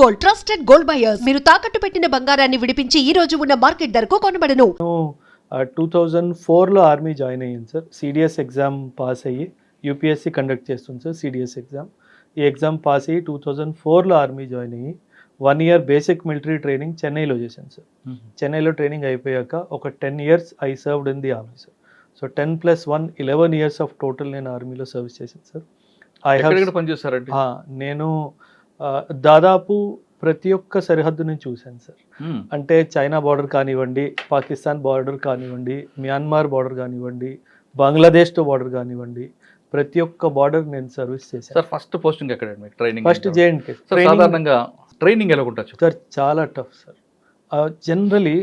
Gold, trusted gold buyers. మీరు తాకట్టు పెట్టిన బంగారాన్ని విడిపించి ఈ రోజు ఉన్న మార్కెట్ ధరకు కొనబడను. 2004లో ఆర్మీ జాయిన్ అయ్యాను సార్. సిడిఎస్ ఎగ్జామ్ పాస్ అయ్యి యూపీఎస్సీ కండక్ట్ చేస్తుంది సార్ సిడిఎస్ ఎగ్జామ్. ఈ ఎగ్జామ్ పాస్ అయ్యి 2004లో ఆర్మీ జాయిన్ అయ్యి 1 year బేసిక్ మిలిటరీ ట్రైనింగ్ చెన్నైలో చేశాను సార్. చెన్నైలో ట్రైనింగ్ అయిపోయాక ఒక 10 years I served in the army sir. So 10+1 11 years of total నేను ఆర్మీలో సర్వీస్ చేశాను సార్. పనిచేస్తారండి నేను దాదాపు ప్రతి ఒక్క సరిహద్దు నుంచి చూశాను సార్. అంటే చైనా బార్డర్ కానివ్వండి, పాకిస్తాన్ బార్డర్ కానివ్వండి, మ్యాన్మార్ బార్డర్ కానివ్వండి, బంగ్లాదేశ్తో బార్డర్ కానివ్వండి, ప్రతి ఒక్క బార్డర్ నేను సర్వీస్ చేశాను సార్. ఫస్ట్ పోస్టింగ్ ఎక్కడ మీకు ట్రైనింగ్? ఫస్ట్ జేఎండ్కే. సాధారణంగా ట్రైనింగ్ ఎలా ఉంటుంది సార్? చాలా టఫ్ సార్. జనరలీ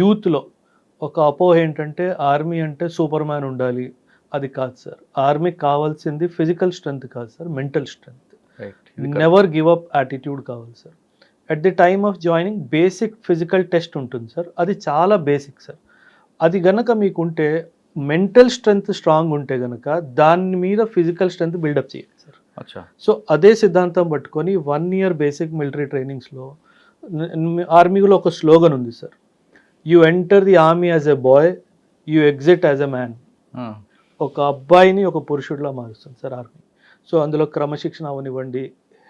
యూత్లో ఒక అపోహ ఏంటంటే ఆర్మీ అంటే సూపర్ మ్యాన్ ఉండాలి. అది కాదు సార్. ఆర్మీకి కావాల్సింది ఫిజికల్ స్ట్రెంగ్త్ కాదు sir, mental strength. Never give up attitude కావాలి sir. At the time of joining basic physical test ఉంటుంది సార్. అది చాలా బేసిక్ సార్. అది గనక మీకుంటే మెంటల్ స్ట్రెంగ్త్ స్ట్రాంగ్ ఉంటే గనక దాని మీద ఫిజికల్ స్ట్రెంగ్త్ బిల్డప్ చేయాలి సార్. సో అదే సిద్ధాంతం పట్టుకొని 1 year బేసిక్ మిలిటరీ ట్రైనింగ్స్లో ఆర్మీలో ఒక స్లోగన్ ఉంది sir. You enter the army as a boy, you exit as a man. ఒక అబ్బాయిని ఒక పురుషుడిలా మారుస్తుంది సార్ ఆర్మీ. సో అందులో క్రమశిక్షణ అవనివ్వండి,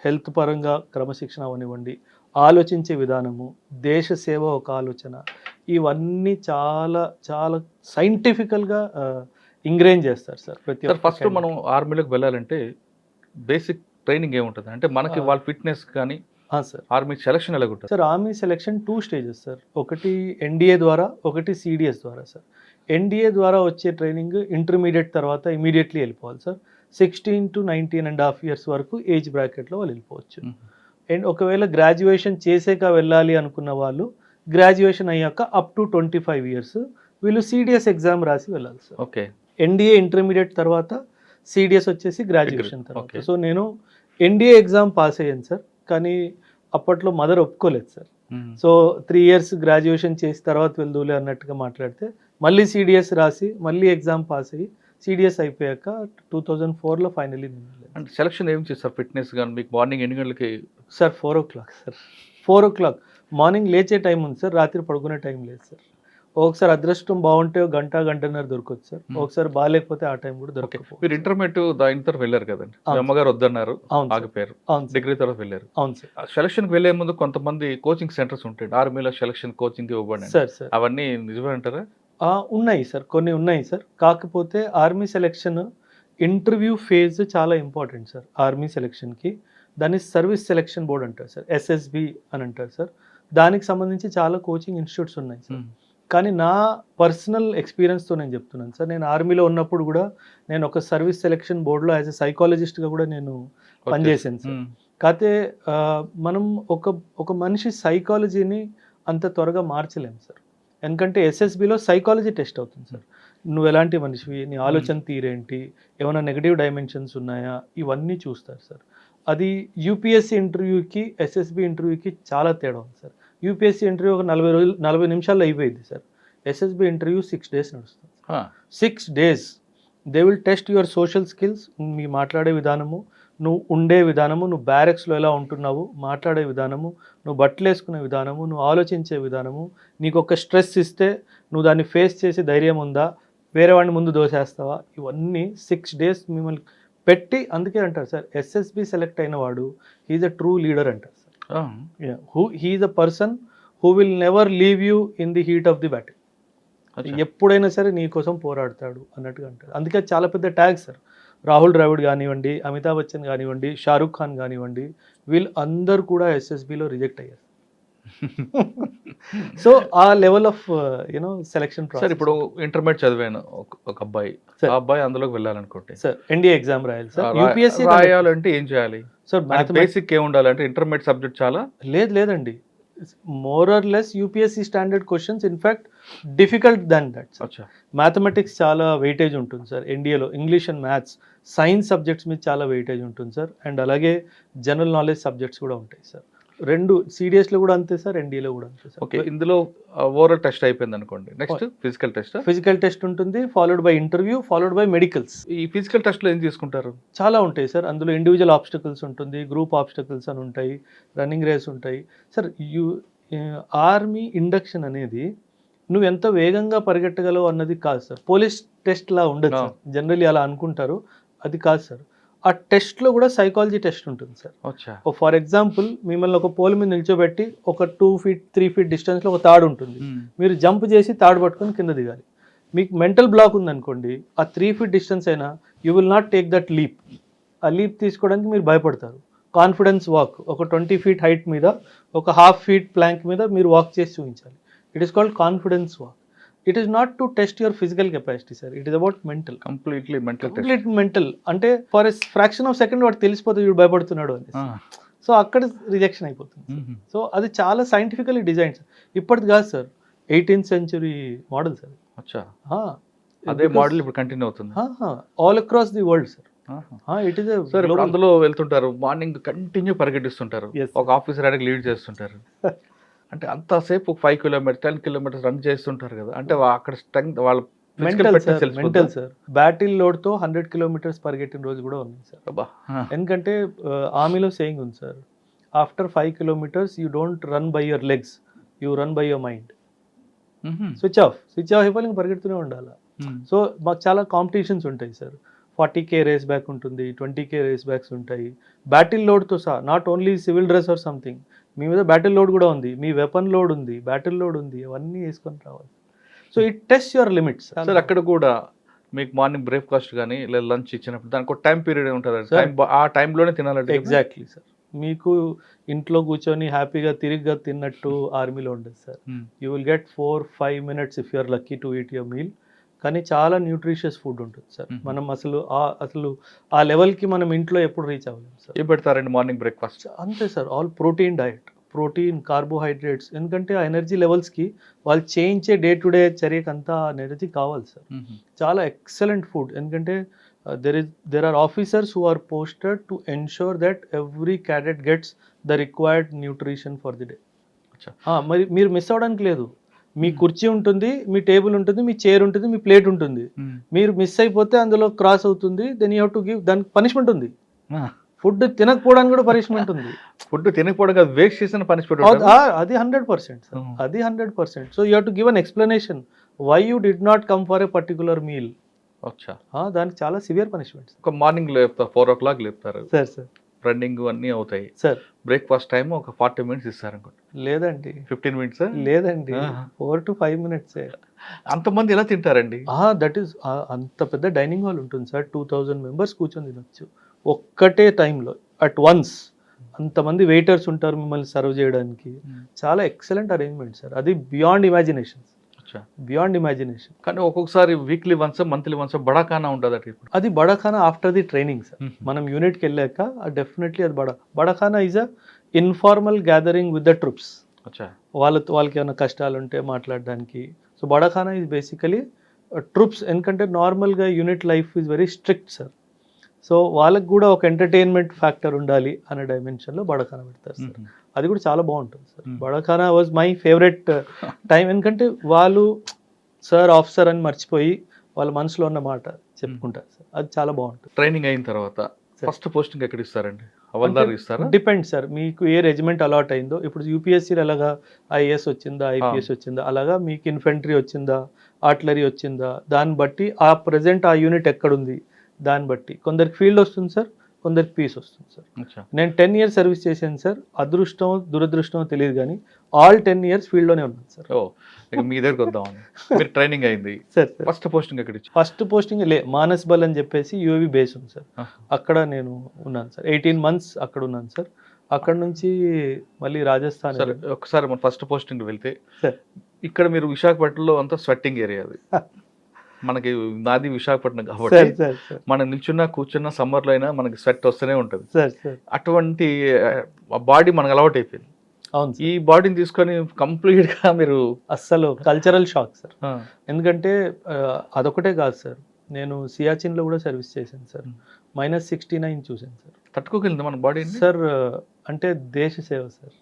హెల్త్ పరంగా క్రమశిక్షణ అవనివ్వండి, ఆలోచించే విధానము, దేశ సేవ ఒక ఆలోచన, ఇవన్నీ చాలా చాలా సైంటిఫికల్గా ఇంగ్రేన్ చేస్తారు సార్ ప్రతి ఒక్క. ఫస్ట్ మనం ఆర్మీలోకి వెళ్ళాలంటే బేసిక్ ట్రైనింగ్ ఏముంటుంది అంటే మనకి వాళ్ళ ఫిట్నెస్ కానీ సార్ ఆర్మీ సెలక్షన్ ఎలా ఉంటుంది sir? Army selection 2 stages sir. ఒకటి ఎన్డీఏ ద్వారా, ఒకటి సిడిఎస్ ద్వారా సార్. ఎన్డీఏ ద్వారా వచ్చే ట్రైనింగ్ ఇంటర్మీడియట్ తర్వాత ఇమీడియట్లీ వెళ్ళిపోవాలి సార్. 16 to 19.5 years వరకు ఏజ్ బ్రాకెట్లో వాళ్ళు వెళ్ళిపోవచ్చు. అండ్ ఒకవేళ గ్రాడ్యుయేషన్ చేసాక వెళ్ళాలి అనుకున్న వాళ్ళు గ్రాడ్యుయేషన్ అయ్యాక అప్ టు 25 years వీళ్ళు సిడిఎస్ ఎగ్జామ్ రాసి వెళ్ళాలి సార్. ఓకే. ఎన్డీఏ ఇంటర్మీడియట్ తర్వాత సిడిఎస్ వచ్చేసి గ్రాడ్యుయేషన్ తర్వాత. సో నేను ఎన్డీఏ ఎగ్జామ్ పాస్ అయ్యాను సార్. కానీ అప్పట్లో మదర్ ఒప్పుకోలేదు సార్. సో 3 years గ్రాడ్యుయేషన్ చేసి తర్వాత వెళ్దూలే అన్నట్టుగా మాట్లాడితే మళ్ళీ సిడిఎస్ రాసి మళ్ళీ ఎగ్జామ్ పాస్ అయ్యి సిడిఎస్ అయిపోయాక 2004లో ఫైనలీ. అంటే సెలక్షన్ ఏం చేస్తారు? ఫిట్నెస్ కానీ మీకు మార్నింగ్ ఎన్ని గంటలకి sir? 4 o'clock sir. 4 o'clock morning లేచే టైం ఉంది సార్, రాత్రి పడుకునే టైం లేదు సార్. ఒకసారి అదృష్టం బాగుంటే గంటన్నర దొరకవచ్చు సార్, ఒకసారి బాగాలేకపోతే ఆ టైం కూడా దొరకదు. మీరు ఇంటర్మీడియట్ దాని తర్వాత వెళ్ళారు కదండి, అమ్మగారు వద్దన్నారు, ఆగిపోయారు, డిగ్రీ తర్వాత వెళ్ళారు. అవును సార్. సెలక్షన్ వెళ్లే ముందు కొంతమంది కోచింగ్ సెంటర్స్ ఉంటాయి ఆర్మీలో, సెలక్షన్ కోచింగ్ ఇవ్వబడి సార్. సార్ అవన్నీ నిజమే అంటారా? ఉన్నాయి సార్, కొన్ని ఉన్నాయి సార్. కాకపోతే ఆర్మీ సెలక్షన్ ఇంటర్వ్యూ ఫేజ్ చాలా ఇంపార్టెంట్ సార్ ఆర్మీ సెలక్షన్కి. దాన్ని సర్వీస్ సెలక్షన్ బోర్డ్ అంటారు సార్, ఎస్ఎస్బి అని అంటారు సార్. దానికి సంబంధించి చాలా కోచింగ్ ఇన్స్టిట్యూట్స్ ఉన్నాయి సార్. కానీ నా పర్సనల్ ఎక్స్పీరియన్స్తో నేను చెప్తున్నాను సార్. నేను ఆర్మీలో ఉన్నప్పుడు కూడా నేను ఒక సర్వీస్ సెలక్షన్ బోర్డులో యాజ్ ఎ సైకాలజిస్ట్గా కూడా నేను పనిచేశాను సార్. కాకపోతే మనం ఒక మనిషి సైకాలజీని అంత త్వరగా మార్చలేము సార్. ఎందుకంటే ఎస్ఎస్బిలో సైకాలజీ టెస్ట్ అవుతుంది సార్. నువ్వు ఎలాంటి మనిషివి, నీ ఆలోచన తీరేంటి, ఏమైనా నెగటివ్ డైమెన్షన్స్ ఉన్నాయా, ఇవన్నీ చూస్తారు సార్. అది యూపీఎస్సీ ఇంటర్వ్యూకి ఎస్ఎస్బి ఇంటర్వ్యూకి చాలా తేడా ఉంది సార్. యూపీఎస్సీ ఇంటర్వ్యూ ఒక 40 నిమిషాల్లో అయిపోయింది సార్. ఎస్ఎస్బి ఇంటర్వ్యూ 6 days నడుస్తుంది. 6 days they will test your social skills. మీ మాట్లాడే విధానము, నువ్వు ఉండే విధానము, నువ్వు బ్యారెక్స్లో ఎలా ఉంటున్నావు, మాట్లాడే విధానము, నువ్వు బట్టలు వేసుకునే విధానము, నువ్వు ఆలోచించే విధానము, నీకు ఒక స్ట్రెస్ ఇస్తే నువ్వు దాన్ని ఫేస్ చేసే ధైర్యం ఉందా, వేరే వాడిని ముందు దోసేస్తావా, ఇవన్నీ 6 days మిమ్మల్ని పెట్టి. అందుకే అంటారు సార్ ఎస్ఎస్బి సెలెక్ట్ అయిన వాడు హీఈస్ అ ట్రూ లీడర్ అంటారు sir. He's a person who will never leave you in the heat of the battle. ఎప్పుడైనా సరే నీ కోసం పోరాడతాడు అన్నట్టుగా అంటారు. అందుకే చాలా పెద్ద ట్యాగ్ సార్. రాహుల్ ద్రావిడ్ కానివ్వండి, అమితాబ్ బచ్చన్ కానివ్వండి, షారుఖ్ ఖాన్ కానివ్వండి, వీళ్ళు అందరు కూడా ఎస్ఎస్బిలో రిజెక్ట్ అయ్యారు. సో ఆ లెవెల్ ఆఫ్ సెలక్షన్ ప్రాసెస్. ఇప్పుడు ఇంటర్మీడియట్ చదివాను ఒక అబ్బాయి, ఆ అబ్బాయి అందులోకి వెళ్ళాలనుకుంటే సార్ ఎన్డీఏ ఎగ్జామ్ రాయాలి సార్. యూపీఎస్సీ రాయాలంటే ఏం చేయాలి సార్? బేసిక్ ఏం ఉండాలంటే ఇంటర్మీడియట్ సబ్జెక్ట్ చాలా లేదండి. More or less UPSC standard questions, in fact difficult than that. Mathematics చాలా వెయిటేజ్ ఉంటుంది సార్ ఎన్డీఏలో. English and maths, science subjects మీద చాలా వెయిటేజ్ ఉంటుంది సార్. అండ్ అలాగే జనరల్ నాలెడ్జ్ సబ్జెక్ట్స్ కూడా ఉంటాయి సార్. రెండు CDS లో కూడా అంతే సార్, NDA లో కూడా అంతే ఓకే, సార్. ఇందులో ఓవరాల్ టెస్ట్ అయిపోయింది అనుకోండి, next physical test. Physical test ఉంటుంది, followed by interview, followed by medicals. ఈ ఫిజికల్ టెస్ట్లో ఏం తీసుకుంటారు? చాలా ఉంటాయి సార్. అందులో ఇండివిజువల్ ఆబ్స్టకల్స్ ఉంటుంది, గ్రూప్ ఆబ్స్టకల్స్ అని ఉంటాయి, రన్నింగ్ రేస్ ఉంటాయి సార్. ఆర్మీ ఇండక్షన్ అనేది నువ్వు ఎంత వేగంగా పరిగెట్టగలవు అన్నది కాదు సార్. పోలీస్ టెస్ట్ లా ఉండదు సార్, జనరల్లీ అలా అనుకుంటారు, అది కాదు సార్. ఆ టెస్ట్లో కూడా సైకాలజీ టెస్ట్ ఉంటుంది సార్. అచ్చా. ఫర్ ఎగ్జాంపుల్ మిమ్మల్ని ఒక పోల్ మీద నిల్చోబెట్టి ఒక 2 feet 3 feet డిస్టెన్స్లో ఒక తాడు ఉంటుంది, మీరు జంప్ చేసి తాడు పట్టుకొని కింద దిగాలి. మీకు మెంటల్ బ్లాక్ ఉందనుకోండి, ఆ 3 feet డిస్టెన్స్ అయినా you will not take that leap. ఆ లీప్ తీసుకోవడానికి మీరు భయపడతారు. కాన్ఫిడెన్స్ వాక్, ఒక 20 feet హైట్ మీద ఒక 1/2 feet ప్లాంక్ మీద మీరు వాక్ చేసి చూపించాలి. It is called confidence walk. It is not to test your physical capacity sir, it is about mental. Completely mental test. Complete mental. అంటే for a fraction of second వాడు తెలిసిపోతుంది వీడు భయపడుతున్నాడు అని. సో అక్కడ రిజెక్షన్ అయిపోతుంది. సో అది చాలా సైంటిఫికలీ డిజైన్ సార్. ఇప్పటిది కాదు sir, 18th century model sir. అచ్చా. అదే మోడల్ ఇప్పుడు కంటిన్యూ అవుతుంది all across the world sir. It is sir. ఇప్పుడు అందులో వెళ్తుంటారు, మార్నింగ్ కంటిన్యూ పరిగెట్టిస్తుంటారు, ఒక ఆఫీసర్ అడిగి లీడ్ చేస్తుంటారు. అంటే అంతసేపు 5 kilometers 10 kilometers రన్ చేస్తుంటారు కదా, అంటే అక్కడ స్ట్రెంగ్త్ వాళ్ళ మెంటల్ సార్. బ్యాటిల్ లోడ్ తో 100 kilometers పరిగెట్టిన రోజు కూడా ఉంది సార్. ఎందుకంటే ఆర్మీలో సేయింగ్ ఉంది sir, after 5 kilometers you don't run by your legs, you run by your mind. Switch off అయిపోయి ఇంకా పరిగెడుతూనే ఉండాలి. సో మాకు చాలా కాంపిటీషన్స్ ఉంటాయి సార్. 40K రేస్ బ్యాక్ ఉంటుంది, 20K రేస్ బ్యాక్స్ ఉంటాయి, బ్యాటిల్ లోడ్తో సహా. Not only civil dress or something, మీ మీద బ్యాటిల్ లోడ్ కూడా ఉంది, మీ వెపన్ లోడ్ ఉంది, బ్యాటిల్ లోడ్ ఉంది, అవన్నీ వేసుకొని రావాలి. So it test your limits sir. అక్కడ కూడా మీకు మార్నింగ్ బ్రేక్ఫాస్ట్ కానీ లేదా లంచ్ ఇచ్చినప్పుడు దానికి ఒక టైం పీరియడ్ ఉంటుంది, ఆ టైంలోనే తినాలంటే. Exactly sir. మీకు ఇంట్లో కూర్చొని హ్యాపీగా తిరిగ్గా తిన్నట్టు ఆర్మీలో ఉండదు sir. You will get 4-5 minutes if you're lucky to eat your meal. కానీ చాలా న్యూట్రిషియస్ ఫుడ్ ఉంటుంది సార్. మనం అసలు ఆ లెవెల్కి మనం ఇంట్లో ఎప్పుడు రీచ్ అవ్వలేము సార్. ఏం పెడతారండి మార్నింగ్ బ్రేక్ఫాస్ట్? అంతే sir, all protein diet, protein, carbohydrates. ఎందుకంటే ఆ ఎనర్జీ లెవెల్స్కి వాళ్ళు చేయించే డే టు డే చర్యకి అంతా ఎనర్జీ కావాలి సార్. చాలా ఎక్సలెంట్ ఫుడ్. ఎందుకంటే there are officers who are posted to ensure that every cadet gets the required nutrition for the day. మరి మీరు మిస్ అవ్వడానికి లేదు. మీ కుర్చీ ఉంటుంది, మీ టేబుల్ ఉంటుంది, మీ చైర్ ఉంటుంది, మీ ప్లేట్ ఉంటుంది. మీరు మిస్ అయిపోతే అందులో క్రాస్ అవుతుంది, then you have to give, దానికి పనిష్మెంట్ ఉంది. ఫుడ్ తినకపోవడానికి కూడా పనిష్మెంట్ ఉంది. ఫుడ్ తినకపోవడం కాదు, వేస్ట్ చేసిన పనిష్మెంట్ అది 100% సార్, అది 100%. So you have to give an explanation why you did not come for a particular meal. దానికి చాలా సివియర్ పనిష్మెంట్. ఒక మార్నింగ్ లేపుతారు, 4 o'clock లేపుతారు సార్. రన్నింగ్ అన్నీ అవుతాయి సార్. బ్రేక్ఫాస్ట్ టైం ఒక 40 minutes ఇస్తారు అనుకోండి. లేదండి, 15 minutes. లేదండి, 4 to 5 minutes. అంతమంది ఎలా తింటారండి? దట్ ఈస్ అంత పెద్ద డైనింగ్ హాల్ ఉంటుంది సార్, 2000 members కూర్చొని తినొచ్చు ఒక్కటే టైంలో అట్ వన్స్. అంతమంది వెయిటర్స్ ఉంటారు మిమ్మల్ని సర్వ్ చేయడానికి. చాలా ఎక్సలెంట్ అరేంజ్మెంట్ సార్. అది బియాండ్ ఇమాజినేషన్, బియాండ్ ఇమాజినేషన్. కానీ ఒక్కొక్కసారి weekly once monthly once barakhana ఉంటుంది అటు. అది barakhana after the training sir. మనం యూనిట్కి వెళ్ళాక డెఫినెట్లీ అది barakhana is a informal gathering with the troops. వాళ్ళకి ఏమైనా కష్టాలు ఉంటే మాట్లాడడానికి. So barakhana is basically troops. ఎందుకంటే నార్మల్గా unit life is very strict sir. So వాళ్ళకి కూడా ఒక ఎంటర్టైన్మెంట్ ఫ్యాక్టర్ ఉండాలి అనే డైమెన్షన్లో బడాఖానా పెడతారు సార్. అది కూడా చాలా బాగుంటుంది sir. Barakhana was my favourite time. ఎందుకంటే వాళ్ళు సార్ ఆఫీసర్ అని మర్చిపోయి వాళ్ళ మనసులో ఉన్న మాట చెప్పుకుంటారు సార్. అది చాలా బాగుంటుంది. ట్రైనింగ్ అయిన తర్వాత ఫస్ట్ పోస్టింగ్ ఎక్కడ ఇస్తారండి? హవల్దార్ ఇస్తారా? డిపెండ్ సార్, మీకు ఏ రెజిమెంట్ అలాట్ అయిందో. ఇప్పుడు యూపీఎస్సీలో ఎలాగా ఐఏఎస్ వచ్చిందా, ఐపీఎస్ వచ్చిందా, అలాగా మీకు ఇన్ఫెంట్రీ వచ్చిందా, ఆర్టిలరీ వచ్చిందా, దాన్ని బట్టి ఆ ప్రెజెంట్ ఆ యూనిట్ ఎక్కడుంది దాన్ని బట్టి కొందరికి ఫీల్డ్ వస్తుంది సార్, కొందరికి పీస్ వస్తుంది సార్. నేను 10 years సర్వీస్ చేశాను సార్. అదృష్టం దురదృష్టం తెలియదు కానీ ఆల్ 10 years ఫీల్డ్లోనే ఉన్నాను సార్. మీ దగ్గరకు వద్దాం. మీరు ట్రైనింగ్ అయింది సార్. ఫస్ట్ పోస్టింగ్ ఎక్కడ? ఫస్ట్ పోస్టింగ్ మానస్ బల్ అని చెప్పేసి యూఏవి బేస్ ఉంది సార్. అక్కడ నేను ఉన్నాను సార్. 18 months అక్కడ ఉన్నాను సార్. అక్కడ నుంచి మళ్ళీ రాజస్థాన్. సార్ ఒకసారి మన ఫస్ట్ పోస్టింగ్ వెళ్తే సార్, ఇక్కడ మీరు విశాఖపట్నంలో అంతా స్వెట్టింగ్ ఏరియా. అది మనకి నాది విశాఖపట్నం కాబట్టి మనం నిల్చున్నా కూర్చున్నా సమ్మర్లో అయినా మనకి స్వెట్ వస్తూనే ఉంటుంది. అటువంటి బాడీ మనకు అలవాటు అయిపోయింది. ఈ బాడీని తీసుకొని కంప్లీట్ గా మీరు అస్సలు కల్చరల్ షాక్ సార్. ఎందుకంటే అదొకటే కాదు సార్, నేను సియాచిన్ లో కూడా సర్వీస్ చేశాను సార్. -69 చూసాను సార్. తట్టుకోగలిగింది మన బాడీ సార్. అంటే దేశ సేవ సార్,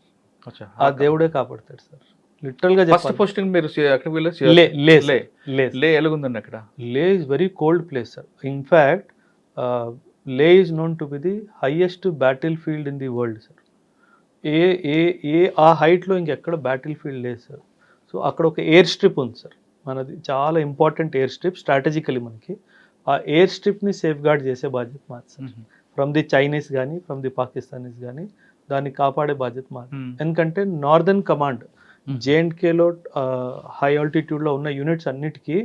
అచ్చా. ఆ దేవుడే కాపాడతాడు సార్, లిటరల్ గా ఫస్ట్ చెప్పాలి. పోస్టింగ్ మీరు ఎక్కడికి లే వెళ్ళారు? లే లే. లే లే ఎలాగుందండి అక్కడ? Leh is very cold place sir. In fact Leh is known to be the highest battle field in the world sir. ఏ ఏ ఏ ఆ హైట్లో ఇంకెక్కడ బ్యాటిల్ ఫీల్డ్ లేదు సార్. సో అక్కడ ఒక ఎయిర్ స్ట్రిప్ ఉంది సార్, మనది చాలా ఇంపార్టెంట్ ఎయిర్ స్ట్రిప్ స్ట్రాటజికలీ మనకి. ఆ ఎయిర్ స్ట్రిప్ని సేఫ్ గార్డ్ చేసే బాధ్యత మాది సార్. ఫ్రమ్ ది చైనీస్ కానీ ఫ్రమ్ ది పాకిస్తానీస్ కానీ దాన్ని కాపాడే బాధ్యత మాది. ఎందుకంటే నార్దర్న్ కమాండ్ జేఎండ్కేలో హై ఆల్టిట్యూడ్లో ఉన్న యూనిట్స్ అన్నిటికీ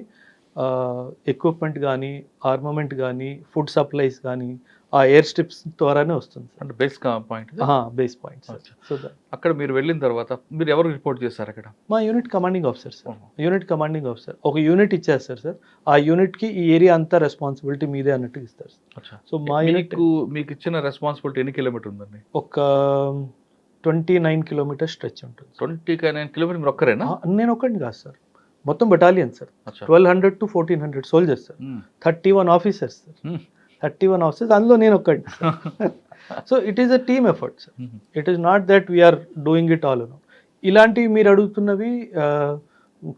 ఎక్విప్మెంట్ కానీ ఆర్మమెంట్ కానీ ఫుడ్ సప్లైస్ కానీ ఆ ఎయిర్ స్ట్రిప్స్ ద్వారానే వస్తుంది సార్. అంటే base point. Base point sir. So అక్కడ మీరు వెళ్ళిన తర్వాత మీరు ఎవరు రిపోర్ట్ చేశారు అక్కడ? మా unit commanding officer sir. Unit commanding officer ఒక యూనిట్ ఇచ్చేస్తారు సార్. ఆ యూనిట్కి ఈ ఏరియా అంతా రెస్పాన్సిబిలిటీ మీదే అన్నట్టు ఇస్తారు సార్. సో మా యూనిట్ మీకు ఇచ్చిన రెస్పాన్సిబిలిటీ ఎన్ని కిలోమీటర్ ఉందండి? ఒక 29 కిలోమీటర్ స్ట్రెచ్ ఉంటుంది. 29 కిలోమీటర్ మీరు ఒక్కరేనా? నేను ఒక్కడిని కాదు సార్, మొత్తం battalion sir. 1200 to 1400 soldiers sir, 31 officers sir, 31 officers, అందులో నేను ఒక్కడిని. So it is a team effort sir. It is not that we are doing it all. ఇలాంటివి మీరు అడుగుతున్నవి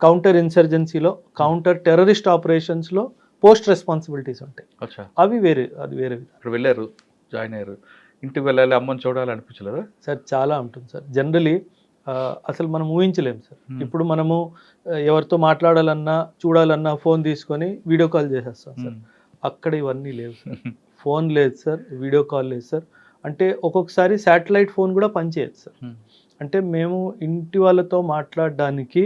కౌంటర్ ఇన్సర్జెన్సీలో, కౌంటర్ టెర్రరిస్ట్ ఆపరేషన్స్లో పోస్ట్ రెస్పాన్సిబిలిటీస్ ఉంటాయి. అవి వేరే, అది వేరే. ఇప్పుడు వెళ్ళారు, జాయిన్ అయ్యారు, ఇంటికి వెళ్ళాలి, అమ్మని చూడాలి అనిపించలేదా సార్? చాలా ఉంటుంది సార్. జనరలీ అసలు మనం ఊహించలేము సార్. ఇప్పుడు మనము ఎవరితో మాట్లాడాలన్నా చూడాలన్నా ఫోన్ తీసుకొని వీడియో కాల్ చేసేస్తాం సార్. అక్కడ ఇవన్నీ లేవు సార్. ఫోన్ లేదు సార్, వీడియో కాల్ లేదు సార్. అంటే ఒక్కొక్కసారి శాటిలైట్ ఫోన్ కూడా పనిచేయదు సార్. అంటే మేము ఇంటి వాళ్ళతో మాట్లాడడానికి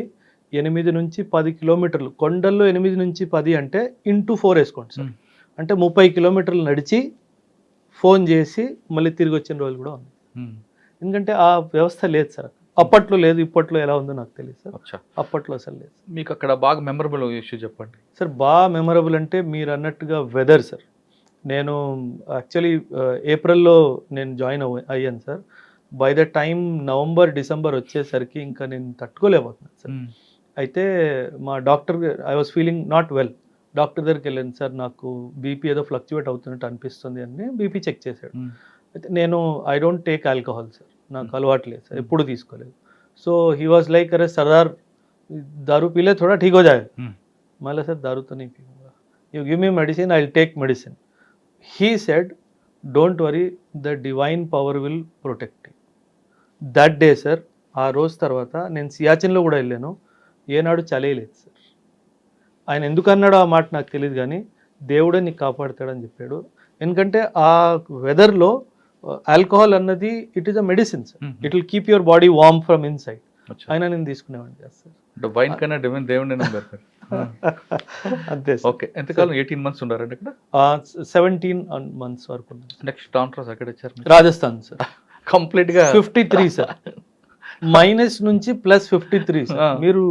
8 నుంచి 10 కిలోమీటర్లు, కొండల్లో 8 నుంచి 10 అంటే ఇంటూ 4 వేసుకోండి సార్. అంటే 30 కిలోమీటర్లు నడిచి ఫోన్ చేసి మళ్ళీ తిరిగి వచ్చిన రోజులు కూడా ఉంది. ఎందుకంటే ఆ వ్యవస్థ లేదు సార్. అప్పట్లో లేదు, ఇప్పట్లో ఎలా ఉందో నాకు తెలియదు సార్. అప్పట్లో అసలు లేదు. మీకు అక్కడ బాగా మెమరబుల్ ఇష్యూ చెప్పండి సార్. బాగా మెమరబుల్ అంటే మీరు అన్నట్టుగా వెదర్ సార్. నేను యాక్చువల్లీ ఏప్రిల్లో నేను జాయిన్ అయ్యాను sir. By the time November December వచ్చేసరికి ఇంకా నేను తట్టుకోలేకపోతున్నాను సార్. అయితే మా doctor, I was feeling not well, doctor దగ్గరికి వెళ్ళాను సార్. నాకు బీపీ ఏదో ఫ్లక్చువేట్ అవుతున్నట్టు అనిపిస్తుంది అని బీపీ చెక్ చేశాడు. అయితే నేను I don't take alcohol sir, నాకు అలవాటు లేదు సార్, ఎప్పుడు తీసుకోలేదు. సో హీ వాజ్ లైక్ అరే సర్దార్ दारू पी ले थोड़ा ठीक हो जाएगा. मैं सर दारू तो नहीं पीऊँगा, you give me medicine, I will take medicine. He said, don't worry, the divine power will protect you. That day sir, ఆ రోజు తర్వాత నేను సియాచిన్లో కూడా వెళ్ళాను, ఏనాడు చలేయలేదు సార్. ఆయన ఎందుకు అన్నాడో ఆ మాట నాకు తెలియదు, కానీ దేవుడే నీకు కాపాడుతాడని చెప్పాడు. ఎందుకంటే ఆ వెదర్లో ఆల్కహాల్ అన్నది it is a medicine sir. It will keep your body warm from inside. అయినా నేను తీసుకునేవాడిని కదా సార్. వైన్ కన్నా దేవుడే నమ్మారు సార్. అంతే సార్. ఓకే, ఎంతకాలం? 18 months ఉండారండి ఇక్కడ? 17 months వరకు. నెక్స్ట్ ట్రాన్స్ఫర్ ఎక్కడ ఇచ్చారు? రాజస్థాన్ సార్. కంప్లీట్ గా 53 సార్, మైనస్ నుంచి +53 సార్. మీరు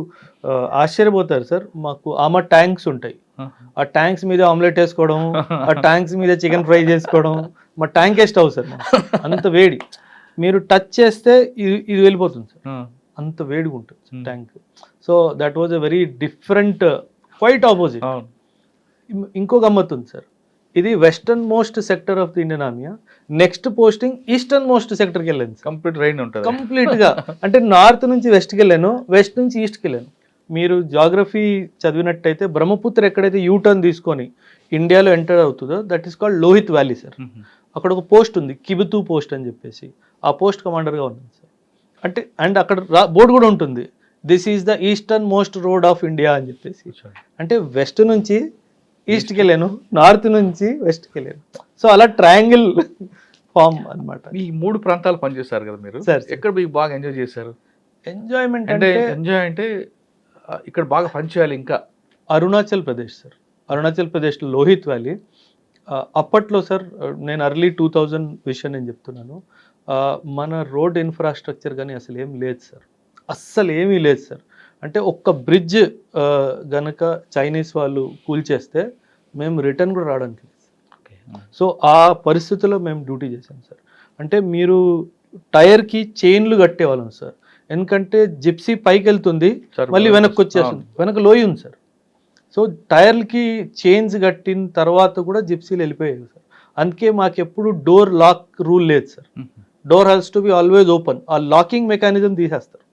ఆశ్చర్యపోతారు సార్. మాకు ఆమె ట్యాంక్స్ ఉంటాయి, ఆ ట్యాంక్స్ మీద ఆమ్లెట్ వేసుకోవడం, ఆ ట్యాంక్స్ మీద చికెన్ ఫ్రై చేసుకోవడం, మా ట్యాంకే స్టవ్ సార్. అంత వేడి, మీరు టచ్ చేస్తే ఇది వెళ్ళిపోతుంది సార్, అంత వేడిగా ఉంటుంది tank. So that was a very different, quite opposite. ఇంకో గమ్మత్తు ఉంది సార్. ఇది western most sector of the Indian army. Next posting eastern most సెక్టర్కి వెళ్ళాను. కంప్లీట్ రైన్ ఉంటుంది కంప్లీట్ గా. అంటే నార్త్ నుంచి వెస్ట్కి వెళ్ళాను, వెస్ట్ నుంచి ఈస్ట్కి వెళ్ళాను. మీరు జాగ్రఫీ చదివినట్టయితే బ్రహ్మపుత్ర ఎక్కడైతే యూటర్న్ తీసుకొని ఇండియాలో ఎంటర్ అవుతుందో that is called Lohit valley sir. అక్కడ ఒక పోస్ట్ ఉంది, కిబుతు పోస్ట్ అని చెప్పేసి, ఆ పోస్ట్ కమాండర్గా ఉన్నాను సార్. అంటే అండ్ అక్కడ బోర్డు కూడా ఉంటుంది, this is the eastern most road of India అని చెప్పేసి. అంటే వెస్ట్ నుంచి ఈస్ట్కి వెళ్ళాను, నార్త్ నుంచి వెస్ట్కి వెళ్ళాను. సో అలా ట్రయాంగిల్ ఫామ్ అనమాట. ఈ 3 ప్రాంతాలు పనిచేస్తారు కదా మీరు సార్, ఎక్కడ మీకు బాగా ఎంజాయ్ చేశారు? ఎంజాయ్మెంట్ అంటే ఇక్కడ బాగా పనిచేయాలి ఇంకా. అరుణాచల్ ప్రదేశ్ సార్. అరుణాచల్ ప్రదేశ్లో లోహిత్ వ్యాలీ. అప్పట్లో సార్, నేను ఎర్లీ 2000 విషయం నేను చెప్తున్నాను. మన రోడ్ ఇన్ఫ్రాస్ట్రక్చర్ కానీ అసలు ఏం లేదు సార్, అస్సలు ఏమీ లేదు సార్. అంటే ఒక్క బ్రిడ్జ్ గనక చైనీస్ వాళ్ళు కూల్చేస్తే మేము రిటర్న్ కూడా రావడానికి లేదు. సో ఆ పరిస్థితుల్లో మేము డ్యూటీ చేసాం సార్. అంటే మీరు టైర్కి చైన్లు కట్టేవాళ్ళం సార్, ఎందుకంటే జిప్సీ పైకి వెళ్తుంది మళ్ళీ వెనక్కి వచ్చేస్తుంది, వెనక లోయ ఉంది సార్. సో టైర్లకి చైన్స్ కట్టిన తర్వాత కూడా జిప్సీలు వెళ్ళిపోయాయి సార్. అందుకే మాకు ఎప్పుడు డోర్ లాక్ రూల్ లేదు sir. Door has to be always open. ఆ లాకింగ్ మెకానిజం తీసేస్తారు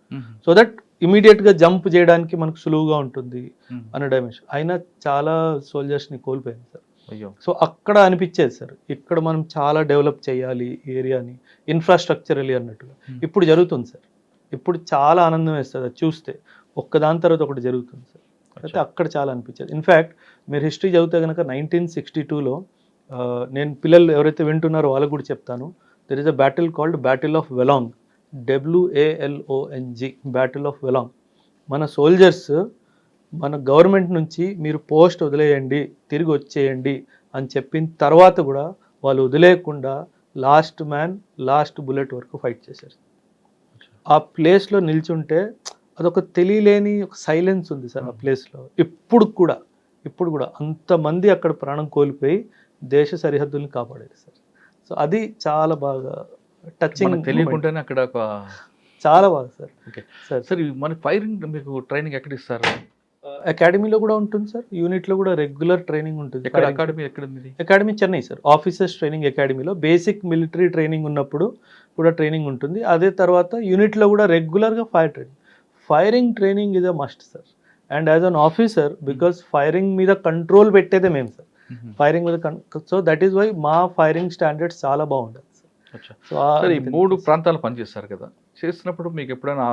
సో దట్ ఇమీడియట్గా జంప్ చేయడానికి మనకు సులువుగా ఉంటుంది అనే డైమెన్షన్. అయినా చాలా సోల్జర్స్ని కోల్పోయింది సార్. అయ్యో. సో అక్కడ అనిపించేది సార్, ఇక్కడ మనం చాలా డెవలప్ చేయాలి ఏరియాని ఇన్ఫ్రాస్ట్రక్చరలీ అన్నట్టుగా. ఇప్పుడు జరుగుతుంది సార్, ఇప్పుడు చాలా ఆనందం వేస్తుంది అది చూస్తే, ఒక్కదాని తర్వాత ఒకటి జరుగుతుంది సార్. అయితే అక్కడ చాలా అనిపించేది. ఇన్ఫ్యాక్ట్ మీరు హిస్టరీ చదివితే కనుక 1962లో నేను పిల్లలు ఎవరైతే వింటున్నారో వాళ్ళకు కూడా చెప్తాను, there is a battle called battle of Walong, WALONG, battle of Walong. మన సోల్జర్స్ మన గవర్నమెంట్ నుంచి మీరు పోస్ట్ వదిలేయండి, తిరిగి వచ్చేయండి అని చెప్పిన తర్వాత కూడా వాళ్ళు వదిలేయకుండా లాస్ట్ మ్యాన్ లాస్ట్ బుల్లెట్ వరకు ఫైట్ చేశారు. ఆ ప్లేస్లో నిల్చుంటే అదొక తెలియలేని ఒక సైలెన్స్ ఉంది సార్ ఆ ప్లేస్లో. ఇప్పుడు కూడా అంతమంది అక్కడ ప్రాణం కోల్పోయి దేశ సరిహద్దుల్ని కాపాడారు సార్. సో అది చాలా బాగా టచింగ్, తెలియకుండానే అక్కడ ఒక చాలా బాగా సార్. ఓకే సార్ సార్, మన ఫైరింగ్ మీకు ట్రైనింగ్ ఎక్కడ ఇస్తారు? అకాడమీలో కూడా ఉంటుంది సార్, యూనిట్లో కూడా రెగ్యులర్ ట్రైనింగ్ ఉంటుంది. ఎక్కడ అకాడమీ ఎక్కడ మీది? Academy Chennai sir, officers training అకాడమీలో బేసిక్ మిలిటరీ ట్రైనింగ్ ఉన్నప్పుడు కూడా ట్రైనింగ్ ఉంటుంది. అదే తర్వాత యూనిట్లో కూడా రెగ్యులర్గా firing training is a must sir. And as an officer, because firing మీద కంట్రోల్ పెట్టేదే మేము సార్, ఫైరింగ్ మీద. సో దట్ ఈస్ వై మా ఫైరింగ్ స్టాండర్డ్స్ చాలా బాగుంటుంది సార్. సో సార్, ఈ 3 ప్రాంతాలు పనిచేస్తారు కదా, చేసినప్పుడు మీకు ఎప్పుడైనా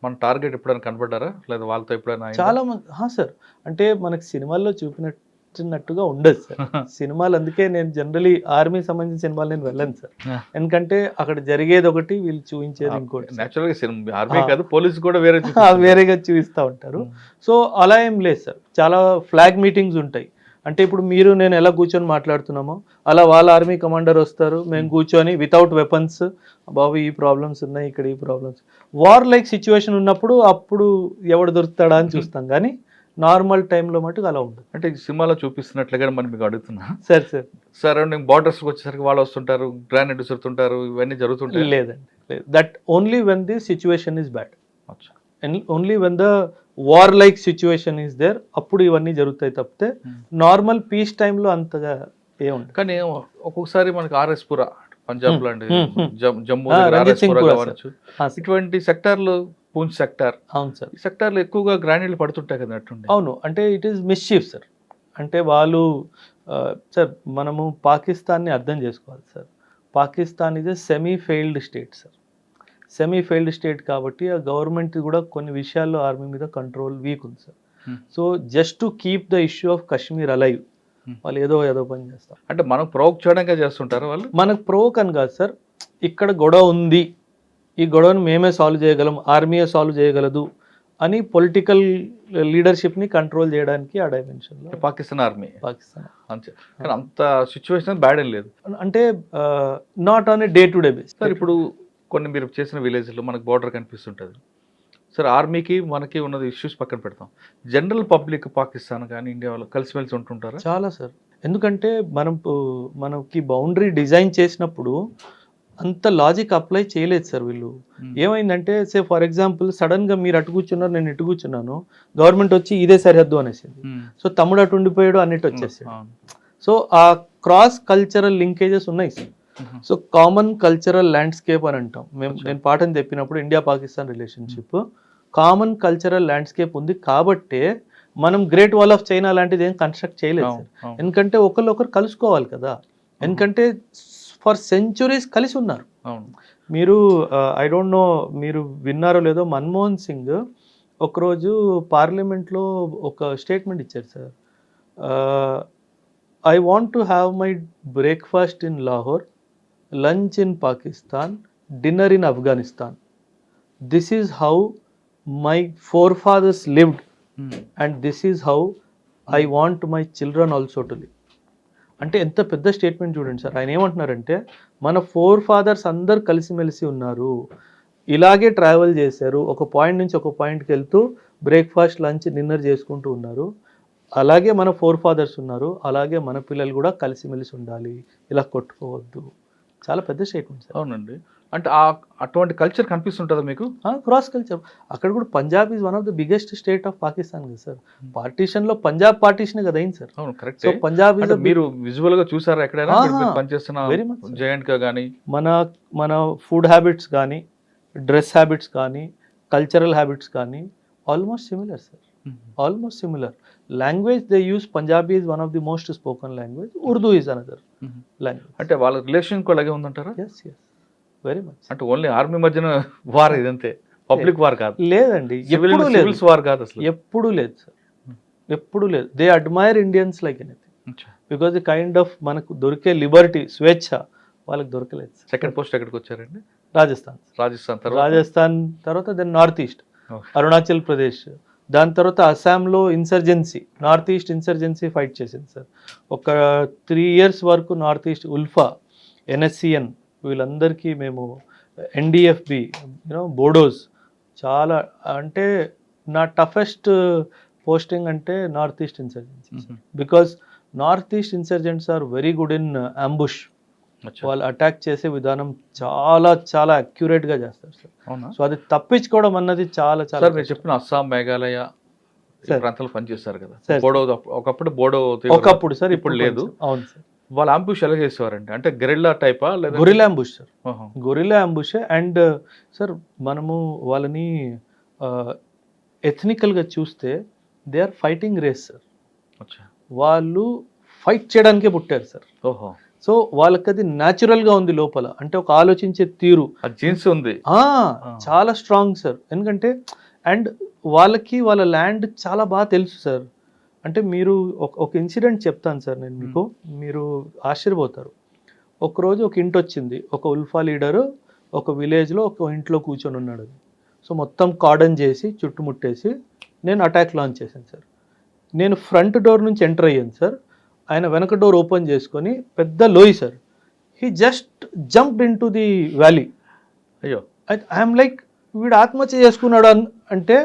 మన టార్గెట్ ఎప్పుడైనా కనబడ్డారా, లేదా వాళ్ళతో ఎప్పుడైనా? చాలా మంది సార్, అంటే మనకి సినిమాల్లో చూపినట్టుగా ఉండదు సార్ సినిమాలు. అందుకే నేను జనరలీ ఆర్మీ సంబంధించిన సినిమాలు నేను వెళ్ళను సార్, ఎందుకంటే అక్కడ జరిగేది ఒకటి, వీళ్ళు చూపించేది ఇంకోటి. నేచురల్గా ఆర్మీ కాదు, పోలీసు కూడా వేరేగా చూపిస్తూ ఉంటారు. సో అలా ఏం లేదు సార్, చాలా ఫ్లాగ్ మీటింగ్స్ ఉంటాయి. అంటే ఇప్పుడు మీరు నేను ఎలా కూర్చొని మాట్లాడుతున్నామో అలా వాళ్ళ ఆర్మీ కమాండర్ వస్తారు, మేము కూర్చొని వితౌట్ వెపన్స్, బాబు ఈ ప్రాబ్లమ్స్ ఉన్నాయి, ఇక్కడ ఈ ప్రాబ్లమ్స్, వార్ లైక్ సిచ్యువేషన్ ఉన్నప్పుడు అప్పుడు ఎవడు దొరుకుతాడా అని చూస్తాం, కానీ నార్మల్ టైంలో మటుకు అలా ఉంటుంది. అంటే సినిమాలో చూపిస్తున్నట్లుగా మనం మీకు అడుగుతున్నా సార్ సరౌండింగ్ బార్డర్స్కి వచ్చేసరికి వాళ్ళు వస్తుంటారు, గ్రానైడ్ విసురుతుంటారు, ఇవన్నీ జరుగుతుంటాయి? లేదండి, లేదు. That only when the situation is bad, only when the war like situation is there, అప్పుడు ఇవన్నీ జరుగుతాయి తప్పితే నార్మల్ పీస్ టైంలో అంతగా ఏముంది. కానీ ఒక్కొక్కసారి మనకి ఆర్ఎస్పుర పంజాబ్ లాంటి జమ్మూ కావచ్చు, ఇటువంటి సెక్టార్లు, పూంచ్ సెక్టార్, అవును సార్, ఈ సెక్టార్లో ఎక్కువగా గ్రానైడ్లు పడుతుంటాయి కదా అట్టుండే. అవును, అంటే ఇట్ ఈస్ మిస్చీఫ్ సార్. అంటే వాళ్ళు సార్, మనము పాకిస్తాన్ని అర్థం చేసుకోవాలి sir. Pakistan is a semi failed state sir. Semi failed state కాబట్టి ఆ గవర్నమెంట్ కూడా కొన్ని విషయాల్లో ఆర్మీ మీద కంట్రోల్ వీక్ ఉంది sir. So just to keep the issue of Kashmir alive వాళ్ళు ఏదో పని చేస్తారు. అంటే మనం ప్రొవోక్ చేయడంగా చేస్తుంటారు వాళ్ళు. మనకు ప్రొవోక్ అని కాదు సార్, ఇక్కడ గొడవ ఉంది, ఈ గొడవను మేమే సాల్వ్ చేయగలం, ఆర్మీయే సాల్వ్ చేయగలదు అని పొలిటికల్ లీడర్షిప్ని కంట్రోల్ చేయడానికి ఆ డైమెన్షన్లో పాకిస్తాన్ ఆర్మీ అంతే. కానీ అంత సిచ్యువేషన్ బ్యాడ్ ఏం లేదు, అంటే not on a day to day base sir. ఇప్పుడు కొన్ని మీరు చేసిన విలేజ్లో మనకు బార్డర్ కనిపిస్తుంటుంది సార్, ఆర్మీకి మనకి ఉన్నది ఇష్యూస్ పక్కన పెడతాం, జనరల్ పబ్లిక్ పాకిస్తాన్ కానీ ఇండియా వాళ్ళు కలిసిమెలిసి ఉంటుంటారా? చాలా సార్, ఎందుకంటే మనకి బౌండరీ డిజైన్ చేసినప్పుడు అంత లాజిక్ అప్లై చేయలేదు సార్ వీళ్ళు. ఏమైందంటే సే ఫర్ ఎగ్జాంపుల్ సడన్గా మీరు అటు కూర్చున్నారు, నేను ఇటు కూర్చున్నాను, గవర్నమెంట్ వచ్చి ఇదే సరిహద్దు అనేసింది, సో తమ్ముడు అటు ఉండిపోయాడు అన్నిటి వచ్చేసాడు. సో ఆ క్రాస్ కల్చరల్ లింకేజెస్ ఉన్నాయి sir. So common cultural landscape అని అంటాం నేను పాఠం చెప్పినప్పుడు, India Pakistan relationship common cultural landscape ఉంది కాబట్టే మనం గ్రేట్ వాల్ ఆఫ్ చైనా లాంటిది ఏం కన్స్ట్రక్ట్ చేయలేదు సార్. ఎందుకంటే ఒకరు కలుసుకోవాలి కదా, ఎందుకంటే ఫర్ సెంచురీస్ కలిసి ఉన్నారు. మీరు ఐ డోంట్ నో మీరు విన్నారో లేదో, మన్మోహన్ సింగ్ ఒకరోజు పార్లమెంట్లో ఒక స్టేట్మెంట్ ఇచ్చారు sir, I want to have my breakfast in Lahore, lunch in Pakistan, dinner in Afghanistan. This is how my forefathers lived and this is how I want my children also to live. అంటే ఎంత పెద్ద statement చూడండి sir. ఆయన ఏమంటున్నారంటే మన four fathers అందరు కలిసిమెలిసి ఉన్నారు, ఇలాగే ట్రావెల్ చేశారు, ఒక పాయింట్ నుంచి ఒక పాయింట్కి వెళ్తూ బ్రేక్ఫాస్ట్ లంచ్ డిన్నర్ చేసుకుంటూ ఉన్నారు, అలాగే మన ఫోర్ ఫాదర్స్ ఉన్నారు, అలాగే మన పిల్లలు కూడా కలిసిమెలిసి ఉండాలి, ఇలా కొట్టుకోవద్దు. చాలా పెద్ద స్టేట్మెంట్ సార్. అవునండి. అంటే అటువంటి కల్చర్ కనిపిస్తుంటుందా మీకు? Cross culture. అక్కడ కూడా Punjab is one of the biggest state of Pakistan కదా సార్. పార్టీషన్లో పంజాబ్ పార్టీషన్ కదా అయింది సార్. అవును, కరెక్ట్. సో పంజాబ్ ఈజ్ మీరు విజువల్ గా చూసారా ఎక్కడైనా ఆహా, మీరు పనిచేస్తున్న very much, sir. జయంట్ గా కానీ? మన ఫుడ్ హ్యాబిట్స్ కానీ, డ్రెస్ హ్యాబిట్స్ కానీ, కల్చరల్ హ్యాబిట్స్ కానీ almost similar sir. Almost similar. Language they use Punjabi is one of the most spoken language, Urdu is another language. అంటే వాళ్ళ రిలేషన్ కూడా అలాగే ఉందంటారా? Yes yes, very much. అంటే ఓన్లీ ఆర్మీ మధ్యన వార్ ఇదంతే, పబ్లిక్ వార్ కాదు? లేదండి, ఎప్పుడూ లేదు. సివిల్స్ వార్ కాదు అసలు? ఎప్పుడూ లేదు సార్, ఎప్పుడూ లేదు. They admire Indians like anything because the kind of మనకు దొరికే లిబర్టీ, స్వేచ్ఛ వాళ్ళకి దొరకలేదు. సెకండ్ పోస్ట్ ఎక్కడికి వచ్చారండి? రాజస్థాన్. రాజస్థాన్ తర్వాత then north east, Arunachal Pradesh, దాని తర్వాత అస్సాంలో insurgency, north east insurgency fight చేసింది సార్. ఒక 3 years వరకు నార్త్ ఈస్ట్ ఉల్ఫా, ఎన్ఎస్సిఎన్ వీళ్ళందరికీ మేము, ఎన్డిఎఫ్బి, బోడోస్, చాలా అంటే నా టఫెస్ట్ పోస్టింగ్ అంటే north east insurgency, because north east insurgents are very good in ambush. వాళ్ళు అటాక్ చేసే విధానం చాలా చాలా అక్యురేట్ గా చేస్తారు సార్. సో అది తప్పించుకోవడం అన్నది చాలా చాలా. మీరు చెప్పిన అస్సాం, మేఘాలయ ప్రాంతాలు పనిచేస్తారు కదా, బోడో ఒకప్పుడు బోడో ఒకప్పుడు సార్, ఇప్పుడు లేదు. అవును సార్. వాళ్ళ అంబుష్ ఎలా చేసేవారంటే, అంటే గెరిల్లా టైపా లేదా? Guerrilla ambush sir, guerrilla ambush. And sir మనము వాళ్ళని ఎథనికల్గా చూస్తే they are fighting race sir. వాళ్ళు ఫైట్ చేయడానికే పుట్టారు సార్. ఓహో. సో వాళ్ళకి అది న్యాచురల్గా ఉంది లోపల, అంటే ఒక ఆలోచించే తీరు, జీన్స్ ఉంది, చాలా స్ట్రాంగ్ సార్. ఎందుకంటే అండ్ వాళ్ళకి వాళ్ళ ల్యాండ్ చాలా బాగా తెలుసు సార్. అంటే మీరు ఒక ఇన్సిడెంట్ చెప్తాను సార్ నేను మీకు, మీరు ఆశ్చర్యపోతారు. ఒకరోజు ఒక ఇంటి వచ్చింది, ఒక ఉల్ఫా లీడరు ఒక విలేజ్లో ఒక ఇంట్లో కూర్చొని ఉన్నాడు. సో మొత్తం కార్డన్ చేసి చుట్టుముట్టేసి నేను అటాక్ లాంచ్ చేశాను సార్. నేను ఫ్రంట్ డోర్ నుంచి ఎంటర్ అయ్యాను సార్. ఆయన వెనక డోర్ ఓపెన్ చేసుకొని పెద్ద లోయ్ sir. He just jumped into the valley. అయ్యో, ఐఎమ్ లైక్ వీడు ఆత్మహత్య చేసుకున్నాడు అంటే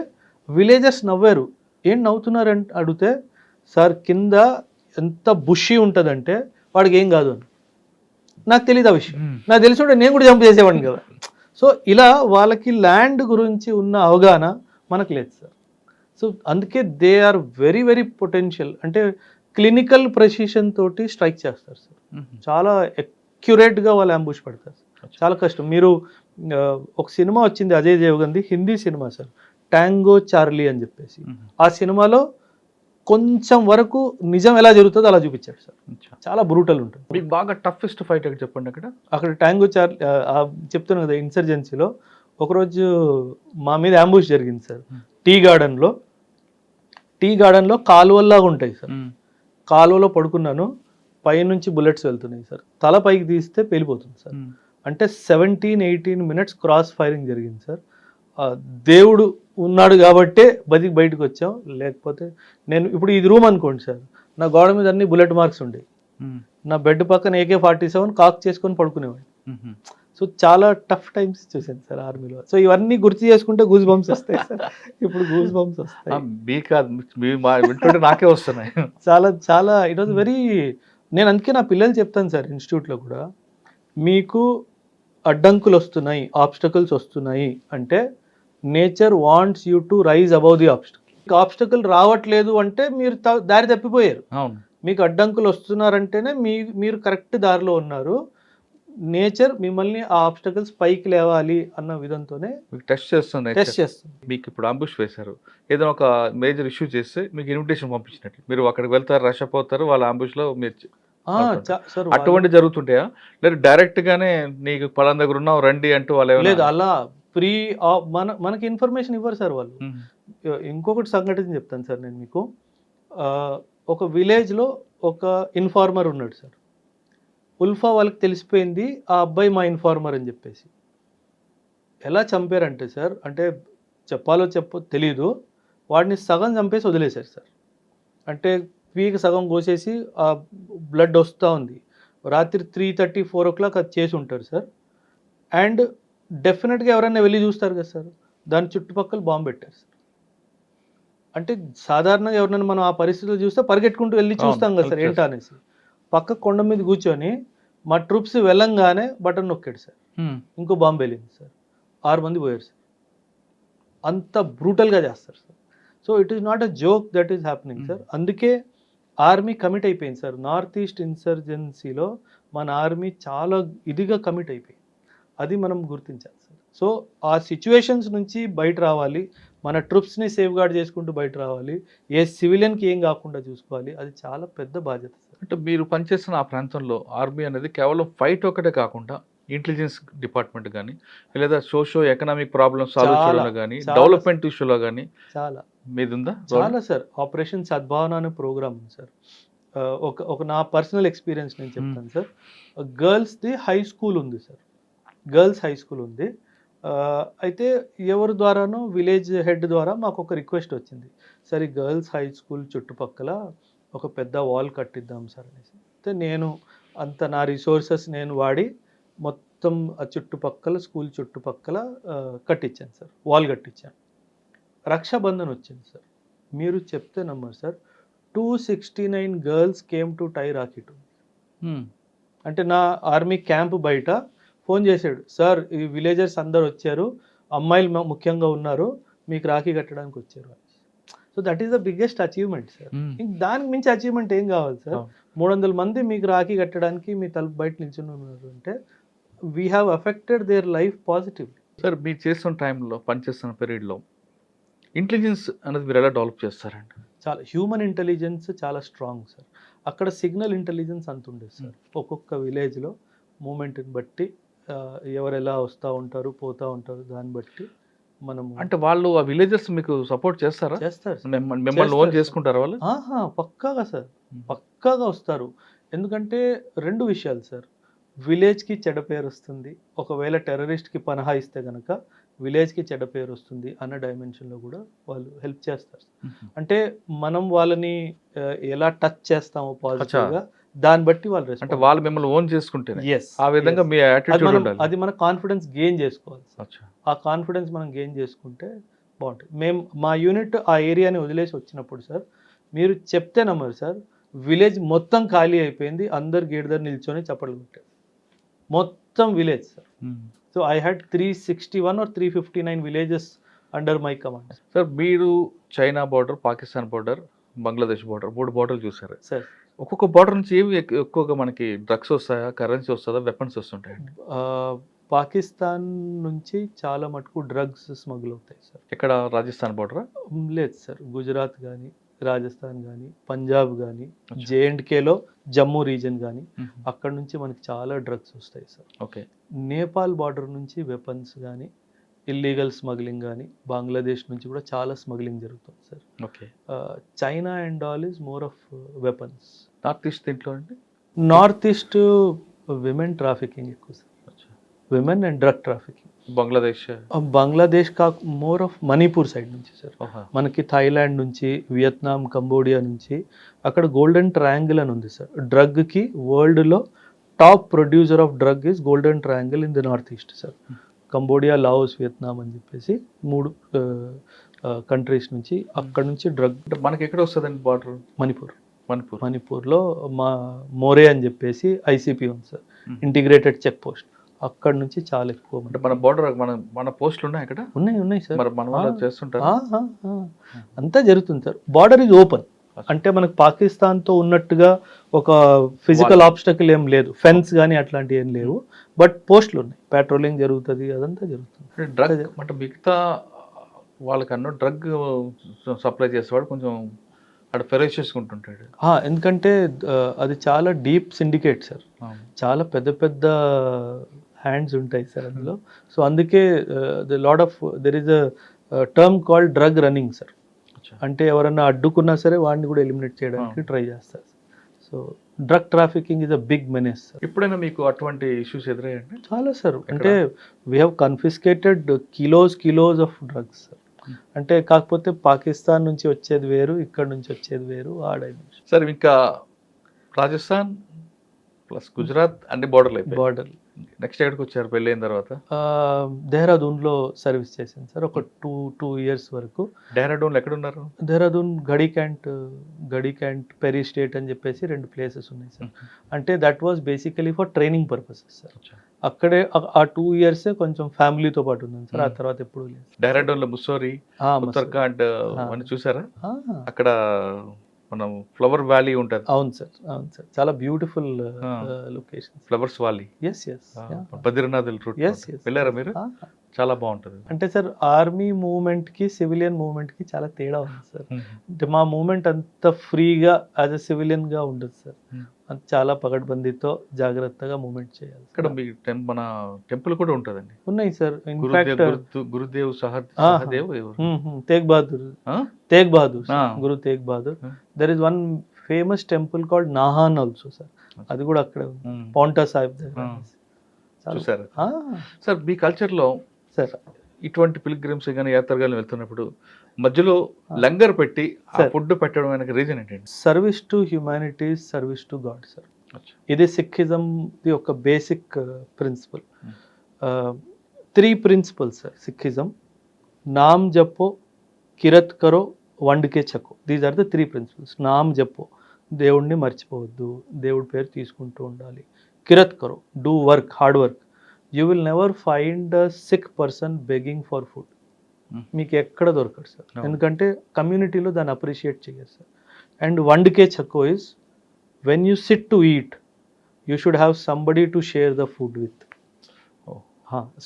విలేజర్స్ నవ్వారు. ఏం నవ్వుతున్నారు అని అడిగితే, సార్ కింద ఎంత బుషి ఉంటుందంటే వాడికి ఏం కాదు అని. నాకు తెలియదు ఆ విషయం, నాకు తెలిసి ఉంటే నేను కూడా జంప్ చేసేవాడిని కదా. సో ఇలా వాళ్ళకి ల్యాండ్ గురించి ఉన్న అవగాహన మనకు లేదు సార్. సో అందుకే they are very very potential. అంటే క్లినికల్ ప్రెసిషన్ తోటి స్ట్రైక్ చేస్తారు సార్. చాలా అక్యురేట్గా వాళ్ళు అంబుష్ పడతారు సార్. చాలా కష్టం. మీరు ఒక సినిమా వచ్చింది అజయ్ దేవగన్ది, హిందీ సినిమా సార్, ట్యాంగో చార్లీ అని చెప్పేసి. ఆ సినిమాలో కొంచెం వరకు నిజం ఎలా జరుగుతుందో అలా చూపించాడు సార్. చాలా బ్రూటల్ ఉంటుంది. మీకు బాగా టఫెస్ట్ ఫైట్ ఎక్కడ చెప్పండి? అక్కడ ట్యాంగో చార్లీ చెప్తున్నాను కదా, ఇన్సర్జెన్సీలో ఒకరోజు మా మీద అంబుష్ జరిగింది సార్. టీ గార్డెన్లో కాలువల్లాగా ఉంటాయి సార్. కాలువలో పడుకున్నాను, పైనుంచి బుల్లెట్స్ వెళ్తున్నాయి సార్. తల పైకి తీస్తే పేలిపోతుంది సార్. అంటే 17-18 minutes క్రాస్ ఫైరింగ్ జరిగింది సార్. దేవుడు ఉన్నాడు కాబట్టే బయటకు వచ్చాం. లేకపోతే నేను ఇప్పుడు ఇది రూమ్ అనుకోండి సార్, నా గోడ మీద అన్ని బుల్లెట్ మార్క్స్ ఉండేవి. నా బెడ్ పక్కన AK-47 కాక్ చేసుకొని పడుకునేవాడిని. సో చాలా టఫ్ టైమ్స్ చూసాను సార్ ఆర్మీలో. సో ఇవన్నీ గుర్తు చేసుకుంటే గూస్ బంప్స్ వస్తాయి సార్. ఇప్పుడు గూస్ బంప్స్ వస్తాయి, నాకే వస్తున్నాయి. చాలా చాలా ఇట్ వాజ్ వెరీ. నేను అందుకే నా పిల్లలు చెప్తాను సార్ ఇన్స్టిట్యూట్లో కూడా, మీకు అడ్డంకులు వస్తున్నాయి, ఆబ్స్టకల్స్ వస్తున్నాయి అంటే nature wants you to rise above the obstacle. Obstacle రావట్లేదు అంటే మీరు దారి తప్పిపోయారు. మీకు అడ్డంకులు వస్తున్నారంటేనే మీరు కరెక్ట్ దారిలో ఉన్నారు. నేచర్ మిమ్మల్ని ఆ ఆబ్స్టకల్స్ పైకి లేవాలి అన్న విధంతోనే టెస్ట్ చేస్తుంది. మీకు ఇప్పుడు అంబుష్ వేశారు, ఏదైనా ఒక మేజర్ ఇష్యూ చేస్తే మీకు ఇన్విటేషన్ పంపించినట్లు మీరు అక్కడికి వెళ్తారు, రష్ అయిపోతారు, వాళ్ళ అంబుష్ లో మీరు అటువంటి జరుగుతుంటాయా? లేదు డైరెక్ట్ గానే నీకు పలానా దగ్గర ఉన్నావు రండి అంటూ వాళ్ళు? లేదు, అలా మనకి ఇన్ఫర్మేషన్ ఇవ్వరు సార్ వాళ్ళు. ఇంకొకటి సంఘటన చెప్తాను సార్ నేను మీకు. ఒక విలేజ్లో ఒక ఇన్ఫార్మర్ ఉన్నాడు సార్. ఉల్ఫా వాళ్ళకి తెలిసిపోయింది ఆ అబ్బాయి మా ఇన్ఫార్మర్ అని చెప్పేసి. ఎలా చంపారంటే సార్, అంటే చెప్పాలో తెలీదు, వాడిని సగం చంపేసి వదిలేశారు సార్. అంటే పీక సగం కోసేసి ఆ బ్లడ్ వస్తూ ఉంది. రాత్రి 3:30-4 o'clock అది చేసి ఉంటారు సార్. అండ్ డెఫినెట్గా ఎవరైనా వెళ్ళి చూస్తారు కదా సార్, దాని చుట్టుపక్కల బాంబు పెట్టారు సార్. అంటే సాధారణంగా ఎవరైనా మనం ఆ పరిస్థితులు చూస్తే పరిగెట్టుకుంటూ వెళ్ళి చూస్తాం కదా సార్ ఏంటా అనేసి. పక్క కొండ మీద కూర్చొని మా ట్రూప్స్ వెళ్ళంగానే బటన్ నొక్కాడు సార్. ఇంకో బాంబు వెళ్ళింది సార్, 6 మంది పోయారు సార్. అంత బ్రూటల్గా చేస్తారు sir. So it is not a joke that is happening sir. అందుకే ఆర్మీ కమిట్ అయిపోయింది సార్. నార్త్ ఈస్ట్ ఇన్సర్జెన్సీలో మన ఆర్మీ చాలా ఇదిగా కమిట్ అయిపోయింది. అది మనం గుర్తించాలి సార్. సో ఆ సిచ్యువేషన్స్ నుంచి బయట రావాలి, మన ట్రూప్స్ని సేఫ్ గార్డ్ చేసుకుంటూ బయట రావాలి, ఏ సివిలియన్కి ఏం కాకుండా చూసుకోవాలి. అది చాలా పెద్ద బాధ్యత సార్. అంటే మీరు పనిచేస్తున్న ఆ ప్రాంతంలో ఆర్మీ అనేది కేవలం ఫైట్ ఒకటే కాకుండా ఇంటెలిజెన్స్ డిపార్ట్మెంట్ కానీ లేదా సోషో ఎకనామిక్ ప్రాబ్లమ్ సాల్వ్ చేయడంలో కానీ డెవలప్మెంట్ ఇష్యూలో కానీ చాలా మీది ఉందా? చాలా సార్. ఆపరేషన్ సద్భావన అనే ప్రోగ్రామ్ ఉంది సార్. ఒక నా పర్సనల్ ఎక్స్పీరియన్స్ నేను చెప్తాను సార్. గర్ల్స్ది హై స్కూల్ ఉంది సార్, గర్ల్స్ హై స్కూల్ ఉంది. అయితే ఎవరి ద్వారానో విలేజ్ హెడ్ ద్వారా మాకు ఒక రిక్వెస్ట్ వచ్చింది, సరే గర్ల్స్ హై స్కూల్ చుట్టుపక్కల ఒక పెద్ద వాల్ కట్టిద్దాం సార్ అనేసి. అయితే నేను అంత నా రిసోర్సెస్ నేను వాడి మొత్తం ఆ చుట్టుపక్కల స్కూల్ చుట్టుపక్కల కట్టించాను సార్, వాల్ కట్టించాను. రక్షాబంధన్ వచ్చింది సార్, మీరు చెప్తే నమ్మరు sir, 269 girls came to tie rakhi to. అంటే నా ఆర్మీ క్యాంప్ బయట ఫోన్ చేశాడు, సార్ ఈ విలేజర్స్ అందరు వచ్చారు, అమ్మాయిలు ముఖ్యంగా ఉన్నారు, మీకు రాఖీ కట్టడానికి వచ్చారు. So that is the biggest achievement sir. దానికి మించి అచీవ్మెంట్ ఏం కావాలి సార్? 300 మంది మీకు రాఖీ కట్టడానికి మీ తలుపు బయట నిల్చుని ఉన్నారు అంటే we have affected their life positively. Sir మీరు చేస్తున్న టైంలో పనిచేస్తున్న పీరియడ్లో ఇంటెలిజెన్స్ అనేది మీరు ఎలా డెవలప్ చేస్తారండి? చాలా హ్యూమన్ ఇంటెలిజెన్స్ చాలా స్ట్రాంగ్ సార్. అక్కడ సిగ్నల్ ఇంటెలిజెన్స్ అంత ఉండేది సార్. ఒక్కొక్క విలేజ్లో మూమెంట్ని బట్టి ఎవరు ఎలా వస్తూ ఉంటారు పోతూ ఉంటారు, దాన్ని బట్టి మనం అంటే వాళ్ళు ఆ విలేజెస్ మీకు సపోర్ట్ చేస్తారా? చేస్తారు, మిమ్మల్ని ఓన్ చేసుకుంటారా వాళ్ళు? పక్కాగా సార్, పక్కాగా వస్తారు. ఎందుకంటే 2 విషయాలు సార్, విలేజ్కి చెడ్డ పేరు వస్తుంది, ఒకవేళ టెర్రరిస్ట్కి పనహా ఇస్తే కనుక విలేజ్కి చెడ్డ పేరు వస్తుంది అన్న డైమెన్షన్లో కూడా వాళ్ళు హెల్ప్ చేస్తారు. అంటే మనం వాళ్ళని ఎలా టచ్ చేస్తామో పాజిటివ్గా దాన్ని బట్టి వాళ్ళు అంటే వాళ్ళు మిమ్మల్ని ఓన్ చేసుకుంటే ఆ విధంగా మీ యాటిట్యూడ్ ఉండాలి. అది మన కాన్ఫిడెన్స్ గెయిన్ చేసుకోవాలి. ఆ కాన్ఫిడెన్స్ మనం గెయిన్ చేసుకుంటే బాగుంటుంది. మేము మా యూనిట్ ఆ ఏరియాని వదిలేసి వచ్చినప్పుడు సార్, మీరు చెప్తే నమ్మరు సార్, విలేజ్ మొత్తం ఖాళీ అయిపోయింది, అందరు గేట్ దగ్గర నిల్చొని చప్పట్లు కొట్టారు, మొత్తం village sir. So I had 361 or 359 villages under my command. Sir మీరు China border, Pakistan border, Bangladesh border, 3 బార్డర్లు చూసారు సార్. ఒక్కొక్క బార్డర్ నుంచి ఏవి ఎక్కువగా మనకి డ్రగ్స్ వస్తాయా, కరెన్సీ వస్తుందా, వెపన్స్ వస్తుంటాయండి? పాకిస్తాన్ నుంచి చాలా మటుకు డ్రగ్స్ స్మగుల్ అవుతాయి సార్. ఇక్కడ రాజస్థాన్ బార్డరా? లేదు సార్, గుజరాత్ కానీ రాజస్థాన్ కానీ పంజాబ్ కానీ జేఎండ్కేలో జమ్మూ రీజన్ కానీ అక్కడ నుంచి మనకి చాలా డ్రగ్స్ వస్తాయి సార్. ఓకే. నేపాల్ బార్డర్ నుంచి వెపన్స్ కానీ ఇల్లీగల్ స్మగ్లింగ్ కానీ, బంగ్లాదేశ్ నుంచి కూడా చాలా స్మగ్లింగ్ జరుగుతుంది sir. Okay. China and all is more of weapons. North east దీంట్లో అండి? నార్త్ ఈస్ట్ విమెన్ ట్రాఫికింగ్ ఎక్కువ sir, women and drug trafficking. Bangladesh more of Manipur side నుంచి సార్. మనకి థాయిలాండ్ నుంచి, వియత్నాం, కంబోడియా నుంచి అక్కడ గోల్డెన్ ట్రయాంగిల్ అని ఉంది సార్. డ్రగ్కి వరల్డ్లో top producer of drug is golden triangle in the north east sir. Cambodia, Laos, Vietnam అని చెప్పేసి 3 కంట్రీస్ నుంచి అక్కడ నుంచి డ్రగ్. మనకి ఎక్కడ వస్తుందండి బార్డర్? మణిపూర్లో మా మోరే అని చెప్పేసి ఐసీపీ ఉంది సార్, ఇంటిగ్రేటెడ్ చెక్ పోస్ట్. అక్కడ నుంచి చాలా ఎక్కువ. అంటే మన బార్డర్ మన పోస్టులు ఉన్నాయి అక్కడ? ఉన్నాయి సార్. మరి మన వాళ్ళు చేస్తుంటారు, అంతా జరుగుతుంది సార్. బార్డర్ ఈజ్ ఓపెన్, అంటే మనకు పాకిస్తాన్తో ఉన్నట్టుగా ఒక ఫిజికల్ ఆబ్స్టకల్ ఏం లేదు, ఫెన్స్ కానీ అట్లాంటివి ఏం లేవు, బట్ పోస్టులు ఉన్నాయి, పెట్రోలింగ్ జరుగుతుంది, అదంతా జరుగుతుంది. డ్రగ్ అంటే మిగతా వాళ్ళకన్నా డ్రగ్ సప్లై చేసేవాడు కొంచెం అక్కడ ఫెరోషియస్గా ఉంటుంటాడు. ఎందుకంటే అది చాలా డీప్ సిండికేట్ సార్, చాలా పెద్ద పెద్ద హ్యాండ్స్ ఉంటాయి సార్ అందులో. సో అందుకే there is a term called drug running sir. అంటే ఎవరన్నా అడ్డుకున్నా సరే వాడిని కూడా ఎలిమినేట్ చేయడానికి ట్రై చేస్తారు. So drug trafficking is a big menace sir. ఎప్పుడైనా మీకు అటువంటి ఇష్యూస్ ఎదురయ్యండి? చాలా సార్. అంటే we have confiscated kilos of drugs sir. అంటే కాకపోతే పాకిస్తాన్ నుంచి వచ్చేది వేరు, ఇక్కడ నుంచి వచ్చేది వేరు, ఆ డైమెన్షన్. సార్ ఇంకా రాజస్థాన్ ప్లస్ గుజరాత్ అన్ని బార్డర్ నెక్స్ట్ ఎక్కడికి వచ్చారు పెళ్ళి అయిన తర్వాత? దేహ్రాదూన్లో సర్వీస్ చేశాను సార్ ఒక టూ ఇయర్స్ వరకు. డెహ్రాడూన్లో ఎక్కడ ఉన్నారు? దేహ్రాదూన్ గడి క్యాంట్ పెరీ స్టేట్ అని చెప్పేసి 2 ప్లేసెస్ ఉన్నాయి సార్. అంటే that was basically for training purposes sir. అక్కడే ఆ 2 ఇయర్స్ కొంచెం ఫ్యామిలీతో పాటు ఉన్నాను సార్. ఆ తర్వాత ఎప్పుడు లేదు. డెహ్రాడూన్లో ముస్సోరీ, ఉత్తరాఖండ్ అని చూసారా? ఆ, అక్కడ మనం ఫ్లవర్ వ్యాలీ ఉంటది. అవును సార్, చాలా beautiful location. Flowers valley. Yes Badrinath route వెళ్ళారా మీరు? చాలా బాగుంటది. అంటే సార్ ఆర్మీ మూవ్మెంట్ కి సివిలియన్ మూవ్మెంట్ కి చాలా తేడా ఉంది సార్. అంటే మా మూవ్మెంట్ అంత ఫ్రీగా యాజ్ ఎ సివిలియన్ గా ఉండదు సార్. చాలా పగడ్బందీతో జాగ్రత్తగా మూవ్మెంట్ చేయాలి. ఇక్కడ మీ మన టెంపుల్ కూడా ఉంటదండి. ఉన్నాయి sir. Gurudev Sahadev Tegh Bahadur Guru Tegh Bahadur. There is one famous temple called Nahan also sir. అది కూడా అక్కడే ఉంది. పౌంటా సాహిబ్ చూసారు సార్. మీ కల్చర్ లో సార్ ఇటువంటి పిల్గ్రిమ్స్ కానీ యాత్రగాలు వెళ్తున్నప్పుడు మధ్యలో లంగర్ పెట్టి ఫుడ్ పెట్టడం వెనక రీజన్ ఏంటండి? Service to humanity, service to god sir. ఇది సిక్కిజం యొక్క basic principle. 3 principles sir Sikhism. Naam Japo, Kirat Karo, Vandke Chhako. These are the 3 principles. Naam Japo, దేవుడిని మర్చిపోవద్దు, దేవుడి పేరు తీసుకుంటూ ఉండాలి. Kirat Karo, do work, hard work. You will never find a Sikh person begging for food. మీకు ఎక్కడ దొరకదు సార్. ఎందుకంటే కమ్యూనిటీలో దాన్ని అప్రిషియేట్ చేయరు sir. And Vandke Chhako is when you SIT to eat you should have somebody to share the food with.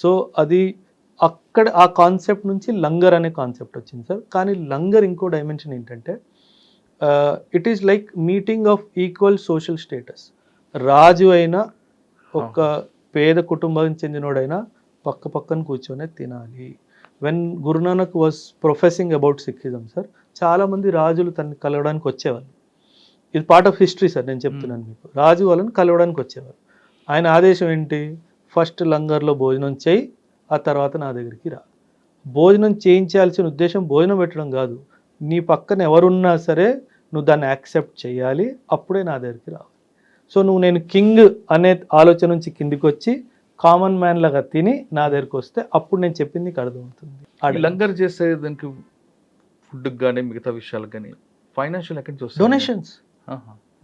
So అది అక్కడ ఆ కాన్సెప్ట్ నుంచి లంగర్ అనే కాన్సెప్ట్ వచ్చింది సార్. కానీ లంగర్ ఇంకో డైమెన్షన్ ఏంటంటే it is like meeting of equal social status. రాజు అయినా ఒక పేద కుటుంబానికి చెందినోడైనా పక్కన కూర్చొనే తినాలి. When Guru Nanak was professing about Sikhism sir, చాలామంది రాజులు తనని కలవడానికి వచ్చేవాళ్ళు. ఇది పార్ట్ ఆఫ్ హిస్టరీ సార్, నేను చెప్తున్నాను మీకు. రాజు వాళ్ళని కలవడానికి వచ్చేవాళ్ళు. ఆయన ఆదేశం ఏంటి? ఫస్ట్ లంగర్లో భోజనం చేయి, ఆ తర్వాత నా దగ్గరికి రా. భోజనం చేయించాల్సిన ఉద్దేశం భోజనం పెట్టడం కాదు. నీ పక్కన ఎవరున్నా సరే నువ్వు దాన్ని యాక్సెప్ట్ చేయాలి, అప్పుడే నా దగ్గరికి రావాలి. సో నువ్వు నేను కింగ్ అనే ఆలోచన నుంచి కిందికి వచ్చి కామన్ మ్యాన్ లాగా తిని నా దగ్గరికి వస్తే అప్పుడు నేను చెప్పింది నీకు అర్థమవుతుంది. లంగర్ చేసే దానికి ఫుడ్ కానీ మిగతా విషయాలు కానీ ఫైనాన్షియల్ ఎక్కడి నుంచి వస్తాయి?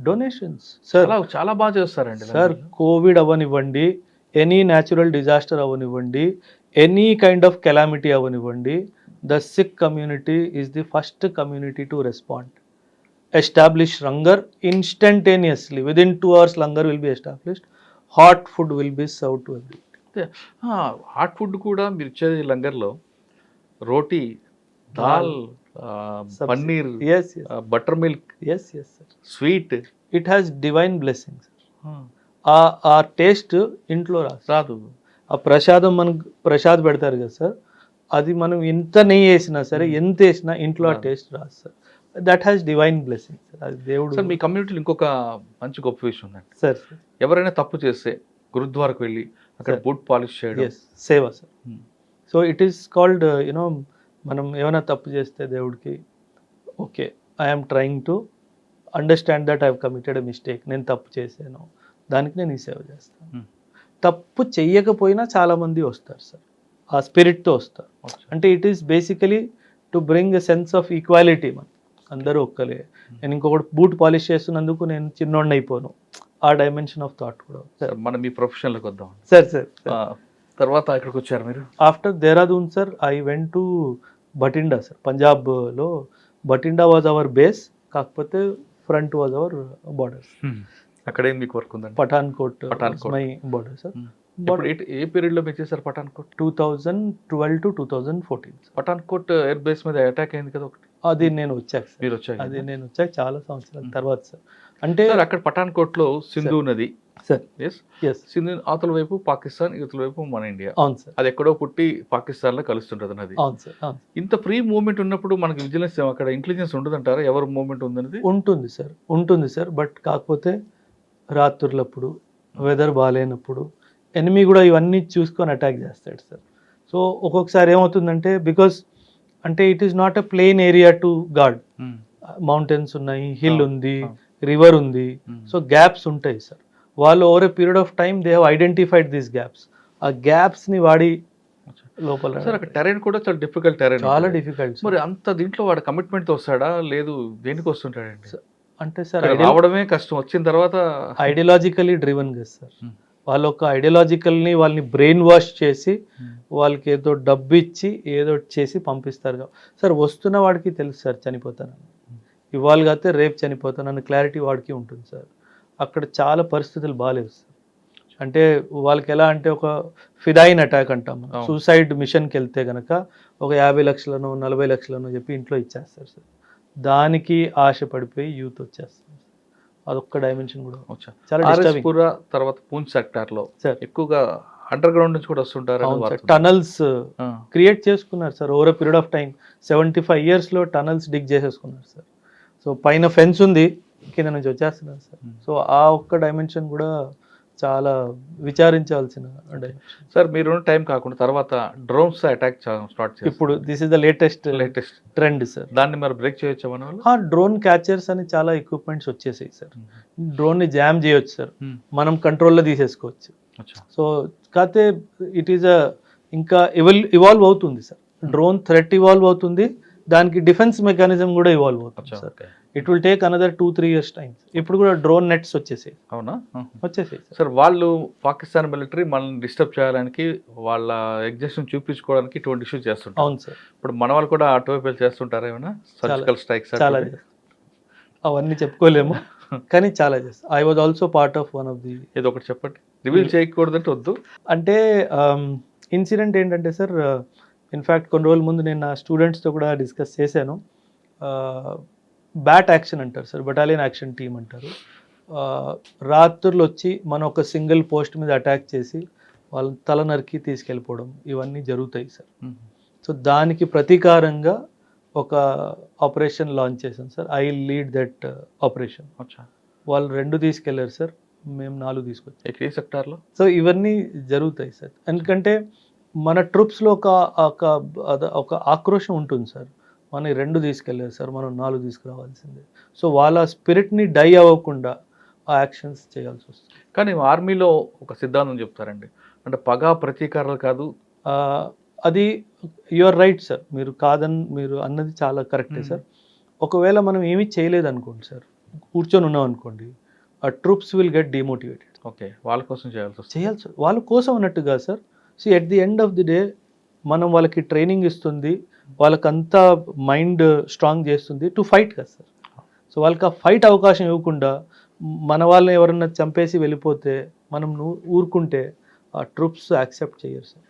డొనేషన్స్ సార్ చాలా బాగా చేస్తారండి సార్. కోవిడ్ అవనివ్వండి, ఎనీ న్యాచురల్ డిజాస్టర్ అవనివ్వండి, ఎనీ కైండ్ ఆఫ్ కెలామిటీ అవనివ్వండి, the Sikh community is the first community to respond. Establish langar instantaneously. Within 2 hours langar will be established. Hot food will be served to everyone. Hot food కూడా మీరు ఇచ్చేది లంగర్లో roti, dal, paneer, butter milk, sweet. It has divine blessings. ఆ taste ఇంట్లో రాదు. ఆ ప్రసాదం మనకు ప్రసాద్ పెడతారు కదా సార్, అది మనం ఎంత నెయ్యి వేసినా సరే, ఎంత వేసినా ఇంట్లో ఆ టేస్ట్ రాదు sir. That has divine blessing sir. అది దేవుడు. సార్ మీ కమ్యూనిటీలో ఇంకొక మంచి గొప్ప విషయం ఉందండి సార్. ఎవరైనా తప్పు చేస్తే గురుద్వారకు వెళ్ళి అక్కడ బూట్ పాలిష్ చేయడం సేవ sir. So it is called you know, మనం ఏమైనా తప్పు చేస్తే దేవుడికి okay, I'm trying to understand that I have committed a mistake, నేను తప్పు చేశాను, దానికి నేను ఈ సేవ చేస్తాను. తప్పు చెయ్యకపోయినా చాలామంది వస్తారు సార్, ఆ స్పిరిట్తో వస్తారు. అంటే it is basically to bring a sense of equality. మన అందరూ ఒక్కలే. నేను ఇంకొకటి బూట్ పాలిష్ చేస్తున్నందుకు నేను చిన్నోడిని అయిపోను. ఆ డైమెన్షన్ ఆఫ్ థాట్ కూడా. మనం మీ ప్రొఫెషన్లోకి వద్దాం సార్. తర్వాత ఎక్కడికి వచ్చారు మీరు? After Dehradun sir I went to Bathinda sir. పంజాబ్లో బటిండా వాజ్ అవర్ బేస్, కాకపోతే ఫ్రంట్ వాజ్ అవర్ బార్డర్. అక్కడే మీకు వర్క్ ఉందండి? Pathankot my border sir. A period లో మీరు చేశారు Pathankot? 2012 to 2014. Pathankot air base మీద అటాక్ అయింది కదా ఒకటి. అది నేను వచ్చాక సార్. మీరు వచ్చాక? అది నేను వచ్చాక చాలా సంవత్సరాల తర్వాత సార్. అంటే అక్కడ పఠాన్కోట్ లో సింధు నది సార్. సింధు అవతల వైపు పాకిస్తాన్, ఇవతల వైపు మన ఇండియా. అవును సార్. అది ఎక్కడో పుట్టి పాకిస్తాన్ లో కలుస్తుంటది నది. అవును సార్. ఇంత ఫ్రీ మూవ్మెంట్ ఉన్నప్పుడు మనకి విజిలెన్స్ అక్కడ ఇంటెలిజెన్స్ ఉండదంటారా? ఎవరు మూవ్మెంట్ ఉందనేది ఉంటుంది సార్. బట్ కాకపోతే రాత్రులప్పుడు, వెదర్ బాగాలేనప్పుడు ఎనిమీ కూడా ఇవన్నీ చూసుకొని అటాక్ చేస్తాడు సార్. సో ఒక్కొక్కసారి ఏమవుతుందంటే, బికాస్ అంటే it is not a plain area to guard. Mountains ఉన్నాయి, హిల్ ఉంది, రివర్ ఉంది, సో గ్యాప్స్ ఉంటాయి సార్. వాళ్ళు over a period of time they have identified these gaps. ఆ గ్యాప్స్ని వాడి లోపల సార్ అక్కడ టెరైన్ కూడా చాలా డిఫికల్ట్ టెరైన్, చాలా డిఫికల్ట్. మరి అంత దీంట్లో వాడు కమిట్మెంట్ తో వస్తాడా లేదు దేనికి వస్తుంటాడండి? అంటే సార్ రావడమే కష్టం, వచ్చిన తర్వాత ఐడియాలజికలీ డ్రివన్ కదా సార్. వాళ్ళ ఒక ఐడియాలజికల్ని వాళ్ళని బ్రెయిన్ వాష్ చేసి వాళ్ళకి ఏదో డబ్బు ఇచ్చి ఏదో చేసి పంపిస్తారు సార్. వస్తున్న వాడికి తెలుసు సార్ చనిపోతానని, ఇవాళ కాతే రేపు చనిపోతానని క్లారిటీ వాడికి ఉంటుంది సార్. అక్కడ చాలా పరిస్థితులు బాగాలేవు సార్. అంటే వాళ్ళకి ఎలా అంటే ఒక ఫిదాయిన్ అటాక్ అంటాం, సూసైడ్ మిషన్కి వెళ్తే కనుక ఒక 50 లక్షలను 40 లక్షలను చెప్పి ఇంట్లో ఇచ్చేస్తారు సార్. దానికి ఆశ పడిపోయి యూత్ వచ్చేస్తారు. అదొక్క డైమెన్షన్ కూడా చాలా డిస్టర్బింగ్. తర్వాత పూంచ్ సెక్టార్ లో సార్ ఎక్కువగా అండర్ గ్రౌండ్ నుంచి కూడా వస్తుంటారు. టనల్స్ క్రియేట్ చేసుకున్నారు sir over period of time. 75 years లో టనల్స్ డిగ్ చేసేసుకున్నారు సార్. సో పైన ఫెన్స్ ఉంది, కింద నుంచి వచ్చేస్తున్నారు సార్. సో ఆ ఒక్క డైమెన్షన్ కూడా చాలా విచారించాల్సిన డైమెన్షన్ సార్. మీరు టైం కాకుండా తర్వాత డ్రోన్స్ అటాక్ స్టార్ట్ చేస్తారు. ఇప్పుడు this is the latest trend sir. దాన్ని మరి బ్రేక్ చేయొచ్చా మన వాళ్ళు? డ్రోన్ క్యాచర్స్ అని చాలా ఎక్విప్మెంట్స్ వచ్చేసాయి సార్. డ్రోన్ ని జామ్ చేయొచ్చు సార్, మనం కంట్రోల్లో తీసేసుకోవచ్చు. సో కాకపోతే ఇట్ ఈస్ ఇంకా ఇవాల్వ్ అవుతుంది సార్. డ్రోన్ థ్రెట్ ఇవాల్వ్ అవుతుంది, దానికి డిఫెన్స్ మెకానిజం కూడా ఇవాల్వ్ అవుతుంది sir. It will take another 2-3 years time. ఇప్పుడు కూడా డ్రోన్ నెట్స్ వచ్చేసాయి. అవునా? వచ్చేసాయి సార్. వాళ్ళు పాకిస్తాన్ మిలిటరీ మనల్ని డిస్టర్బ్ చేయడానికి, వాళ్ళ ఎగ్జిస్టెన్స్ చూపించుకోవడానికి ఇటువంటి ఇష్యూస్ చేస్తుంటారు. అవును సార్. ఇప్పుడు మన వాళ్ళు కూడా అటువైపు చేస్తుంటారు ఏమైనా సర్జికల్ స్ట్రైక్స్? చాలా అవన్నీ చెప్పుకోలేము కానీ చాలా చేస్తాం. I was also part of one of the. ఏదో ఒకటి చెప్పండి, రివీల్ చేయకూడదంటే వద్దు. అంటే ఇన్సిడెంట్ ఏంటంటే సార్, ఇన్ఫ్యాక్ట్ కొన్ని రోజుల ముందు నేను నా స్టూడెంట్స్తో కూడా డిస్కస్ చేశాను. బ్యాట్ యాక్షన్ అంటారు సార్, బటాలియన్ యాక్షన్ టీమ్ అంటారు. రాత్రులు వచ్చి మనం ఒక సింగిల్ పోస్ట్ మీద అటాక్ చేసి వాళ్ళ తల నరికి తీసుకెళ్ళిపోవడం ఇవన్నీ జరుగుతాయి సార్. సో దానికి ప్రతీకారంగా ఒక ఆపరేషన్ లాంచ్ చేశాం sir. I lead that operation. వాళ్ళు 2 తీసుకెళ్లారు సార్, మేము 4 తీసుకొచ్చాం ఏ సెక్టార్లో. సో ఇవన్నీ జరుగుతాయి సార్. ఎందుకంటే మన ట్రూప్స్లో ఒక ఆక్రోషం ఉంటుంది సార్. మన 2 తీసుకెళ్ళారు సార్, మనం 4 తీసుకురావాల్సిందే. సో వాళ్ళ స్పిరిట్ని డై అవ్వకుండా ఆ యాక్షన్స్ చేయాల్సి వస్తుంది. కానీ ఆర్మీలో ఒక సిద్ధాంతం చెప్తారండి, అంటే పగా ప్రతీకారాలు కాదు. అది యువర్ రైట్ సార్, మీరు అన్నది చాలా కరెక్టే సార్. ఒకవేళ మనం ఏమీ చేయలేదు అనుకోండి సార్, కూర్చొని ఉన్నాం అనుకోండి, ఆ troops will get demotivated. Okay, వాళ్ళ కోసం చేయాల్సి వాళ్ళ కోసం అన్నట్టుగా sir. See at the end of the day మనం వాళ్ళకి ట్రైనింగ్ ఇస్తుంది, వాళ్ళకంతా మైండ్ స్ట్రాంగ్ చేస్తుంది టు ఫైట్ కదా సార్. సో వాళ్ళకి ఆ ఫైట్ అవకాశం ఇవ్వకుండా మన వాళ్ళని ఎవరన్నా చంపేసి వెళ్ళిపోతే మనం ఊరుకుంటే ఆ ట్రూప్స్ యాక్సెప్ట్ చేయరు సార్.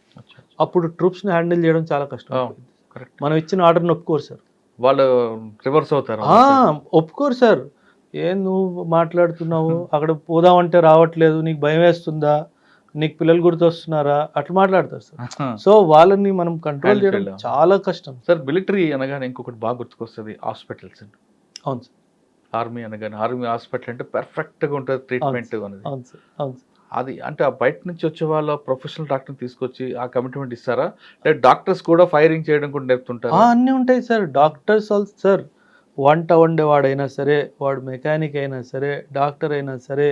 అప్పుడు ట్రూప్స్ని హ్యాండిల్ చేయడం చాలా కష్టం. మనం ఇచ్చిన ఆర్డర్ని ఒప్పుకోరు సార్. వాళ్ళు రివర్స్ అవుతారు. ఒప్పుకోరు సార్. నువ్వు మాట్లాడుతున్నావు, అక్కడ పోదామంటే రావట్లేదు, నీకు భయం వేస్తుందా, నీకు పిల్లలు గుర్తొస్తున్నారా, అట్లా మాట్లాడతారు సార్. సో వాళ్ళని మనం కంట్రోల్ చేయడం చాలా కష్టం సార్. మిలిటరీ అనగానే ఇంకొకటి బాగా గుర్తుకొస్తుంది, హాస్పిటల్స్ అండి. అవును సార్. ఆర్మీ అనగానే ఆర్మీ హాస్పిటల్ అంటే పర్ఫెక్ట్గా ఉంటుంది ట్రీట్మెంట్ అనేది. అవును సార్. అవును సార్. అది అంటే ఆ బయట నుంచి వచ్చే వాళ్ళ ప్రొఫెషనల్ డాక్టర్ తీసుకొచ్చి ఆ కమిట్మెంట్ ఇస్తారా, లేదా డాక్టర్స్ కూడా ఫైరింగ్ చేయడం కూడా నేర్పుతుంటారు? అన్నీ ఉంటాయి సార్. డాక్టర్స్ ఆల్సో సార్, వంట వండేవాడైనా సరే, వాడు మెకానిక్ అయినా సరే, డాక్టర్ అయినా సరే,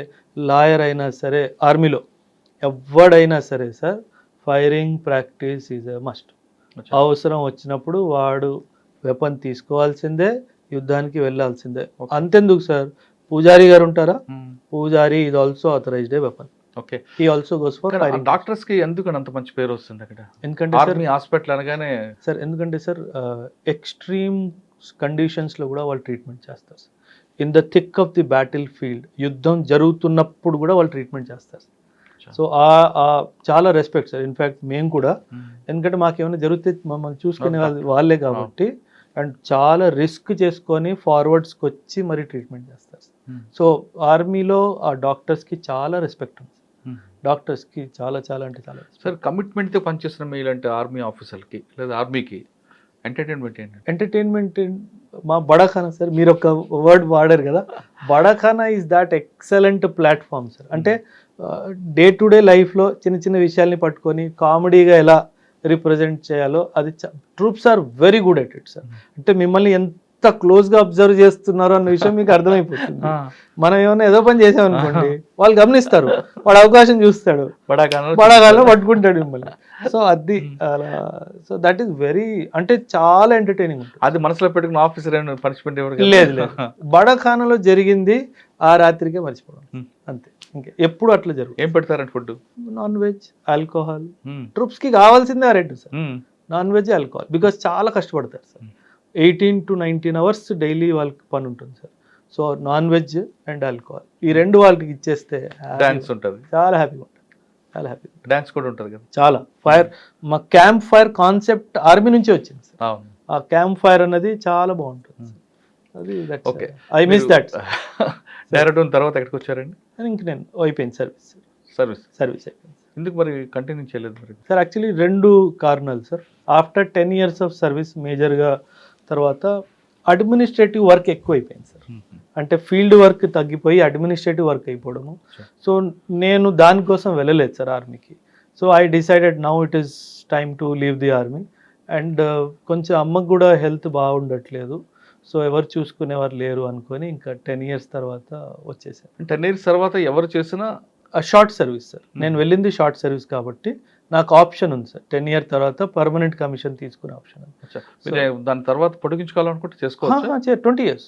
లాయర్ అయినా సరే, ఆర్మీలో ఎవడైనా సరే sir, firing practice is a must. అవసరం వచ్చినప్పుడు వాడు వెపన్ తీసుకోవాల్సిందే, యుద్ధానికి వెళ్ళాల్సిందే. అంతెందుకు సార్, పూజారి గారు ఉంటారా, pujari is also authorised a weapon. Okay, he also goes for firing. Doctors కి ఎందుకు అంత మంచి పేరు వస్తుంది అక్కడ? ఎందుకంటే ఆర్మీ హాస్పిటల్ అనగానే సార్, ఎందుకంటే సార్ ఎక్స్ట్రీమ్ కండిషన్స్లో కూడా వాళ్ళు ట్రీట్మెంట్ చేస్తారు sir. In the thick of the battle field, యుద్ధం జరుగుతున్నప్పుడు కూడా వాళ్ళు ట్రీట్మెంట్ చేస్తారు. సో చాలా రెస్పెక్ట్ సార్. ఇన్ఫ్యాక్ట్ మేము కూడా, ఎందుకంటే మాకేమైనా జరిగితే మమ్మల్ని చూసుకునే వాళ్ళే కాబట్టి, అండ్ చాలా రిస్క్ చేసుకొని ఫార్వర్డ్స్కి వచ్చి మరి ట్రీట్మెంట్ చేస్తారు. సో ఆర్మీలో ఆ డాక్టర్స్కి చాలా రెస్పెక్ట్ ఉంది. డాక్టర్స్కి చాలా చాలా అంటే చాలా. సార్, కమిట్మెంట్తో పనిచేస్తున్న మీలాంటి ఆర్మీ ఆఫీసర్కి లేదా ఆర్మీకి ఎంటర్టైన్మెంట్ ఏంటంటే? ఎంటర్టైన్మెంట్ మా బడాఖానా సార్, మీరు ఒక వర్డ్ వాడారు కదా, barakhana is that excellent platform sir. అంటే డే టు డే లైఫ్లో చిన్న చిన్న విషయాల్ని పట్టుకొని కామెడీగా ఎలా రిప్రజెంట్ చేయాలో అది troops are very good at it sir. అంటే మిమ్మల్ని ఎంత ఎంత క్లోజ్ గా అబ్జర్వ్ చేస్తున్నారు అన్న విషయం మీకు అర్థమైపోతుంది. మనం ఏమైనా ఏదో పని చేసామనుకోండి వాళ్ళు గమనిస్తారు, వాడు అవకాశం చూస్తాడు, బడాగాల్లో పట్టుకుంటాడు మిమ్మల్ని. సో అది అలా, సో దట్ ఈస్ వెరీ, అంటే చాలా ఎంటర్టైనింగ్ ఉంటుంది. అది మనసులో పెట్టుకున్న ఆఫీసర్ పనిష్మెంట్ లేదు లేదు, బడాఖానాలో జరిగింది ఆ రాత్రికే మర్చిపోవడం అంతే. ఇంకా ఎప్పుడు అట్లా జరుగుతుంది. ఏం పెడతారండి food? Non veg, alcohol. Troops కి కావాల్సిందే ఆ రెండు sir, non veg, alcohol. Because చాలా కష్టపడతారు సార్, 18 to 19 అవర్స్ డైలీ వాళ్ళకి పని ఉంటుంది sir. So non veg and alcohol ఈ రెండు వాళ్ళకి ఇచ్చేస్తే డాన్స్ ఉంటుంది, చాలా హ్యాపీగా ఉంటుంది, చాలా హ్యాపీగా. డాన్స్ కూడా ఉంటుంది కదా. చాలా ఫైర్, మా క్యాంప్ ఫైర్ కాన్సెప్ట్ ఆర్మీ నుంచే వచ్చింది సార్. అవును, ఆ క్యాంప్ ఫైర్ అన్నది చాలా బాగుంటుంది సార్. అది okay, I miss that. Direct తర్వాత ఎక్కడికి వచ్చారండి? ఇంక నేను అయిపోయింది సర్వీస్ అయిపోయింది. ఎందుకు మరి కంటిన్యూ చేయలేదు మరి? సార్ యాక్చువల్లీ రెండు కారణాలు sir. After 10 years of service మేజర్గా తర్వాత అడ్మినిస్ట్రేటివ్ వర్క్ ఎక్కువ అయిపోయింది సార్. అంటే ఫీల్డ్ వర్క్ తగ్గిపోయి అడ్మినిస్ట్రేటివ్ వర్క్ అయిపోవడము. సో నేను దానికోసం వెళ్ళలేదు సార్ ఆర్మీకి. So I decided now it is time to leave the army. And కొంచెం అమ్మకు కూడా హెల్త్ బాగుండట్లేదు, సో ఎవరు చూసుకునేవారు లేరు అనుకొని ఇంకా 10 years తర్వాత వచ్చేసాను. 10 years తర్వాత ఎవరు చేసినా షార్ట్ సర్వీస్ సార్. నేను వెళ్ళింది షార్ట్ సర్వీస్ కాబట్టి నాకు ఆప్షన్ ఉంది సార్, 10 years తర్వాత పర్మనెంట్ కమిషన్ తీసుకునే ఆప్షన్. దాని తర్వాత పొడిగించుకోవాలనుకుంటే చేసుకోవచ్చు. 20 years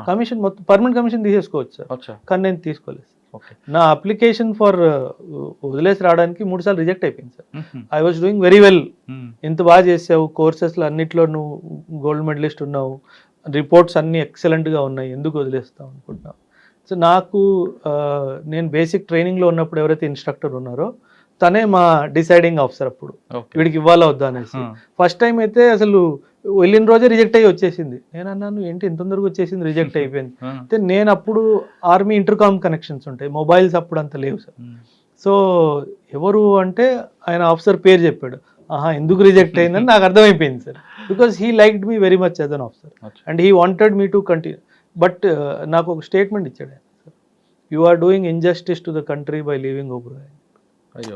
కమిషన్, మొత్తం పర్మనెంట్ కమిషన్ తీసేసుకోవచ్చు సార్, కానీ నేను తీసుకోలేదు. నా అప్లికేషన్ ఫర్ వదిలేసి రావడానికి 3 సార్లు రిజెక్ట్ అయిపోయింది sir. I was doing very well, ఇంత బాగా చేసావు, కోర్సెస్లో అన్నిట్లో నువ్వు గోల్డ్ మెడలిస్ట్ ఉన్నావు, రిపోర్ట్స్ అన్నీ ఎక్సలెంట్గా ఉన్నాయి, ఎందుకు వదిలేస్తావు అనుకుంటున్నావు. సో నాకు నేను బేసిక్ ట్రైనింగ్లో ఉన్నప్పుడు ఎవరైతే ఇన్స్ట్రక్టర్ ఉన్నారో తనే మా డిసైడింగ్ ఆఫీసర్ అప్పుడు, వీడికి ఇవ్వాలా వద్దా అనేసి. ఫస్ట్ టైం అయితే అసలు వెళ్ళిన రోజే రిజెక్ట్ అయ్యి వచ్చేసింది. నేను అన్నాను ఏంటి ఇంత తొందరగా వచ్చేసింది, రిజెక్ట్ అయిపోయింది. అయితే నేను అప్పుడు ఆర్మీ ఇంటర్కామ్ కనెక్షన్స్ ఉంటాయి, మొబైల్స్ అప్పుడు అంత లేవు సార్. సో ఎవరు అంటే ఆయన ఆఫీసర్ పేరు చెప్పాడు, ఎందుకు రిజెక్ట్ అయిందని నాకు అర్థమైపోయింది sir. Because he liked me very much as an officer and he wanted me to continue. But నాకు ఒక స్టేట్మెంట్ ఇచ్చాడు ఆయన, you are doing injustice to the country by leaving Oberoi.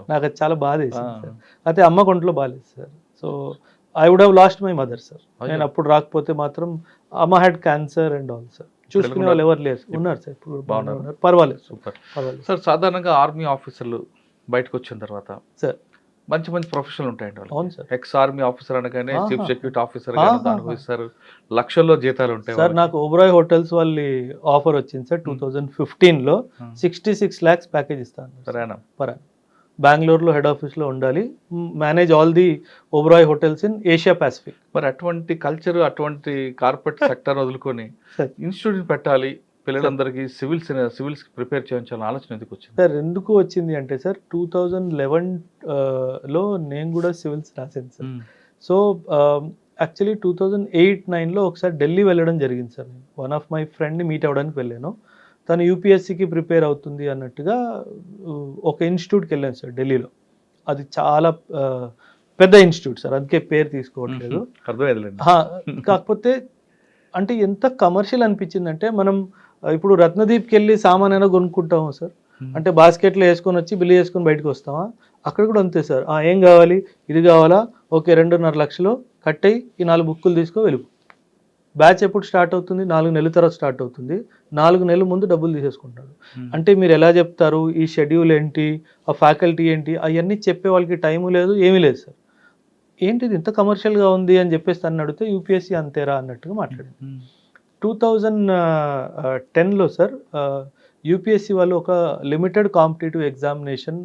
నాకు అది చాలా బాధ వేసింది సార్. అయితే అమ్మ కొంట్లో బాగాలేదు sir. So I would have lost my mother sir. నేను అప్పుడు రాకపోతే మాత్రం అమ్మ had cancer and all sir. చూసుకునే వాళ్ళు ఎవరు లేరు, ఉన్నారు సార్ ఇప్పుడు బాగున్నారు, పర్వాలేదు. సూపర్ పర్వాలేదు సార్. సాధారణంగా ఆర్మీ ఆఫీసర్లు బయటకు వచ్చిన తర్వాత సార్ మంచి మంచి ప్రొఫెషనల్ ఉంటాయండి వాళ్ళు. అవును సార్. ఎక్స్ ఆర్మీ ఆఫీసర్ అనగానే చీఫ్ సెక్యూరిటీ ఆఫీసర్ అనుభవిస్తారు, లక్షల్లో జీతాలు ఉంటాయి సార్. నాకు ఓబ్రాయ్ హోటల్స్ వాళ్ళ ఆఫర్ వచ్చింది సార్ 2015లో, 66 lakhs ప్యాకేజ్ ఇస్తాను పర్. బెంగళూరులో హెడ్ ఆఫీస్లో ఉండాలి, manage all the Oberoi hotels in Asia Pacific. మరి అటువంటి కల్చర్, అటువంటి కార్పొరేట్ సెక్టర్ వదులుకొని ఇన్స్టిట్యూట్ పెట్టాలి, పిల్లలందరికీ సివిల్స్ ప్రిపేర్ చేయించాలని ఆలోచన ఎందుకు వచ్చింది సార్? ఎందుకు వచ్చింది అంటే సార్ 2011లో నేను కూడా సివిల్స్ రాశాను సార్. సో యాక్చువల్లీ 2008-9లో ఒకసారి ఢిల్లీ వెళ్ళడం జరిగింది సార్. నేను వన్ ఆఫ్ మై ఫ్రెండ్ని మీట్ అవ్వడానికి వెళ్ళాను. తను యూపీఎస్సీకి ప్రిపేర్ అవుతుంది అన్నట్టుగా ఒక ఇన్స్టిట్యూట్కి వెళ్ళాను సార్ ఢిల్లీలో. అది చాలా పెద్ద ఇన్స్టిట్యూట్ సార్, అందుకే పేరు తీసుకోవట్లేదు. కాకపోతే అంటే ఎంత కమర్షియల్ అనిపించిందంటే, మనం ఇప్పుడు రత్నదీప్కి వెళ్ళి సామాన్ అయినా కొనుక్కుంటాము సార్, అంటే బాస్కెట్లో వేసుకొని వచ్చి బిల్లు చేసుకొని బయటకు వస్తామా, అక్కడ కూడా అంతే సార్. ఏం కావాలి, ఇది కావాలా, ఓకే 2.5 లక్షలు కట్టయి, ఈ 4 బుక్కులు తీసుకో వెలుగు. బ్యాచ్ ఎప్పుడు స్టార్ట్ అవుతుంది? 4 నెలల తర్వాత స్టార్ట్ అవుతుంది. 4 నెలల ముందు డబ్బులు తీసేసుకుంటాడు. అంటే మీరు ఎలా చెప్తారు, ఈ షెడ్యూల్ ఏంటి, ఆ ఫ్యాకల్టీ ఏంటి, అవన్నీ చెప్పే వాళ్ళకి టైము లేదు, ఏమీ లేదు సార్. ఏంటిది ఇంత కమర్షియల్గా ఉంది అని చెప్పేసి తను అడిగితే యూపీఎస్సీ అంతేరా అన్నట్టుగా మాట్లాడింది. 2010లో సార్ యూపీఎస్సీ వాళ్ళు ఒక limited competitive examination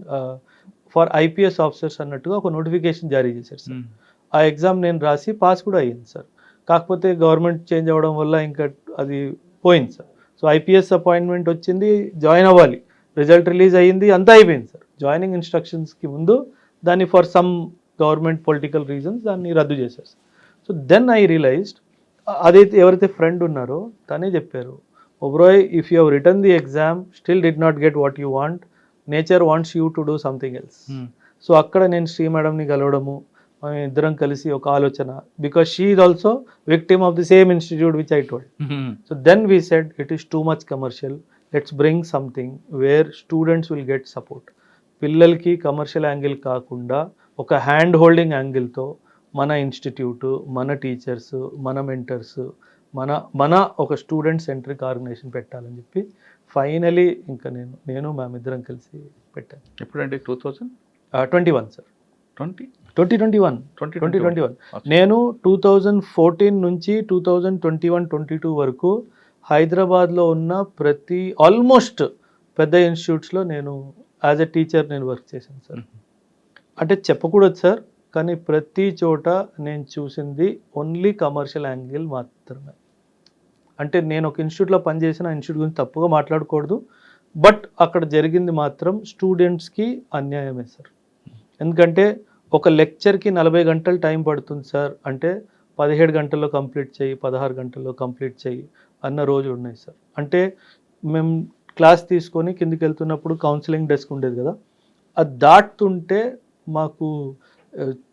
for IPS officers అన్నట్టుగా ఒక నోటిఫికేషన్ జారీ చేశారు సార్. ఆ ఎగ్జామ్ నేను రాసి పాస్ కూడా అయ్యింది సార్. కాకపోతే గవర్నమెంట్ చేంజ్ అవ్వడం వల్ల ఇంకా అది పోయింది సార్. సో ఐపీఎస్ అపాయింట్మెంట్ వచ్చింది, జాయిన్ అవ్వాలి, రిజల్ట్ రిలీజ్ అయ్యింది, అంతా అయిపోయింది సార్. జాయినింగ్ ఇన్స్ట్రక్షన్స్కి ముందు దాన్ని for some government political reasons దాన్ని రద్దు చేశారు. సో దెన్ ఐ రియలైజ్డ్, అదైతే ఎవరైతే ఫ్రెండ్ ఉన్నారో తనే చెప్పారు, Oberoi if you have return the exam still did not get what you want, nature wants you to do something else. So అక్కడ నేను శ్రీ మేడంని కలవడము, ఇద్దరం కలిసి ఒక ఆలోచన, because she is also victim of the same institute which I told. So then we said it is too much commercial, let's bring something where students will get support. పిల్లలకి commercial angle కాకుండా ఒక hand holding యాంగిల్తో మన institute, మన teachers, మన mentors, మన ఒక student centric organisation పెట్టాలని చెప్పి ఫైనలీ ఇంకా నేను మేమిద్దరం కలిసి పెట్టాను. ఎప్పుడండి 2021 సార్, 20 2021. నేను 2014 నుంచి 2021-22 వరకు హైదరాబాద్లో ఉన్న ప్రతి ఆల్మోస్ట్ పెద్ద ఇన్స్టిట్యూట్స్లో నేను యాజ్ ఎ టీచర్ నేను వర్క్ చేశాను సార్. అంటే చెప్పకూడదు సార్, కానీ ప్రతి చోట నేను చూసింది ఓన్లీ కమర్షియల్ యాంగిల్ మాత్రమే. అంటే నేను ఒక ఇన్స్టిట్యూట్లో పనిచేసిన ఇన్స్టిట్యూట్ గురించి తప్పుగా మాట్లాడకూడదు, బట్ అక్కడ జరిగింది మాత్రం స్టూడెంట్స్కి అన్యాయమే సార్. ఎందుకంటే ఒక లెక్చర్కి 40 గంటలు టైం పడుతుంది సార్ అంటే 17 గంటల్లో కంప్లీట్ చేయి, 16 గంటల్లో కంప్లీట్ చేయి అన్న రోజు ఉన్నాయి సార్. అంటే మేము క్లాస్ తీసుకొని కిందికి వెళ్తున్నప్పుడు కౌన్సిలింగ్ డెస్క్ ఉండేది కదా, అది దాటుతుంటే మాకు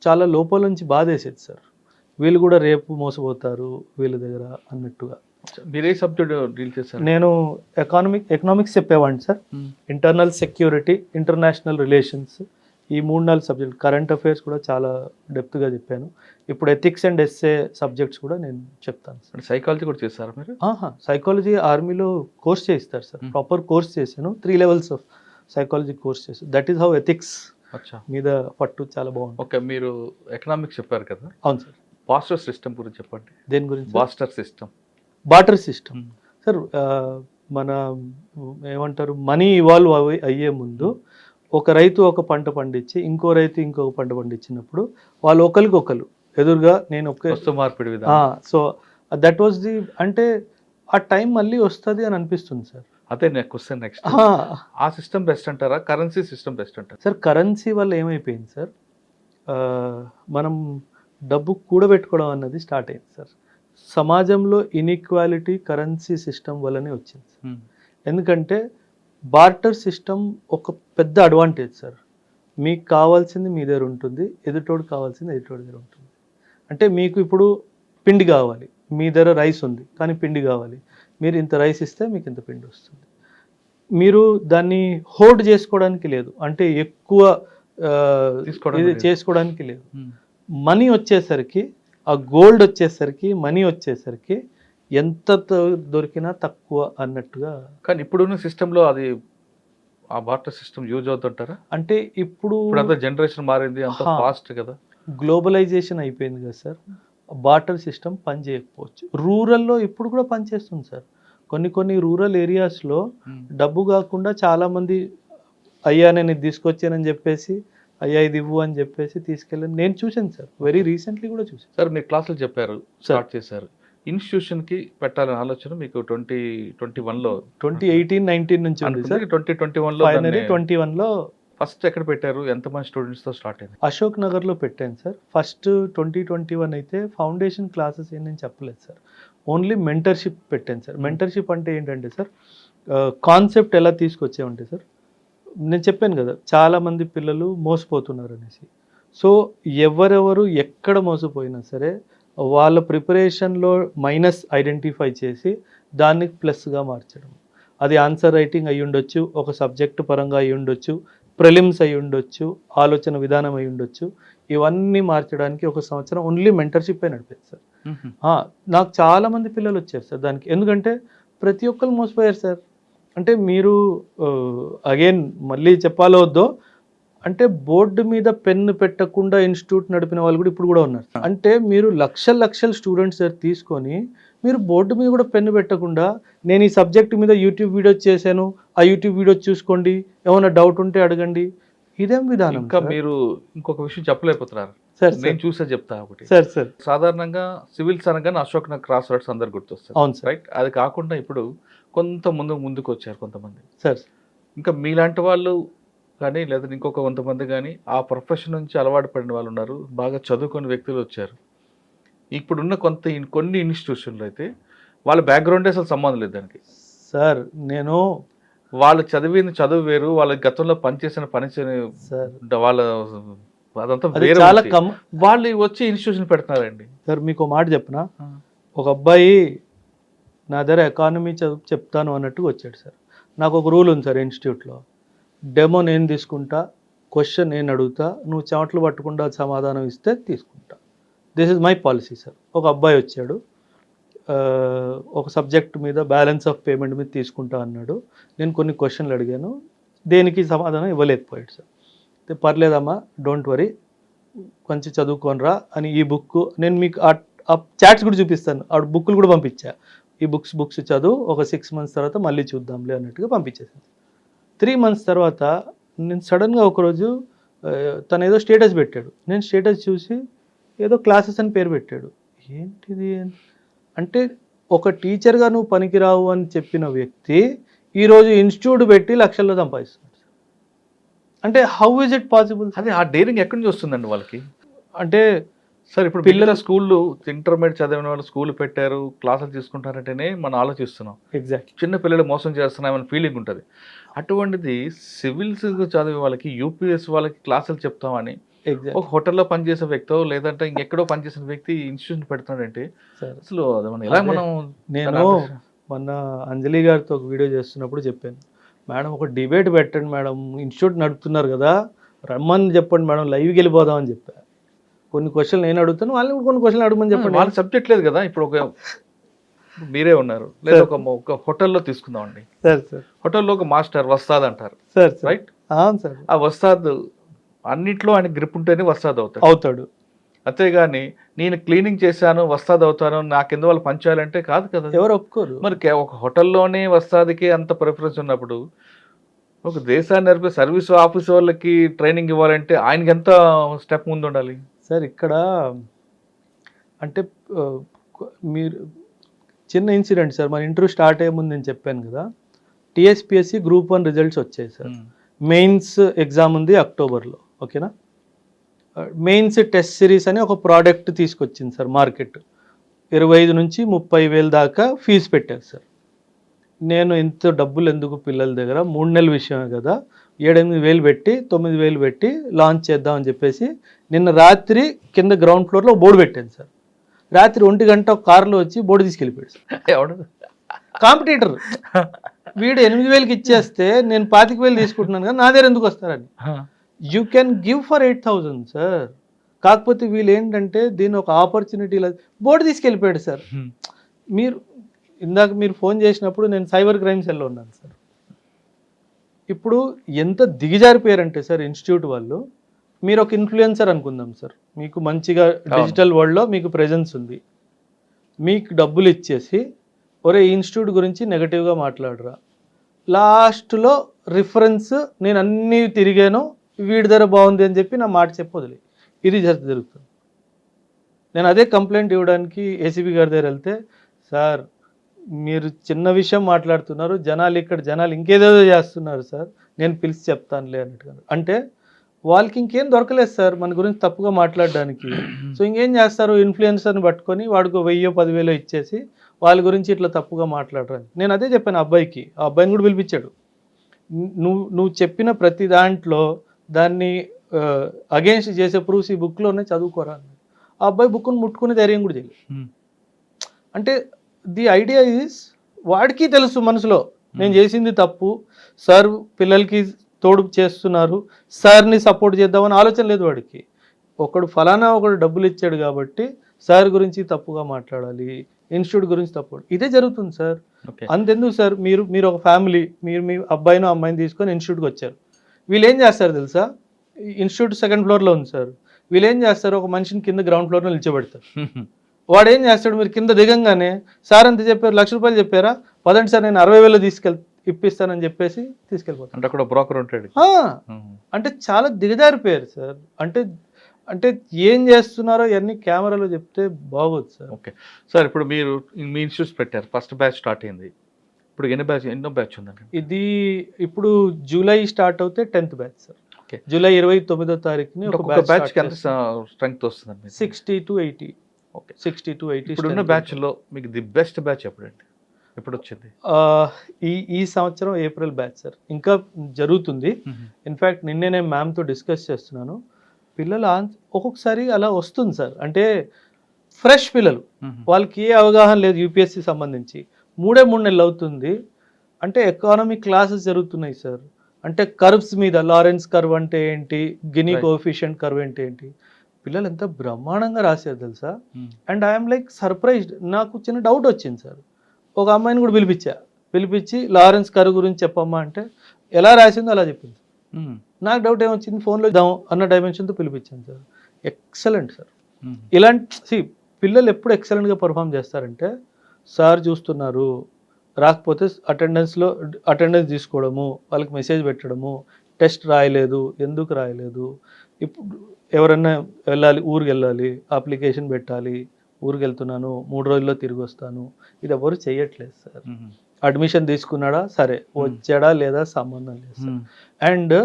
చాలా లోపల నుంచి బాధేసేది సార్. వీళ్ళు కూడా రేపు మోసపోతారు వీళ్ళ దగ్గర అన్నట్టుగా. మీరే సబ్జెక్ట్ డీల్ చేశారు? నేను ఎకనామిక్స్ చెప్పేవాడిని sir. Internal security, international relations, ఈ 3-4 సబ్జెక్ట్. కరెంట్ అఫైర్స్ కూడా చాలా డెప్త్గా చెప్పాను. ఇప్పుడు ఎథిక్స్ అండ్ ఎస్ఏ సబ్జెక్ట్స్ కూడా నేను చెప్తాను సార్. సైకాలజీ కూడా చేస్తారా మీరు? సైకాలజీ ఆర్మీలో కోర్స్ చేయిస్తారు సార్. ప్రాపర్ కోర్స్ చేశాను, 3 లెవెల్స్ ఆఫ్ సైకాలజీ కోర్స్ చేశాను. దట్ ఈస్ హౌ ఎథిక్స్ మీద పట్టు చాలా బాగుంది. ఓకే, మీరు ఎకనామిక్స్ చెప్పారు కదా? అవును సార్. బాస్టర్ సిస్టమ్ గురించి చెప్పండి. దేని గురించి? Barter system sir. మన ఏమంటారు, మనీ ఇవాల్వ్ అయ్యే ముందు ఒక రైతు ఒక పంట పండించి ఇంకో రైతు ఇంకొక పంట పండించినప్పుడు వాళ్ళు ఒకరికొకరు ఎదురుగా నేను మార్పిడి సో దట్ వాజ్ ది, అంటే ఆ టైం మళ్ళీ వస్తుంది అని అనిపిస్తుంది సార్. అదే క్వశ్చన్ నెక్స్ట్. ఆ సిస్టమ్ బెస్ట్ అంటారా, కరెన్సీ సిస్టమ్ బెస్ట్ అంటారా? సార్ కరెన్సీ వల్ల ఏమైపోయింది సార్, మనం డబ్బు కూడబెట్టుకోవడం అన్నది స్టార్ట్ అయింది సార్. సమాజంలో ఇన్ఈక్వాలిటీ కరెన్సీ సిస్టమ్ వల్లనే వచ్చింది సార్. ఎందుకంటే బార్టర్ సిస్టమ్ ఒక పెద్ద అడ్వాంటేజ్ సార్. మీకు కావాల్సింది మీ దగ్గర ఉంటుంది, ఎదుటోడు కావాల్సింది ఎదుటోడి దగ్గర ఉంటుంది. అంటే మీకు ఇప్పుడు పిండి కావాలి, మీ దగ్గర రైస్ ఉంది కానీ పిండి కావాలి, మీరు ఇంత రైస్ ఇస్తే మీకు ఇంత పిండి వస్తుంది. మీరు దాన్ని హోల్డ్ చేసుకోవడానికి లేదు, అంటే ఎక్కువ ఇది చేసుకోవడానికి లేదు. మనీ వచ్చేసరికి, ఆ గోల్డ్ వచ్చేసరికి, మనీ వచ్చేసరికి ఎంత దొరికినా తక్కువ అన్నట్టుగా. కానీ ఇప్పుడున్న సిస్టంలో అది ఆ బార్టర్ సిస్టమ్ యూజ్ అవుతుంటారా? అంటే ఇప్పుడు జనరేషన్ మారింది, అంత ఫాస్ట్ కదా, గ్లోబలైజేషన్ అయిపోయింది కదా సార్. బార్టర్ సిస్టమ్ పని చేయకపోవచ్చు. రూరల్లో ఇప్పుడు కూడా పనిచేస్తుంది సార్. కొన్ని రూరల్ ఏరియాస్లో డబ్బు కాకుండా చాలామంది అయ్యా నేను ఇది తీసుకొచ్చానని చెప్పేసి, అయ్యా ఇది ఇవ్వు అని చెప్పేసి తీసుకెళ్ళాను. నేను చూశాను సార్, వెరీ రీసెంట్లీ కూడా చూసాను సార్. మీరు క్లాసులు చెప్పారు, స్టార్ట్ చేశారు. ఇన్స్టిట్యూషన్కి పెట్టాలని ఆలోచన మీకు 2018లో 2018-19 నుంచి ఉంది సార్. 2021లో ఫైనలీ 21లో ఫస్ట్ ఎక్కడ పెట్టారు? ఎంతమంది స్టూడెంట్స్తో స్టార్ట్ అయింది? అశోక్ నగర్లో పెట్టాను సార్. ఫస్ట్ 2021 అయితే ఫౌండేషన్ క్లాసెస్ ఏం నేను చెప్పలేదు సార్, ఓన్లీ మెంటర్షిప్ పెట్టాను సార్. మెంటర్షిప్ అంటే ఏంటంటే సార్, కాన్సెప్ట్ ఎలా తీసుకొచ్చామంటే సార్, నేను చెప్పాను కదా చాలామంది పిల్లలు మోసపోతున్నారు అనేసి. సో ఎవరెవరు ఎక్కడ మోసపోయినా సరే వాళ్ళ ప్రిపరేషన్లో మైనస్ ఐడెంటిఫై చేసి దాన్ని ప్లస్గా మార్చడం. అది ఆన్సర్ రైటింగ్ అయి ఉండొచ్చు, ఒక సబ్జెక్ట్ పరంగా అయి ఉండొచ్చు, ప్రిలిమ్స్ అయి ఉండొచ్చు, ఆలోచన విధానం అయి ఉండొచ్చు. ఇవన్నీ మార్చడానికి ఒక సంవత్సరం ఓన్లీ మెంటర్షిప్ నడిపేది సార్. నాకు చాలామంది పిల్లలు వచ్చారు సార్ దానికి. ఎందుకంటే ప్రతి ఒక్కరు మోసపోయారు సార్. అంటే మీరు అగైన్ మళ్ళీ చెప్పాలో వద్దో, అంటే బోర్డు మీద పెన్ను పెట్టకుండా ఇన్స్టిట్యూట్ నడిపిన వాళ్ళు కూడా ఇప్పుడు కూడా ఉన్నారు. అంటే మీరు లక్షల స్టూడెంట్స్ తీసుకొని మీరు బోర్డు మీద కూడా పెన్ను పెట్టకుండా, నేను ఈ సబ్జెక్ట్ మీద యూట్యూబ్ వీడియో చేశాను, ఆ యూట్యూబ్ వీడియో చూసుకోండి, ఏమైనా డౌట్ ఉంటే అడగండి, ఇదేం విధానం? ఇంకా మీరు ఇంకొక విషయం చెప్పలేకపోతున్నారు సార్. నేను చూసే చెప్తా ఒకటి సార్. సాధారణంగా సివిల్స్ అనగానే అశోక్ నగర్ క్రాస్ రోడ్స్ అందరు గుర్తొస్తారు. అవును సార్. రైట్. అది కాకుండా ఇప్పుడు కొంత ముందుకు వచ్చారు కొంతమంది సార్. ఇంకా మీలాంటి వాళ్ళు కానీ లేదా ఇంకొక కొంతమంది కానీ ఆ ప్రొఫెషన్ నుంచి అలవాటు పడిన వాళ్ళు ఉన్నారు, బాగా చదువుకునే వ్యక్తులు వచ్చారు. ఇప్పుడున్న కొన్ని ఇన్స్టిట్యూషన్లు అయితే వాళ్ళ బ్యాక్గ్రౌండ్ అసలు సంబంధం లేదు దానికి సార్. నేను వాళ్ళు చదివిన చదువు వేరు, వాళ్ళ గతంలో పనిచేసిన పని వాళ్ళ అదంతా వేరే, వాళ్ళు వచ్చి ఇన్స్టిట్యూషన్ పెడుతున్నారండి సార్. మీకు మాట చెప్పనా, ఒక అబ్బాయి నా దగ్గర ఎకానమీ చెప్తాను అన్నట్టు వచ్చాడు సార్. నాకు ఒక రూల్ ఉంది సార్ ఇన్స్టిట్యూట్లో, డెమో నేను తీసుకుంటా, క్వశ్చన్ నేను అడుగుతా, నువ్వు చెమటలు పట్టకుండా సమాధానం ఇస్తే తీసుకుంటా. This is my policy sir. ఒక అబ్బాయి వచ్చాడు, ఒక సబ్జెక్ట్ మీద బ్యాలెన్స్ ఆఫ్ పేమెంట్ మీద తీసుకుంటా అన్నాడు. నేను కొన్ని క్వశ్చన్లు అడిగాను, దేనికి సమాధానం ఇవ్వలేకపోయాడు సార్. అయితే పర్లేదమ్మా, డోంట్ వరీ, కొంచెం చదువుకోనరా అని ఈ బుక్ నేను మీకు ఆ చాట్స్ కూడా చూపిస్తాను, ఆ బుక్లు కూడా పంపించా. ఈ బుక్స్ చదువు, ఒక 6 months తర్వాత మళ్ళీ చూద్దాంలే అన్నట్టుగా పంపించేసాను. 3 months తర్వాత నేను సడన్గా ఒకరోజు తను ఏదో స్టేటస్ పెట్టాడు. నేను స్టేటస్ చూసి ఏదో క్లాసెస్ అని పేరు పెట్టాడు. ఏంటిది అంటే, ఒక టీచర్గా నువ్వు పనికిరావు అని చెప్పిన వ్యక్తి ఈరోజు ఇన్స్టిట్యూట్ పెట్టి లక్షల్లో సంపాదిస్తున్నాడు. అంటే హౌ ఇస్ ఇట్ పాసిబుల్? అదే ఆ డేరింగ్ ఎక్కడి నుంచి వస్తుందండి వాళ్ళకి? అంటే సార్ ఇప్పుడు పిల్లల స్కూళ్ళు ఇంటర్మీడియట్ చదివిన వాళ్ళు స్కూల్ పెట్టారు, క్లాసులు తీసుకుంటారంటేనే మనం ఆలోచిస్తున్నాం. ఎగ్జాక్ట్ చిన్న పిల్లలు మోసం చేస్తున్నామని ఫీలింగ్ ఉంటుంది. అటువంటిది సివిల్స్ చదివే వాళ్ళకి, యూపీఎస్ వాళ్ళకి క్లాసులు చెప్తామని ఒక హోటల్లో పనిచేసే వ్యక్తో లేదంటే ఇంకెక్కడో పనిచేసిన వ్యక్తి ఇన్స్టిట్యూషన్ పెడతాడంటే అసలు అది మనం ఎలా మనం. నేను మొన్న అంజలి గారితో ఒక వీడియో చేస్తున్నప్పుడు చెప్పాను, మేడం ఒక డిబేట్ పెట్టండి మేడం, ఇన్స్టిట్యూట్ నడుపుతున్నారు కదా, రమ్మని చెప్పండి మేడం, లైవ్కి వెళ్ళిపోదామని చెప్పా. కొన్ని క్వశ్చన్లు నేను అడుగుతాను, వాళ్ళని కొన్ని క్వశ్చన్లు అడగమని చెప్పండి. వాళ్ళ సబ్జెక్ట్ లేదు కదా. ఇప్పుడు ఒక మీరే ఉన్నారు, లేదా ఒక హోటల్లో తీసుకుందామండి, హోటల్లో ఒక మాస్టర్ వస్తాద్ అంటారు, రైట్? సార్ ఆ వస్తాద్ అన్నిట్లో ఆయన గ్రిప్ ఉంటేనే వస్తాద్ అవుతాడు. అంతేగాని నేను క్లీనింగ్ చేశాను వస్తాద్ అవుతాను, నా కింద వాళ్ళు పంచాలంటే కాదు కదా, ఎవరు ఒప్పుకోరు. మరి ఒక హోటల్లోనే వస్తాదికి అంత ప్రిఫరెన్స్ ఉన్నప్పుడు ఒక దేశాన్ని నడిపే సర్వీస్ ఆఫీస్ వాళ్ళకి ట్రైనింగ్ ఇవ్వాలంటే ఆయనకి ఎంత స్టెప్ ముందు ఉండాలి సార్? ఇక్కడ అంటే మీరు చిన్న ఇన్సిడెంట్ సార్, మన ఇంటర్వ్యూ స్టార్ట్ అయ్యే ముందు నేను చెప్పాను కదా, టీఎస్పిఎస్సి Group 1 రిజల్ట్స్ వచ్చాయి సార్. మెయిన్స్ ఎగ్జామ్ ఉంది అక్టోబర్లో, ఓకేనా? మెయిన్స్ టెస్ట్ సిరీస్ అని ఒక ప్రోడక్ట్ తీసుకొచ్చింది సార్ మార్కెట్. 25 నుంచి 30,000 దాకా ఫీజు పెట్టారు సార్. నేను ఇంత డబ్బులు ఎందుకు పిల్లల దగ్గర, 3 నెలల విషయమే కదా, 7-8 పెట్టి 9,000 పెట్టి లాంచ్ చేద్దామని చెప్పేసి నిన్న రాత్రి కింద గ్రౌండ్ ఫ్లోర్లో బోర్డు పెట్టాను సార్. రాత్రి 1 గంట ఒక కారులో వచ్చి బోర్డు తీసుకెళ్ళిపోయాడు సార్. ఎవడు కాంపిటీటర్. వీడు 8,000కి ఇచ్చేస్తే నేను 25,000 తీసుకుంటున్నాను కదా, నా దగ్గర ఎందుకు వస్తారని. You can give for 8,000 sir. కాకపోతే వీళ్ళు ఏంటంటే దీని ఒక ఆపర్చునిటీ బోర్డు తీసుకెళ్ళిపోయాడు సార్. ఇందాక మీరు ఫోన్ చేసినప్పుడు నేను సైబర్ క్రైమ్ సెల్లో ఉన్నాను సార్. ఇప్పుడు ఎంత దిగజారిపోయారంటే సార్ ఇన్స్టిట్యూట్ వాళ్ళు, మీరు ఒక ఇన్ఫ్లుయెన్సర్ అనుకుందాం సార్, మీకు మంచిగా డిజిటల్ వరల్డ్లో మీకు ప్రెజెన్స్ ఉంది, మీకు డబ్బులు ఇచ్చేసి ఒరే ఇన్స్టిట్యూట్ గురించి నెగటివ్గా మాట్లాడరా, లాస్ట్లో రిఫరెన్స్ నేను అన్నీ తిరిగాను వీడి ధర బాగుంది అని చెప్పి నా మాట చెప్పొదిలే, ఇది జరుగుతుంది. నేను అదే కంప్లైంట్ ఇవ్వడానికి ఏసీబీ గారి దగ్గర వెళ్తే, సార్ మీరు చిన్న విషయం మాట్లాడుతున్నారు, జనాలు ఇంకేదేదో చేస్తున్నారు సార్, నేను పిలిచి చెప్తానులే అన్నట్టుగా. అంటే వాళ్ళకి ఇంకేం దొరకలేదు సార్ మన గురించి తప్పుగా మాట్లాడడానికి. సో ఇంకేం చేస్తారు, ఇన్ఫ్లుయెన్సర్ని పట్టుకొని వాడికి 1,000-10,000 ఇచ్చేసి వాళ్ళ గురించి ఇట్లా తప్పుగా మాట్లాడరని. నేను అదే చెప్పాను ఆ అబ్బాయిని కూడా పిలిపించాడు. నువ్వు చెప్పిన ప్రతి దాంట్లో దాన్ని అగేన్స్ట్ చేసే ప్రూఫ్స్ ఈ బుక్లోనే చదువుకోరా అన్నాడు. ఆ అబ్బాయి బుక్ను ముట్టుకునే ధైర్యం కూడా చేయలేదు. అంటే ది ఐడియా ఈజ్, వాడికి తెలుసు మనసులో నేను చేసింది తప్పు, సార్ పిల్లలకి తోడు చేస్తున్నారు, సార్ని సపోర్ట్ చేద్దామని ఆలోచన లేదు వాడికి. ఒకడు డబ్బులు ఇచ్చాడు కాబట్టి సార్ గురించి తప్పుగా మాట్లాడాలి, ఇన్స్టిట్యూట్ గురించి తప్పు, ఇదే జరుగుతుంది సార్. అంతెందుకు సార్, మీరు ఒక ఫ్యామిలీ, మీరు మీ అబ్బాయినో అమ్మాయిని తీసుకొని ఇన్స్టిట్యూట్కి వచ్చారు. వీళ్ళు ఏం చేస్తారు తెలుసా, ఇన్స్టిట్యూట్ 2nd floorలో ఉంది సార్, వీళ్ళు ఏం చేస్తారు, ఒక మనిషిని కింద గ్రౌండ్ ఫ్లోర్లో నిల్చోబెడతారు. వాడు ఏం చేస్తాడు, మీరు కింద దిగంగానే సార్ అంత చెప్పారు, ₹1,00,000 చెప్పారా, పదండి సార్ నేను 60,000 ఇప్పిస్తానని చెప్పేసి తీసుకెళ్ళిపోతాను. అంటే అక్కడ బ్రోకర్ ఉంటాడు. అంటే చాలా దిగజారిపోయారు సార్. అంటే ఏం చేస్తున్నారో ఇవన్నీ కెమెరాలో చెప్తే బాగోదు సార్. ఓకే సార్, ఇప్పుడు మీరు మీ ఇన్స్టిట్యూట్స్ పెట్టారు, ఫస్ట్ బ్యాచ్ స్టార్ట్ అయింది, ఇప్పుడు ఎన్నో బ్యాచ్ ఉందండి? ఇది ఇప్పుడు జూలై స్టార్ట్ అవుతే 10th బ్యాచ్ సార్. జూలై 29వ తారీఖుని ఒక బ్యాచ్కి ఎంత స్ట్రెంగ్త్ వస్తుందండి? 60 to 80. Okay, 60 to 80. ఇప్పుడున్న బ్యాచ్లో మీకు ది బెస్ట్ బ్యాచ్ ఎప్పుడండి, ఎప్పుడు వచ్చింది? ఈ సంవత్సరం ఏప్రిల్ బ్యాచ్ సార్, ఇంకా జరుగుతుంది. ఇన్ఫ్యాక్ట్ నిన్నే నేను మ్యామ్తో డిస్కస్ చేస్తున్నాను. పిల్లలు ఒక్కొక్కసారి అలా వస్తుంది సార్, అంటే ఫ్రెష్ పిల్లలు, వాళ్ళకి ఏ అవగాహన లేదు యూపీఎస్సీ సంబంధించి, 3 నెలలు అవుతుంది. అంటే ఎకానమిక్ క్లాసెస్ జరుగుతున్నాయి సార్, అంటే కర్వ్స్ మీద, లారెన్స్ కర్వ్ అంటే ఏంటి, గినీ కోఎఫిషియంట్ కర్వ్ అంటే ఏంటి, పిల్లలు ఎంత బ్రహ్మాండంగా రాశారు తెలుసా. And I'm like surprised. నాకు చిన్న డౌట్ వచ్చింది సార్. ఒక అమ్మాయిని కూడా పిలిపించి లారెన్స్ కరు గురించి చెప్పమ్మా అంటే ఎలా రాసిందో అలా చెప్పింది. నాకు డౌట్ ఏమొచ్చింది, ఫోన్లో ఇద్దాం అన్న డైమెన్షన్తో పిలిపించాను సార్. Excellent sir. ఇలాంటి పిల్లలు ఎప్పుడు ఎక్సలెంట్గా పర్ఫామ్ చేస్తారంటే, సార్ చూస్తున్నారు, రాకపోతే అటెండెన్స్ తీసుకోవడము, వాళ్ళకి మెసేజ్ పెట్టడము, టెస్ట్ రాయలేదు, ఎందుకు రాయలేదు, ఇప్పుడు ఎవరన్నా ఊరికి వెళ్ళాలి, అప్లికేషన్ పెట్టాలి, ఊరికి వెళ్తున్నాను 3 రోజుల్లో తిరిగి వస్తాను, ఇది ఎవరు చేయట్లేదు సార్. అడ్మిషన్ తీసుకున్నాడా, సరే వచ్చాడా లేదా సంబంధం లేదు సార్. అండ్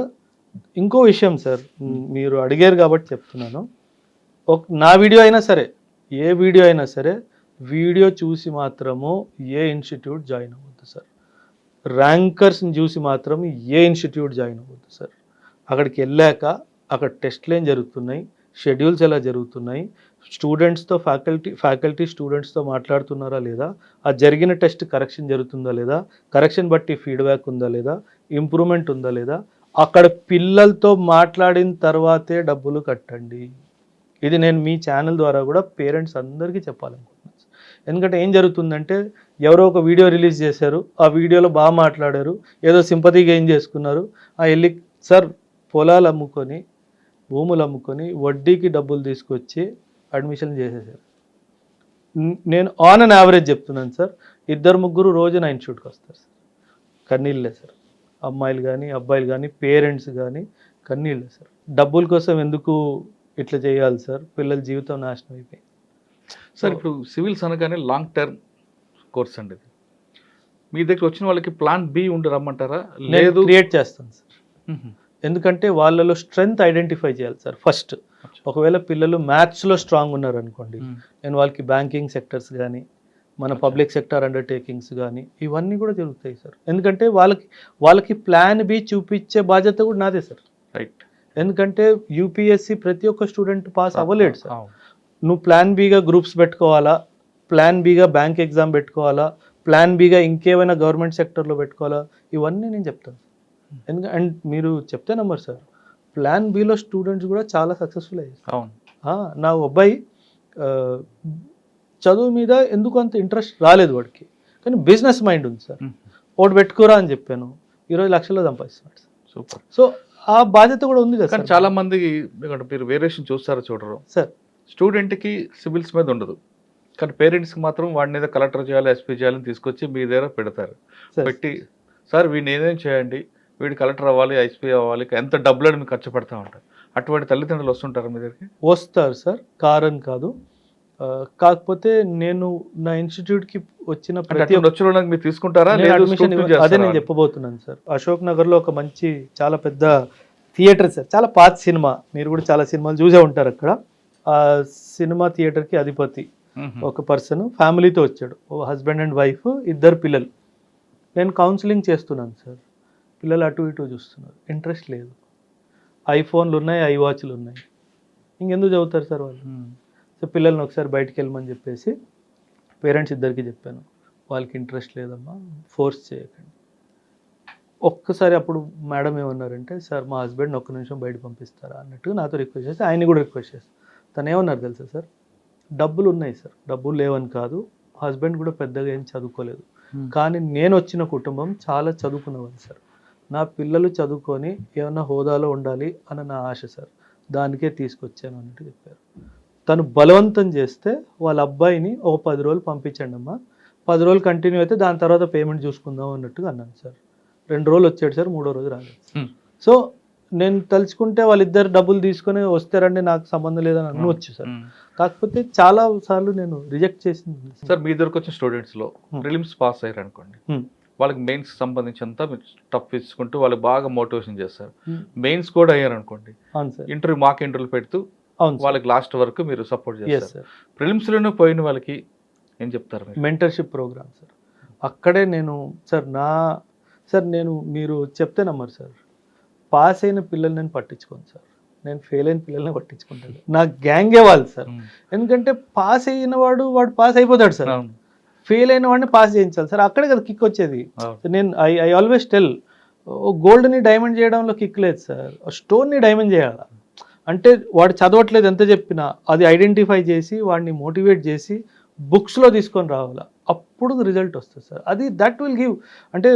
ఇంకో విషయం సార్, మీరు అడిగారు కాబట్టి చెప్తున్నాను. నా వీడియో అయినా సరే, ఏ వీడియో అయినా సరే, వీడియో చూసి మాత్రము ఏ ఇన్స్టిట్యూట్ జాయిన్ అవ్వద్దు సార్. ర్యాంకర్స్ని చూసి మాత్రం ఏ ఇన్స్టిట్యూట్ జాయిన్ అవ్వద్దు సార్. అక్కడికి వెళ్ళాక అక్కడ టెస్ట్లు ఏం జరుగుతున్నాయి, షెడ్యూల్స్ ఎలా జరుగుతున్నాయి, స్టూడెంట్స్తో ఫ్యాకల్టీ స్టూడెంట్స్తో మాట్లాడుతున్నారా లేదా, ఆ జరిగిన టెస్ట్ కరెక్షన్ జరుగుతుందా లేదా, కరెక్షన్ బట్టి ఫీడ్బ్యాక్ ఉందా లేదా, ఇంప్రూవ్మెంట్ ఉందా లేదా, అక్కడ పిల్లలతో మాట్లాడిన తర్వాతే డబ్బులు కట్టండి. ఇది నేను మీ ఛానల్ ద్వారా కూడా పేరెంట్స్ అందరికీ చెప్పాలనుకుంటున్నాను. ఎందుకంటే ఏం జరుగుతుందంటే, ఎవరో ఒక వీడియో రిలీజ్ చేశారు, ఆ వీడియోలో బాగా మాట్లాడారు, ఏదో సింపతిగా ఏం చేసుకున్నారు, వెళ్ళి సార్ పొలాలు అమ్ముకొని భూములు అమ్ముకొని వడ్డీకి డబ్బులు తీసుకొచ్చి అడ్మిషన్ చేసేసారు. నేను ఆన్ అన్ యావరేజ్ చెప్తున్నాను సార్, 2-3 రోజు నా ఇన్స్టిట్యూట్కి వస్తారు సార్. కన్నీళ్ళే సార్, అమ్మాయిలు కానీ అబ్బాయిలు కానీ పేరెంట్స్ కానీ కన్నీళ్ళే సార్. డబ్బుల కోసం ఎందుకు ఇట్లా చేయాలి సార్, పిల్లల జీవితం నాశనం అయిపోయింది సార్. ఇప్పుడు సివిల్స్ అనగానే లాంగ్ టర్మ్ కోర్స్ అండి ఇది. మీ దగ్గర వచ్చిన వాళ్ళకి ప్లాన్ బి ఉండి రమ్మంటారా? లేదు, క్రియేట్ చేస్తాను సార్. ఎందుకంటే వాళ్ళలో స్ట్రెంగ్త్ ఐడెంటిఫై చేయాలి సార్ ఫస్ట్. ఒకవేళ పిల్లలు మ్యాథ్స్లో స్ట్రాంగ్ ఉన్నారనుకోండి, నేను వాళ్ళకి బ్యాంకింగ్ సెక్టర్స్ కానీ మన పబ్లిక్ సెక్టర్ అండర్టేకింగ్స్ కానీ ఇవన్నీ కూడా జరుగుతాయి సార్. ఎందుకంటే వాళ్ళకి ప్లాన్ బి చూపించే బాధ్యత కూడా నాదే సార్. రైట్. ఎందుకంటే యూపీఎస్సి ప్రతి ఒక్క స్టూడెంట్ పాస్ అవ్వలేడు సార్. నువ్వు ప్లాన్ బిగా గ్రూప్స్ పెట్టుకోవాలా, ప్లాన్ బిగా బ్యాంక్ ఎగ్జామ్ పెట్టుకోవాలా, ప్లాన్ బిగా ఇంకేమైనా గవర్నమెంట్ సెక్టర్లో పెట్టుకోవాలా, ఇవన్నీ నేను చెప్తాను. ఎందుకంటే అండ్ మీరు చెప్తే నమ్మరు సార్, ప్లాన్ బిలో స్టూడెంట్స్ కూడా చాలా సక్సెస్ఫుల్ అయ్యారు. నా అబ్బాయి చదువు మీద ఎందుకు అంత ఇంట్రెస్ట్ రాలేదు వాడికి, కానీ బిజినెస్ మైండ్ ఉంది సార్. ఒకటి పెట్టుకోరా అని చెప్పాను, 20 లక్షల్లో సంపాదిస్తున్నాడు సార్. సూపర్. సో ఆ బాధ్యత కూడా ఉంది కదా సార్. చాలా మంది మీరు వేరియేషన్ చూస్తారో చూడరు సార్. స్టూడెంట్కి సివిల్స్ మీద ఉండదు, కానీ పేరెంట్స్కి మాత్రం వాడిని ఏదో కలెక్టర్ చేయాలి, ఎస్పీ చేయాలని తీసుకొచ్చి మీ దగ్గర పెడతారు. పెట్టి సార్ వీడిని ఏదేం చేయండి, వీడు కలెక్టర్ అవ్వాలి, ఐస్పీ అవ్వాలి, ఎంత డబ్బులు మీకు ఖర్చు పెడతా ఉంటారు. అటువంటి తల్లిదండ్రులు వస్తుంటారు మీ దగ్గరికి? వస్తారు సార్, కారణం కాదు. కాకపోతే నేను నా ఇన్స్టిట్యూట్కి వచ్చిన మీరు తీసుకుంటారా? అదే నేను చెప్పబోతున్నాను సార్. అశోక్ నగర్లో ఒక మంచి చాలా పెద్ద థియేటర్ సార్, చాలా పాత సినిమా, మీరు కూడా చాలా సినిమాలు చూసే ఉంటారు అక్కడ. ఆ సినిమా థియేటర్కి అధిపతి ఒక పర్సన్ ఫ్యామిలీతో వచ్చాడు, ఓ హస్బెండ్ అండ్ వైఫ్, 2 పిల్లలు. నేను కౌన్సిలింగ్ చేస్తున్నాను సార్. పిల్లలు అటు ఇటు చూస్తున్నారు, ఇంట్రెస్ట్ లేదు. ఐఫోన్లు ఉన్నాయి, ఐవాచ్లు ఉన్నాయి, ఇంకెందుకు చదువుతారు సార్ వాళ్ళు. సో పిల్లల్ని ఒకసారి బయటికి వెళ్ళమని చెప్పేసి పేరెంట్స్ ఇద్దరికి చెప్పాను, వాళ్ళకి ఇంట్రెస్ట్ లేదమ్మా, ఫోర్స్ చేయకండి. ఒక్కసారి అప్పుడు మేడం ఏమన్నారంటే, సార్ మా హస్బెండ్ 1 నిమిషం బయట పంపిస్తారా అన్నట్టుగా నాతో రిక్వెస్ట్ చేస్తే, ఆయన్ని కూడా రిక్వెస్ట్ చేస్తాను. తను ఏమన్నారు తెలుసా సార్, డబ్బులు ఉన్నాయి సార్, డబ్బులు లేవని కాదు, హస్బెండ్ కూడా పెద్దగా ఏం చదువుకోలేదు, కానీ నేను వచ్చిన కుటుంబం చాలా చదువుకున్నవాళ్ళు సార్. నా పిల్లలు చదువుకొని ఏమన్నా హోదాలో ఉండాలి అన్న నా ఆశ సార్, దానికే తీసుకొచ్చాను అన్నట్టు చెప్పారు. తను బలవంతం చేస్తే వాళ్ళ అబ్బాయిని ఒక 10 రోజులు పంపించండి అమ్మా, 10 రోజులు కంటిన్యూ అయితే దాని తర్వాత పేమెంట్ చూసుకుందాం అన్నట్టుగా అన్నాను సార్. 2 రోజులు వచ్చాడు సార్, 3వ రోజు రాలేదు. సో నేను తలుచుకుంటే వాళ్ళిద్దరు డబ్బులు తీసుకొని వస్తారండి, నాకు సంబంధం లేదని అనవచ్చు సార్. కాకపోతే చాలా సార్లు నేను రిజెక్ట్ చేసింది సార్. మీ దగ్గరకు వచ్చిన స్టూడెంట్స్లో ప్రిలిమ్స్ పాస్ అయ్యారు అనుకోండి, వాళ్ళకి మెయిన్స్ సంబంధించినంత టఫ్ ఇచ్చుకుంటూ వాళ్ళకి బాగా మోటివేషన్ చేస్తారు. మెయిన్స్ కూడా అయ్యారు అనుకోండి, ఇంటర్వ్యూ మాక్ ఇంటర్వ్యూలు పెడుతూ వాళ్ళకి లాస్ట్ వరకు మీరు సపోర్ట్ చేస్తారు. ప్రిలిమ్స్ లోనే పోయిన వాళ్ళకి ఏం చెప్తారు? Mentorship program sir. అక్కడే నేను సార్ నేను మీరు చెప్తే నమ్మరు సార్, పాస్ అయిన పిల్లలు నేను పట్టించుకోను సార్, నేను ఫెయిల్ అయిన పిల్లల్ని పట్టించుకుంటాను. నా గ్యాంగే వాళ్ళు సార్. ఎందుకంటే పాస్ అయిన వాడు పాస్ అయిపోతాడు సార్, ఫెయిల్ అయిన వాడిని పాస్ చేయించాలి సార్, అక్కడే కదా కిక్ వచ్చేది. నేను ఐ ఆల్వేస్ టెల్, గోల్డ్ని డైమండ్ చేయడంలో కిక్ లేదు సార్, స్టోన్ని డైమండ్ చేయాలి. అంటే వాడు చదవట్లేదు ఎంత చెప్పినా అది ఐడెంటిఫై చేసి వాడిని మోటివేట్ చేసి బుక్స్లో తీసుకొని రావాలా, అప్పుడు రిజల్ట్ వస్తుంది సార్. అది దట్ విల్ గివ్. అంటే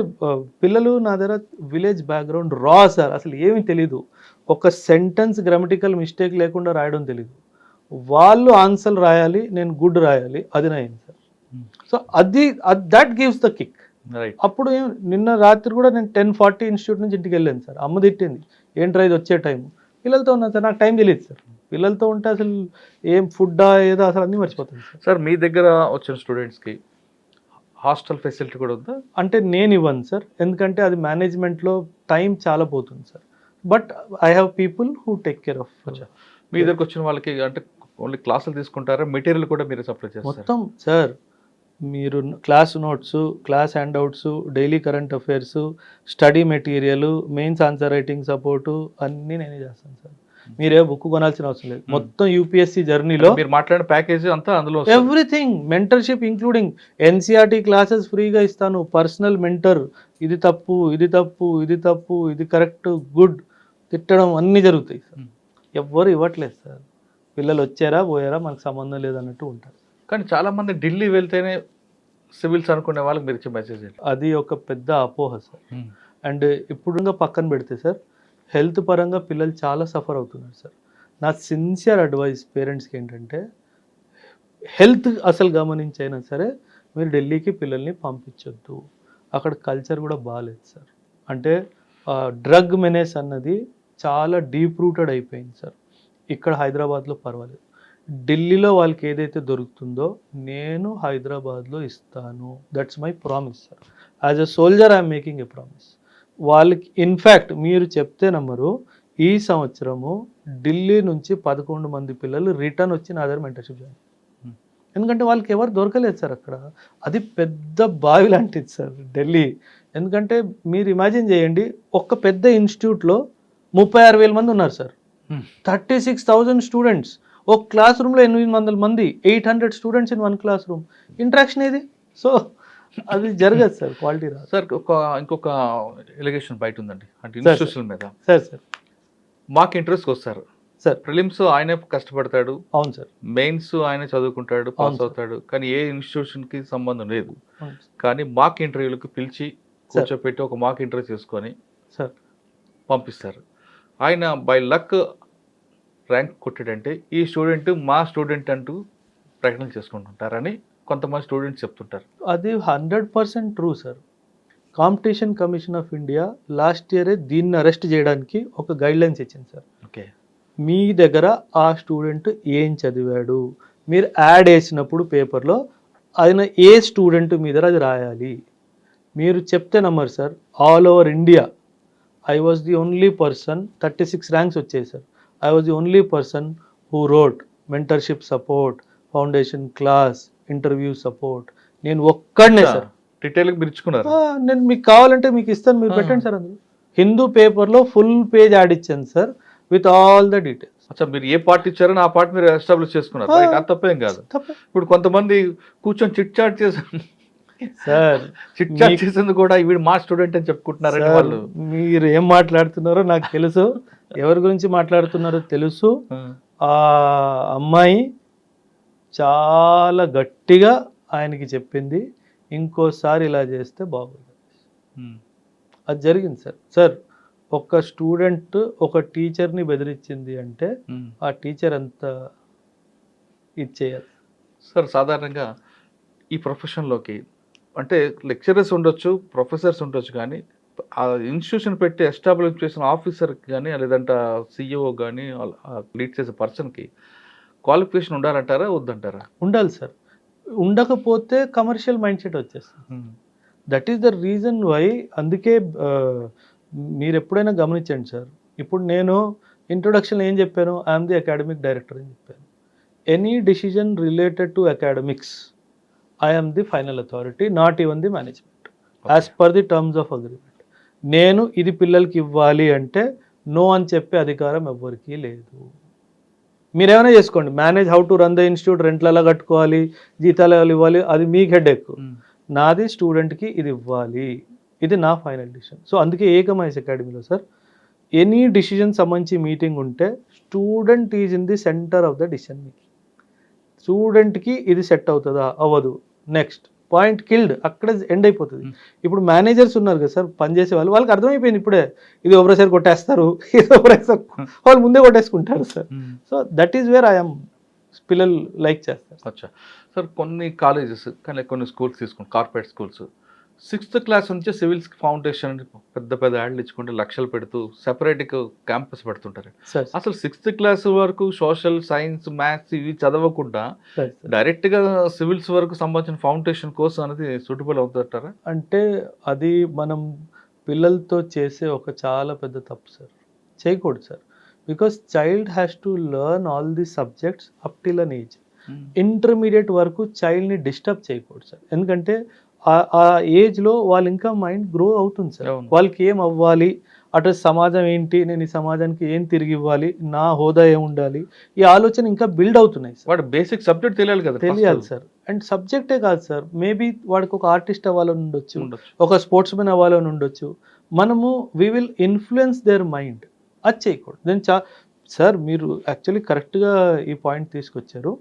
పిల్లలు నా దగ్గర విలేజ్ బ్యాక్గ్రౌండ్ రా సార్, అసలు ఏమీ తెలీదు, ఒక సెంటెన్స్ గ్రామటికల్ మిస్టేక్ లేకుండా రాయడం తెలీదు. వాళ్ళు ఆన్సర్ రాయాలి, నేను గుడ్ రాయాలి, అది నా ఏం సార్. సో అది that gives the kick. Right. అప్పుడు నిన్న రాత్రి కూడా నేను 10:40 ఇన్స్టిట్యూట్ నుంచి ఇంటికి వెళ్ళాను సార్. అమ్మ తిట్టింది, ఏంట్రా ఇది వచ్చే టైం, పిల్లలతో ఉన్నాను సార్, నాకు టైం తెలియదు సార్. పిల్లలతో ఉంటే అసలు ఏం ఫుడ్డా ఏదో అసలు అన్నీ మర్చిపోతుంది సార్. సార్ మీ దగ్గర వచ్చిన స్టూడెంట్స్కి హాస్టల్ ఫెసిలిటీ కూడా ఉందా? అంటే నేను ఇవ్వను సార్, ఎందుకంటే అది మేనేజ్మెంట్లో టైం చాలా పోతుంది sir. But I have people who take care of. మీ దగ్గరకు వచ్చిన వాళ్ళకి అంటే ఓన్లీ క్లాసులు తీసుకుంటారా, మెటీరియల్ కూడా మీరు సప్లై చేస్తారు? మొత్తం సార్, మీరు class notes, class handouts, daily current affairs, study material, mains answer writing support అన్నీ నేనే చేస్తాను సార్. మీరే బుక్ కొనాల్సిన అవసరం లేదు. మొత్తం యూపీఎస్సీ జర్నీలో మీరు మాట్లాడిన ప్యాకేజ్ అంతా అందులో everything, mentorship including NCERT classes ఫ్రీగా ఇస్తాను, పర్సనల్ మెంటర్, ఇది తప్పు ఇది తప్పు ఇది తప్పు ఇది కరెక్ట్ గుడ్ తిట్టడం అన్నీ జరుగుతాయి సార్. ఎవ్వరు ఇవ్వట్లేదు సార్. పిల్లలు వచ్చారా పోయారా మనకు సంబంధం లేదన్నట్టు ఉంటారు. కానీ చాలా మంది ఢిల్లీ వెళ్తేనే సివిల్స్ అనుకునే వాళ్ళకి మీరు ఇచ్చే మెసేజ్ అది ఒక పెద్ద అపోహ సార్. అండ్ ఇప్పుడు పక్కన పెడితే సార్, హెల్త్ పరంగా పిల్లలు చాలా సఫర్ అవుతున్నారు సార్. నా సిన్సియర్ అడ్వైస్ పేరెంట్స్కి ఏంటంటే, హెల్త్ అసలు గమనించైనా సరే మీరు ఢిల్లీకి పిల్లల్ని పంపించొద్దు, అక్కడ కల్చర్ కూడా బాగాలేదు సార్. అంటే డ్రగ్ మెనేస్ అన్నది చాలా డీప్ రూటెడ్ అయిపోయింది సార్. ఇక్కడ హైదరాబాద్లో పర్వాలేదు, ఢిల్లీలో వాళ్ళకి ఏదైతే దొరుకుతుందో నేను హైదరాబాద్లో ఇస్తాను. That's my promise sir. As a soldier I'm making a promise. వాళ్ళకి ఇన్ఫ్యాక్ట్ మీరు చెప్తే నమ్మరు, ఈ సంవత్సరము ఢిల్లీ నుంచి 11 మంది పిల్లలు రిటర్న్ వచ్చి నా దగ్గర మెంటర్షిప్ జాయిన్. ఎందుకంటే వాళ్ళకి ఎవరు దొరకలేదు సార్ అక్కడ. అది పెద్ద బావి లాంటిది సార్ ఢిల్లీ. ఎందుకంటే మీరు ఇమాజిన్ చేయండి, ఒక పెద్ద ఇన్స్టిట్యూట్లో 36,000 మంది ఉన్నారు సార్. 36,000 స్టూడెంట్స్. ఒక క్లాస్ రూమ్లో 800 మంది, 800 students in one class room. Interaction ఏది? సో అది జరగదు సార్, క్వాలిటీ రాదు సార్. ఇంకొక ఎలిగేషన్ బయట ఉందండి, అంటే ఇన్స్టిట్యూషన్ మీద. సార్ సార్ మాకు ఇంట్రెస్ట్కి వస్తారు సార్, ప్రిలిమ్స్ ఆయనే కష్టపడతాడు, అవును సార్, మెయిన్స్ ఆయనే చదువుకుంటాడు, పాస్ అవుతాడు, కానీ ఏ ఇన్స్టిట్యూషన్కి సంబంధం లేదు. కానీ మాక్ ఇంటర్వ్యూలకు పిలిచి కూర్చోపెట్టి ఒక మాక్ ఇంటర్వ్యూ చేసుకొని సార్ పంపిస్తారు. ఆయన బై లక్ ర్యాంక్ కొట్టాడంటే ఈ స్టూడెంట్ మా స్టూడెంట్ అంటూ ప్రకటన చేసుకుంటుంటారని కొంతమంది స్టూడెంట్స్ చెప్తుంటారు. అది 100% true sir. Competition commission of India last ఇయరే దీన్ని అరెస్ట్ చేయడానికి ఒక గైడ్లైన్స్ ఇచ్చింది సార్. ఓకే, మీ దగ్గర ఆ స్టూడెంట్ ఏం చదివాడు, మీరు యాడ్ వేసినప్పుడు పేపర్లో ఆయన ఏ స్టూడెంట్ మీద అది రాయాలి. మీరు చెప్తే నమ్మరు sir, all over India I was the only person, 36 ranks వచ్చాయి sir. I was the only person who wrote mentorship support, foundation class, interview support. నేను ఒక్కడనే సార్. డీటెయిల్గా పిలుచుకున్నారు. నేను మీకు కావాలంటే మీకు ఇస్తాను, మీరు పెట్టండి సార్. అందులో హిందూ పేపర్లో ఫుల్ పేజ్ యాడ్ ఇచ్చాను sir with all the details. అచ్చా, మీరు ఏ పార్ట్ ఇచ్చారో ఆ పార్ట్ మీరు ఎస్టాబ్లిష్ చేసుకున్నారు. అది తప్పేం కాదు. ఇప్పుడు కొంతమంది కూర్చొని చిట్ చాట్ చేశారు సార్, చిట్ చాట్ చేసేందుకు కూడా వీడు మా స్టూడెంట్ అని చెప్పుకుంటున్నారండి వాళ్ళు. మీరు ఏం మాట్లాడుతున్నారో నాకు తెలుసు, ఎవరి గురించి మాట్లాడుతున్నారో తెలుసు. ఆ అమ్మాయి చాలా గట్టిగా ఆయనకి చెప్పింది, ఇంకోసారి ఇలా చేస్తే బాగుంది. అది జరిగింది సార్. సార్, ఒక స్టూడెంట్ ఒక టీచర్ని బెదిరించింది అంటే ఆ టీచర్ అంత ఇచ్చేయాలి సార్. సాధారణంగా ఈ ప్రొఫెషన్లోకి అంటే లెక్చరర్స్ ఉండొచ్చు, ప్రొఫెసర్స్ ఉండొచ్చు, కానీ ఆ ఇన్స్టిట్యూషన్ పెట్టి ఎస్టాబ్లిష్ చేసిన ఆఫీసర్కి కానీ లేదంటే సిఇఓ కానీ లీడ్ చేసే పర్సన్కి క్వాలిఫికేషన్ ఉండాలంటారా వద్దంటారా? ఉండాలి సార్. ఉండకపోతే కమర్షియల్ మైండ్ సెట్ వచ్చేస్తుంది. That is the reason why. అందుకే మీరు ఎప్పుడైనా గమనించండి సార్, ఇప్పుడు నేను ఇంట్రొడక్షన్లో ఏం చెప్పాను, ఐఎమ్ ది అకాడమిక్ డైరెక్టర్ అని చెప్పాను. Any decision related to academics I am the final authority, not even the management, as per the terms of agreement. నేను ఇది పిల్లలకి ఇవ్వాలి అంటే నో అని చెప్పే అధికారం ఎవ్వరికీ లేదు. మీరేమైనా చేసుకోండి, manage how to run the institute, రెంట్లు ఎలా కట్టుకోవాలి, జీతాలు ఎలా ఇవ్వాలి, అది మీకు హెడ్ ఎక్కువ. నాది స్టూడెంట్కి ఇది ఇవ్వాలి, ఇది నా ఫైనల్ డిసిషన్. సో అందుకే ఏకమైస్ అకాడమీలో సార్ ఎనీ డిసిజన్ సంబంధించి మీటింగ్ ఉంటే student is in the centre of the decision making. స్టూడెంట్కి ఇది సెట్ అవుతుందా అవ్వదు, నెక్స్ట్ పాయింట్ కిల్డ్, అక్కడ ఎండ్ అయిపోతుంది. ఇప్పుడు మేనేజర్స్ ఉన్నారు కదా సార్ పనిచేసే వాళ్ళు, వాళ్ళకి అర్థమైపోయింది ఇప్పుడే ఇది ఒకసారి కొట్టేస్తారు, ఇది ఒకసారి వాళ్ళు ముందే కొట్టేసుకుంటారు sir. So that is where I'm పిల్లలు లైక్ చేస్తారు. అచ్చా సార్, కొన్ని కాలేజెస్ కానీ కొన్ని స్కూల్స్ తీసుకోండి, కార్పొరేట్ స్కూల్స్ 6th క్లాస్ నుంచే సివిల్స్ ఫౌండేషన్ పెద్ద పెద్ద యాడ్లు ఇచ్చుకుంటే లక్షలు పెడుతూ సెపరేట్ క్యాంపస్ పెడుతుంటారు. సార్ అసలు 6th క్లాస్ వరకు సోషల్ సైన్స్ మ్యాథ్స్ ఇవి చదవకుండా డైరెక్ట్గా సివిల్స్ వరకు సంబంధించిన ఫౌండేషన్ కోర్స్ అనేది సూటబుల్ అవుతుంటారా? అంటే అది మనం పిల్లలతో చేసే ఒక చాలా పెద్ద తప్పు సార్, చేయకూడదు sir. Because child has to learn all the subjects up till an age. Intermediate వరకు చైల్డ్ని డిస్టర్బ్ చేయకూడదు సార్, ఎందుకంటే ఆ ఏజ్లో వాళ్ళు ఇంకా మైండ్ గ్రో అవుతుంది సార్. వాళ్ళకి ఏం అవ్వాలి, అటు సమాజం ఏంటి, నేను ఈ సమాజానికి ఏం తిరిగి ఇవ్వాలి, నా హోదా ఏం ఉండాలి, ఈ ఆలోచన ఇంకా బిల్డ్ అవుతున్నాయి సార్. వాడు బేసిక్ సబ్జెక్ట్ తెలియాలి కదా, తెలియాలి సార్. అండ్ సబ్జెక్టే కాదు సార్, మేబీ వాడికి ఒక ఆర్టిస్ట్ అవ్వాలని ఉండొచ్చు, ఒక స్పోర్ట్స్ మెన్ అవ్వాలని ఉండొచ్చు. మనము we will influence their mind, అది చేయకూడదు. నేను సార్ మీరు యాక్చువల్లీ కరెక్ట్గా ఈ పాయింట్ తీసుకొచ్చారు.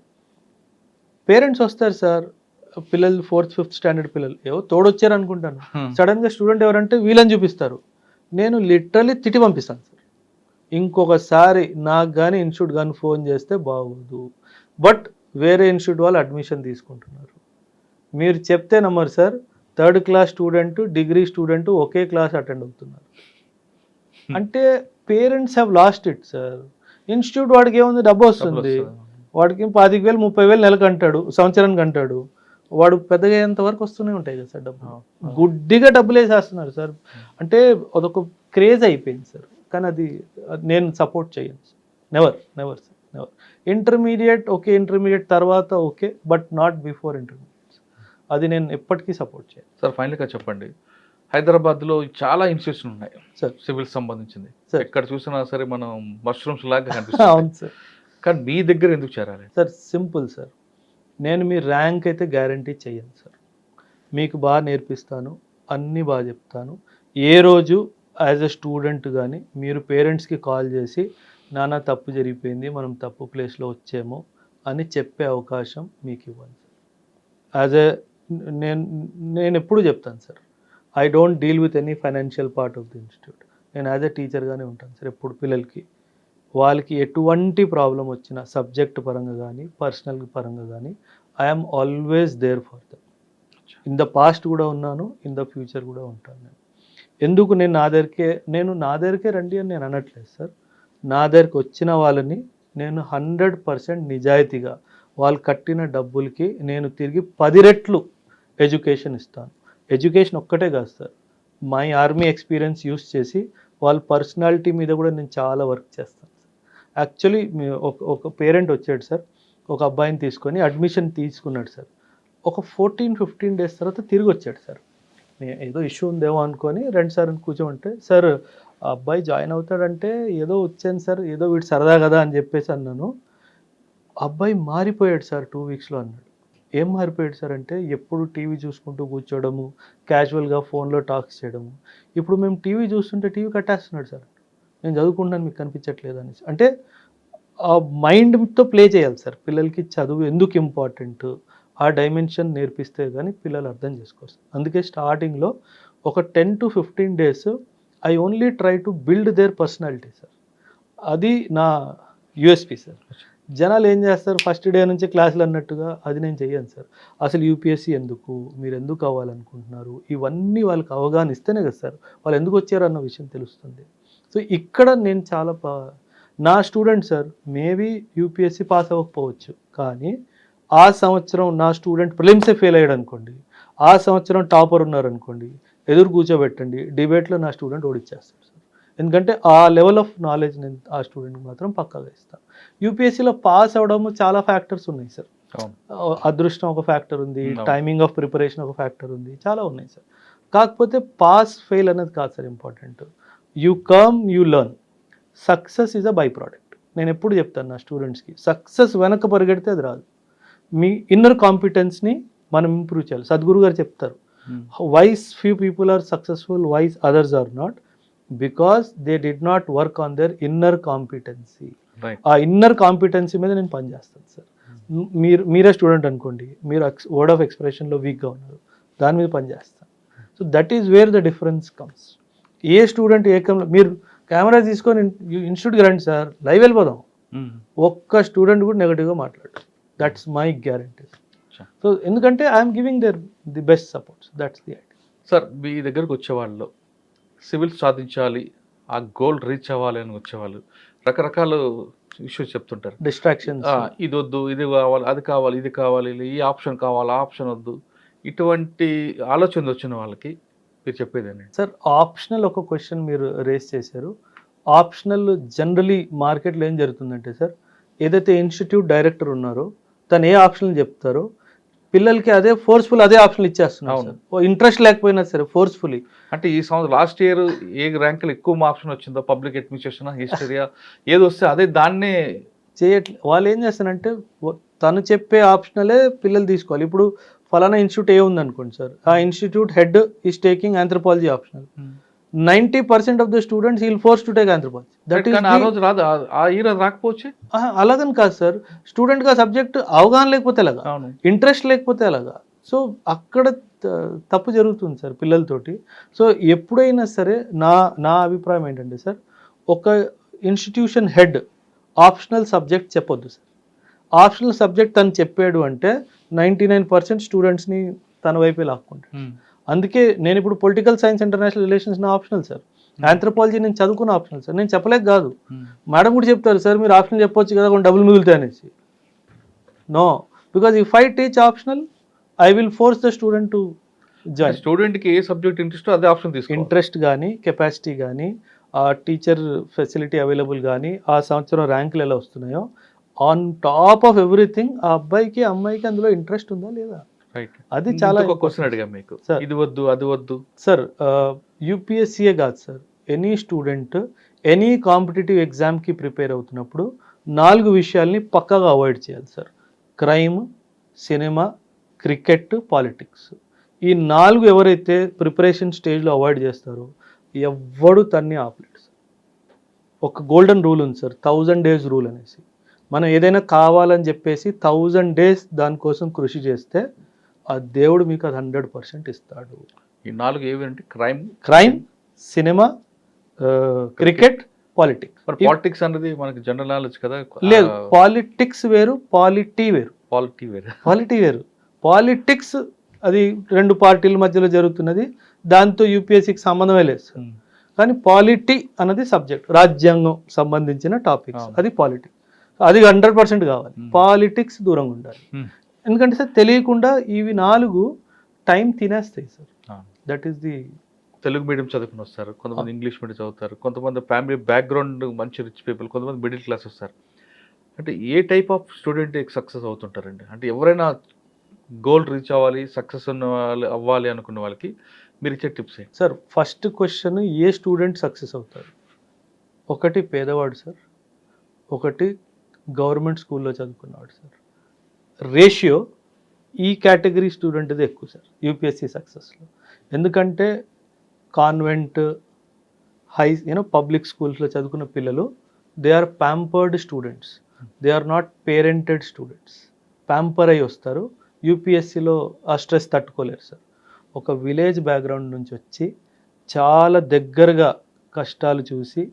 పేరెంట్స్ వస్తారు సార్, పిల్లలు 4th 5th స్టాండర్డ్ పిల్లలు ఏవో తోడొచ్చారు అనుకుంటాను, సడన్గా స్టూడెంట్ ఎవరంటే వీళ్ళని చూపిస్తారు. నేను లిటరలీ తిట్టి పంపిస్తాను సార్. ఇంకొకసారి నాకు కానీ ఇన్స్టిట్యూట్ కానీ ఫోన్ చేస్తే బాగోదు, బట్ వేరే ఇన్స్టిట్యూట్ వాళ్ళు అడ్మిషన్ తీసుకుంటున్నారు, మీరు చెప్తే నమ్మరు sir. 3rd class student degree student ఒకే క్లాస్ అటెండ్ అవుతున్నారు. అంటే parents have lost it sir. Institute వాడికి ఏముంది, డబ్బు వస్తుంది, వాడికి 25,000 30,000 నెలకు అంటాడు, సంవత్సరానికి అంటాడు, వాడు పెద్దగా అయ్యేంత వరకు వస్తూనే ఉంటాయి కదా సార్ డబ్బు. గుడ్డిగా డబ్బులు వేసేస్తున్నారు సార్. అంటే అదొక క్రేజ్ అయిపోయింది సార్. కానీ అది నేను సపోర్ట్ చేయను sir, never never sir, never. Intermediate okay, intermediate తర్వాత okay, but not before intermediate. అది నేను ఎప్పటికీ సపోర్ట్ చేయను సార్. ఫైనల్గా చెప్పండి, హైదరాబాద్లో చాలా ఇన్స్టిట్యూషన్ ఉన్నాయి సార్ సివిల్స్ సంబంధించింది, సార్. ఎక్కడ చూసినా సరే మనం మష్రూమ్స్ లాగా కనిపిస్తుంది. అవును సార్. కానీ మీ దగ్గర ఎందుకు చేరాలి సార్? సింపుల్ సార్, నేను మీ ర్యాంక్ అయితే గ్యారంటీ చేయను సార్. మీకు బాగా నేర్పిస్తాను, అన్నీ బాగా చెప్తాను. ఏ రోజు యాజ్ ఎ స్టూడెంట్ కానీ మీరు పేరెంట్స్కి కాల్ చేసి నాన్న తప్పు జరిగిపోయింది, మనం తప్పు ప్లేస్లో వచ్చాము అని చెప్పే అవకాశం మీకు ఇవ్వండి సార్. యాజ్ ఎ నేను ఎప్పుడు చెప్తాను sir, I don't deal with any financial part of the institute. నేను యాజ్ ఎ టీచర్గానే ఉంటాను సార్ ఎప్పుడు పిల్లలకి. వాళ్ళకి ఎటువంటి ప్రాబ్లం వచ్చినా సబ్జెక్ట్ పరంగా కానీ పర్సనల్ పరంగా కానీ I'm always there for them. In the past కూడా ఉన్నాను, ఇన్ ద ఫ్యూచర్ కూడా ఉంటాను. నేను ఎందుకు నేను నా దగ్గరికే రండి అని నేను అనట్లేదు సార్. నా దగ్గరికి వచ్చిన వాళ్ళని నేను 100% నిజాయితీగా వాళ్ళు కట్టిన డబ్బులకి నేను తిరిగి 10 రెట్లు ఎడ్యుకేషన్ ఇస్తాను. ఎడ్యుకేషన్ ఒక్కటే కాదు sir, my army experience use చేసి వాళ్ళ పర్సనాలిటీ మీద కూడా నేను చాలా వర్క్ చేస్తాను. యాక్చువల్లీ ఒక పేరెంట్ వచ్చాడు సార్, ఒక అబ్బాయిని తీసుకొని అడ్మిషన్ తీసుకున్నాడు సార్. ఒక 14-15 డేస్ తర్వాత తిరిగి వచ్చాడు సార్. నేను ఏదో ఇష్యూ ఉందేమో అనుకొని 2 సార్లు కూర్చోమంటే, సార్ ఆ అబ్బాయి జాయిన్ అవుతాడంటే ఏదో వచ్చాను సార్, ఏదో వీడు సరదా కదా అని చెప్పేసి అన్నాను. అబ్బాయి మారిపోయాడు సార్ 2 వీక్స్లో అన్నాడు. ఏం మారిపోయాడు సార్ అంటే, ఎప్పుడు టీవీ చూసుకుంటూ కూర్చోవడము, క్యాజువల్గా ఫోన్లో టాక్స్ చేయడము. ఇప్పుడు మేము టీవీ చూస్తుంటే టీవీ కట్టేస్తున్నాడు సార్, నేను చదువుకుంటాను మీకు కనిపించట్లేదు అనేసి. అంటే ఆ మైండ్తో ప్లే చేయాలి సార్. పిల్లలకి చదువు ఎందుకు ఇంపార్టెంట్, ఆ డైమెన్షన్ నేర్పిస్తే కానీ పిల్లలు అర్థం చేసుకోవచ్చు. అందుకే స్టార్టింగ్లో ఒక 10 to 15 days I only try to build their personality sir. అది నా యూఎస్పీ సార్. జనాలు ఏం చేస్తారు, ఫస్ట్ డే నుంచి క్లాసులు అన్నట్టుగా, అది నేను చెయ్యను సార్. అసలు యూపీఎస్సీ ఎందుకు, మీరు ఎందుకు అవ్వాలనుకుంటున్నారు, ఇవన్నీ వాళ్ళకి అవగాహన ఇస్తేనే కదా సార్ వాళ్ళు ఎందుకు వచ్చారు అన్న విషయం తెలుస్తుంది. సో ఇక్కడ నేను చాలా నా student sir maybe UPSC pass అవ్వకపోవచ్చు, కానీ ఆ సంవత్సరం నా స్టూడెంట్ ప్రిలిమ్సే ఫెయిల్ అయ్యాడు అనుకోండి, ఆ సంవత్సరం టాపర్ ఉన్నారనుకోండి, ఎదురు కూర్చోబెట్టండి, డిబేట్లో నా స్టూడెంట్ ఓడిచ్చేస్తాడు సార్. ఎందుకంటే ఆ లెవెల్ ఆఫ్ నాలెడ్జ్ నేను ఆ స్టూడెంట్కి మాత్రం పక్కాగా ఇస్తాను. యూపీఎస్సీలో పాస్ అవ్వడము చాలా ఫ్యాక్టర్స్ ఉన్నాయి సార్. అదృష్టం ఒక ఫ్యాక్టర్ ఉంది, టైమింగ్ ఆఫ్ ప్రిపరేషన్ ఒక ఫ్యాక్టర్ ఉంది, చాలా ఉన్నాయి సార్. కాకపోతే పాస్ ఫెయిల్ అనేది కాదు sir important. You come, you learn. Success is a by product. నేను ఎప్పుడు చెప్తాను నా స్టూడెంట్స్కి, సక్సెస్ వెనక పరిగెడితే అది రాదు. మీ ఇన్నర్ కాంపిటెన్స్ని మనం ఇంప్రూవ్ చేయాలి. సద్గురు గారు చెప్తారు, whereas few people are successful, whereas others are not. Because they did not work on their inner competency. Right. ఆ ఇన్నర్ కాంపిటెన్సీ మీద నేను పనిచేస్తాను సార్. మీరే స్టూడెంట్ అనుకోండి, మీరు వర్డ్ ఆఫ్ ఎక్స్ప్రెషన్లో వీక్గా ఉన్నారు, దాని మీద పనిచేస్తాను. So that is wear the difference comes. A student మీరు కెమెరా తీసుకొని ఇన్స్టిట్యూట్కి రండి సార్, లైవ్ వెళ్ళిపోదాం, ఒక్క స్టూడెంట్ కూడా నెగటివ్గా మాట్లాడు. That's my guarantee. సో ఎందుకంటే I'm giving the best supports. That's the idea. Sir మీ దగ్గరకు వచ్చేవాళ్ళు సివిల్ సాధించాలి, ఆ గోల్ రీచ్ అవ్వాలి అని వచ్చేవాళ్ళు రకరకాల ఇష్యూస్ చెప్తుంటారు. డిస్ట్రాక్షన్స్, ఇది వద్దు, ఇది కావాలి, అది కావాలి, ఇది కావాలి, ఈ ఆప్షన్ కావాలి, ఆ ఆప్షన్ వద్దు, ఇటువంటి ఆలోచన వచ్చిన వాళ్ళకి మీరు చెప్పేదేంటి సార్? ఆప్షనల్ ఒక క్వశ్చన్ మీరు రేస్ చేశారు. ఆప్షనల్ జనరలీ మార్కెట్లో ఏం జరుగుతుందంటే సార్, ఏదైతే ఇన్స్టిట్యూట్ డైరెక్టర్ ఉన్నారో తను ఏ ఆప్షన్లు చెప్తారో పిల్లలకి అదే ఫోర్స్ఫుల్ అదే ఆప్షన్లు ఇచ్చేస్తున్నారు సార్. ఇంట్రెస్ట్ లేకపోయినా సరే ఫోర్స్ఫుల్లీ. అంటే ఈ సంవత్సరం లాస్ట్ ఇయర్ ఏ ర్యాంకులు ఎక్కువ ఆప్షన్ వచ్చిందో, పబ్లిక్ అడ్మినిస్ట్రేషన్, హిస్టరీయా, ఏది వస్తే అదే దాన్నే చేయట్లేదు. వాళ్ళు ఏం చేస్తారంటే తను చెప్పే ఆప్షనలే పిల్లలు తీసుకోవాలి. ఇప్పుడు ఫలానా ఇన్స్టిట్యూట్ ఏ ఉందనుకోండి సార్, ఆ institute head is taking anthropology optional. 90% of the students will force to take anthropology. That is ఆ రోజు రాదు, ఆ ఇయర్ రాకపోవచ్చు. అలాగని కాదు సార్, స్టూడెంట్కి ఆ సబ్జెక్ట్ అవగాహన లేకపోతే ఎలాగా, ఇంట్రెస్ట్ లేకపోతే ఎలాగా. సో అక్కడ తప్పు జరుగుతుంది సార్ పిల్లలతోటి. సో ఎప్పుడైనా సరే నా అభిప్రాయం ఏంటంటే సార్, ఒక ఇన్స్టిట్యూషన్ హెడ్ ఆప్షనల్ సబ్జెక్ట్ చెప్పొద్దు సార్. ఆప్షనల్ సబ్జెక్ట్ తను చెప్పాడు అంటే 99% స్టూడెంట్స్ని తన వైపే లాక్కుంటాడు. అందుకే నేను ఇప్పుడు పొలిటికల్ సైన్స్ ఇంటర్నేషనల్ రిలేషన్స్ నా ఆప్షనల్ సార్, ఆంథ్రోపాలజీ నేను చదువుకున్న ఆప్షనల్ సార్. నేను చెప్పలేక కాదు, మేడం కూడా చెప్తారు సార్ మీరు ఆప్షనల్ చెప్పొచ్చు కదా, కొన్ని డబ్బులు మిగులుతాయి అనేసి. No, because if I teach optional I will force the student to join. స్టూడెంట్కి ఏ సబ్జెక్ట్ ఇంట్రెస్ట్ అదే ఆప్షన్ తీసుకో. ఇంట్రెస్ట్ కానీ, కెపాసిటీ కానీ, ఆ టీచర్ ఫెసిలిటీ అవైలబుల్ కానీ, ఆ సంవత్సరం ర్యాంకులు ఎలా వస్తున్నాయో, ఆన్ టాప్ ఆఫ్ ఎవ్రీథింగ్ ఆ అబ్బాయికి అమ్మాయికి అందులో ఇంట్రెస్ట్ ఉందా లేదా, రైట్. అది చాలా క్వశ్చన్ అడిగా మీకు, ఇది వద్దు అది వద్దు సార్. యూపీఎస్సీయే కాదు sir, any student any competitive ఎగ్జామ్కి ప్రిపేర్ అవుతున్నప్పుడు 4 విషయాల్ని పక్కాగా అవాయిడ్ చేయాలి sir. Crime, cinema, cricket, politics. ఈ 4 ఎవరైతే ప్రిపరేషన్ స్టేజ్లో అవాయిడ్ చేస్తారో ఎవ్వడు తన్ని ఆపలేడు సార్. ఒక గోల్డెన్ రూల్ ఉంది సార్, 1000 days రూల్ అనేసి. మనం ఏదైనా కావాలని చెప్పేసి 1000 days దానికోసం కృషి చేస్తే ఆ దేవుడు మీకు అది 100% ఇస్తాడు. ఈ 4 ఏవి అంటే crime, cinema, cricket, politics. Politics అనేది మనకి జనరల్ నాలెడ్జ్ కదా. లేదు, పాలిటిక్స్ వేరు, పాలిటీ వేరు. పాలిటీ వేరు. పాలిటిక్స్ అది 2 పార్టీల మధ్యలో జరుగుతున్నది, దాంతో యూపీఎస్సీకి సంబంధమే లేదు సార్. కానీ పాలిటీ అన్నది సబ్జెక్ట్, రాజ్యాంగం సంబంధించిన టాపిక్స్, అది పాలిటిక్స్. అది 100% కావాలి. పాలిటిక్స్ దూరంగా ఉండాలి. ఎందుకంటే సార్ తెలియకుండా ఇవి 4 టైం తినేస్తాయి sir. That is the. Telugu medium చదువుకుని వస్తారు, కొంతమంది ఇంగ్లీష్ మీడియం చదువుతారు, కొంతమంది ఫ్యామిలీ బ్యాక్గ్రౌండ్ మంచి రిచ్ పీపుల్, కొంతమంది మిడిల్ క్లాస్ వస్తారు. అంటే ఏ టైప్ ఆఫ్ స్టూడెంట్ సక్సెస్ అవుతుంటారండి? అంటే ఎవరైనా గోల్ రీచ్ అవ్వాలి, సక్సెస్ అవ్వాలి అనుకున్న వాళ్ళకి మీరు ఇచ్చే టిప్స్ ఏంటి సార్? ఫస్ట్ క్వశ్చన్, ఏ స్టూడెంట్ సక్సెస్ అవుతారు? ఒకటి పేదవాడు సార్, ఒకటి గవర్నమెంట్ స్కూల్లో చదువుకున్నవాడు సార్. రేషియో ఈ కేటగిరీ స్టూడెంట్ది ఎక్కువ సార్ యూపీఎస్సీ సక్సెస్లో. ఎందుకంటే కాన్వెంట్, పబ్లిక్ స్కూల్స్లో చదువుకున్న పిల్లలు they are pampered students, they are not parented students. Pamper అయి వస్తారు. యూపీఎస్సీలో ఆ స్ట్రెస్ తట్టుకోలేరు సార్. ఒక విలేజ్ బ్యాక్గ్రౌండ్ నుంచి వచ్చి చాలా దగ్గరగా కష్టాలు చూసి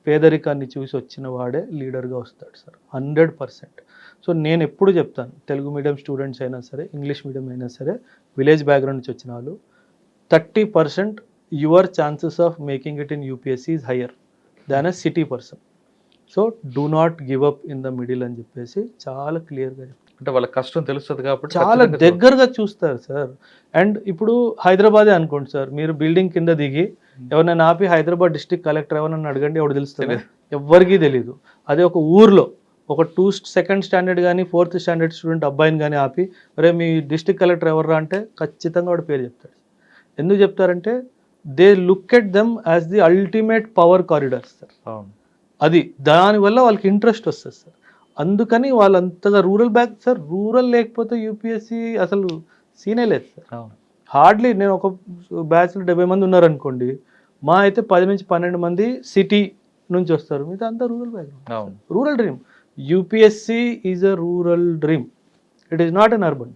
పేదరికాన్ని చూసి వచ్చిన వాడే లీడర్గా వస్తాడు సార్, 100%. సో నేను ఎప్పుడు చెప్తాను, తెలుగు మీడియం స్టూడెంట్స్ అయినా సరే, ఇంగ్లీష్ మీడియం అయినా సరే, విలేజ్ బ్యాక్గ్రౌండ్ నుంచి వచ్చిన వాళ్ళు 30% your chances of making it in UPSC is higher than a city person. So do not give up in the middle అని చెప్పేసి చాలా క్లియర్గా చెప్తాను. అంటే వాళ్ళ కష్టం తెలుస్తుంది కాబట్టి చాలా దగ్గరగా చూస్తారు సార్. అండ్ ఇప్పుడు హైదరాబాదే అనుకోండి సార్, మీరు బిల్డింగ్ కింద దిగి ఎవరైనా ఆపి హైదరాబాద్ డిస్ట్రిక్ట్ కలెక్టర్ ఎవరన్నా అడగండి, ఎవరు తెలుస్తుంది? ఎవ్వరికీ తెలీదు. అదే ఒక ఊర్లో ఒక 2nd standard కానీ 4th standard స్టూడెంట్ అబ్బాయిని కానీ ఆపి అరే మీ డిస్ట్రిక్ట్ కలెక్టర్ ఎవర్రా అంటే ఖచ్చితంగా వాడు పేరు చెప్తాడు. ఎందుకు చెప్తారంటే they look at them as the ultimate power corridors sir. అది దానివల్ల వాళ్ళకి ఇంట్రెస్ట్ వస్తుంది సార్. అందుకని వాళ్ళంతగా రూరల్ లేకపోతే యూపీఎస్సీ అసలు సీనే లేదు సార్. హార్డ్లీ నేను ఒక బ్యాచ్లో 70 మంది ఉన్నారనుకోండి, మా అయితే 10 నుంచి 12 మంది సిటీ నుంచి వస్తారు, మిగతా అంతా రూరల్ బ్యాక్గ్రౌండ్. అవును. Rural dream. UPSC is a rural dream, it is not an urban.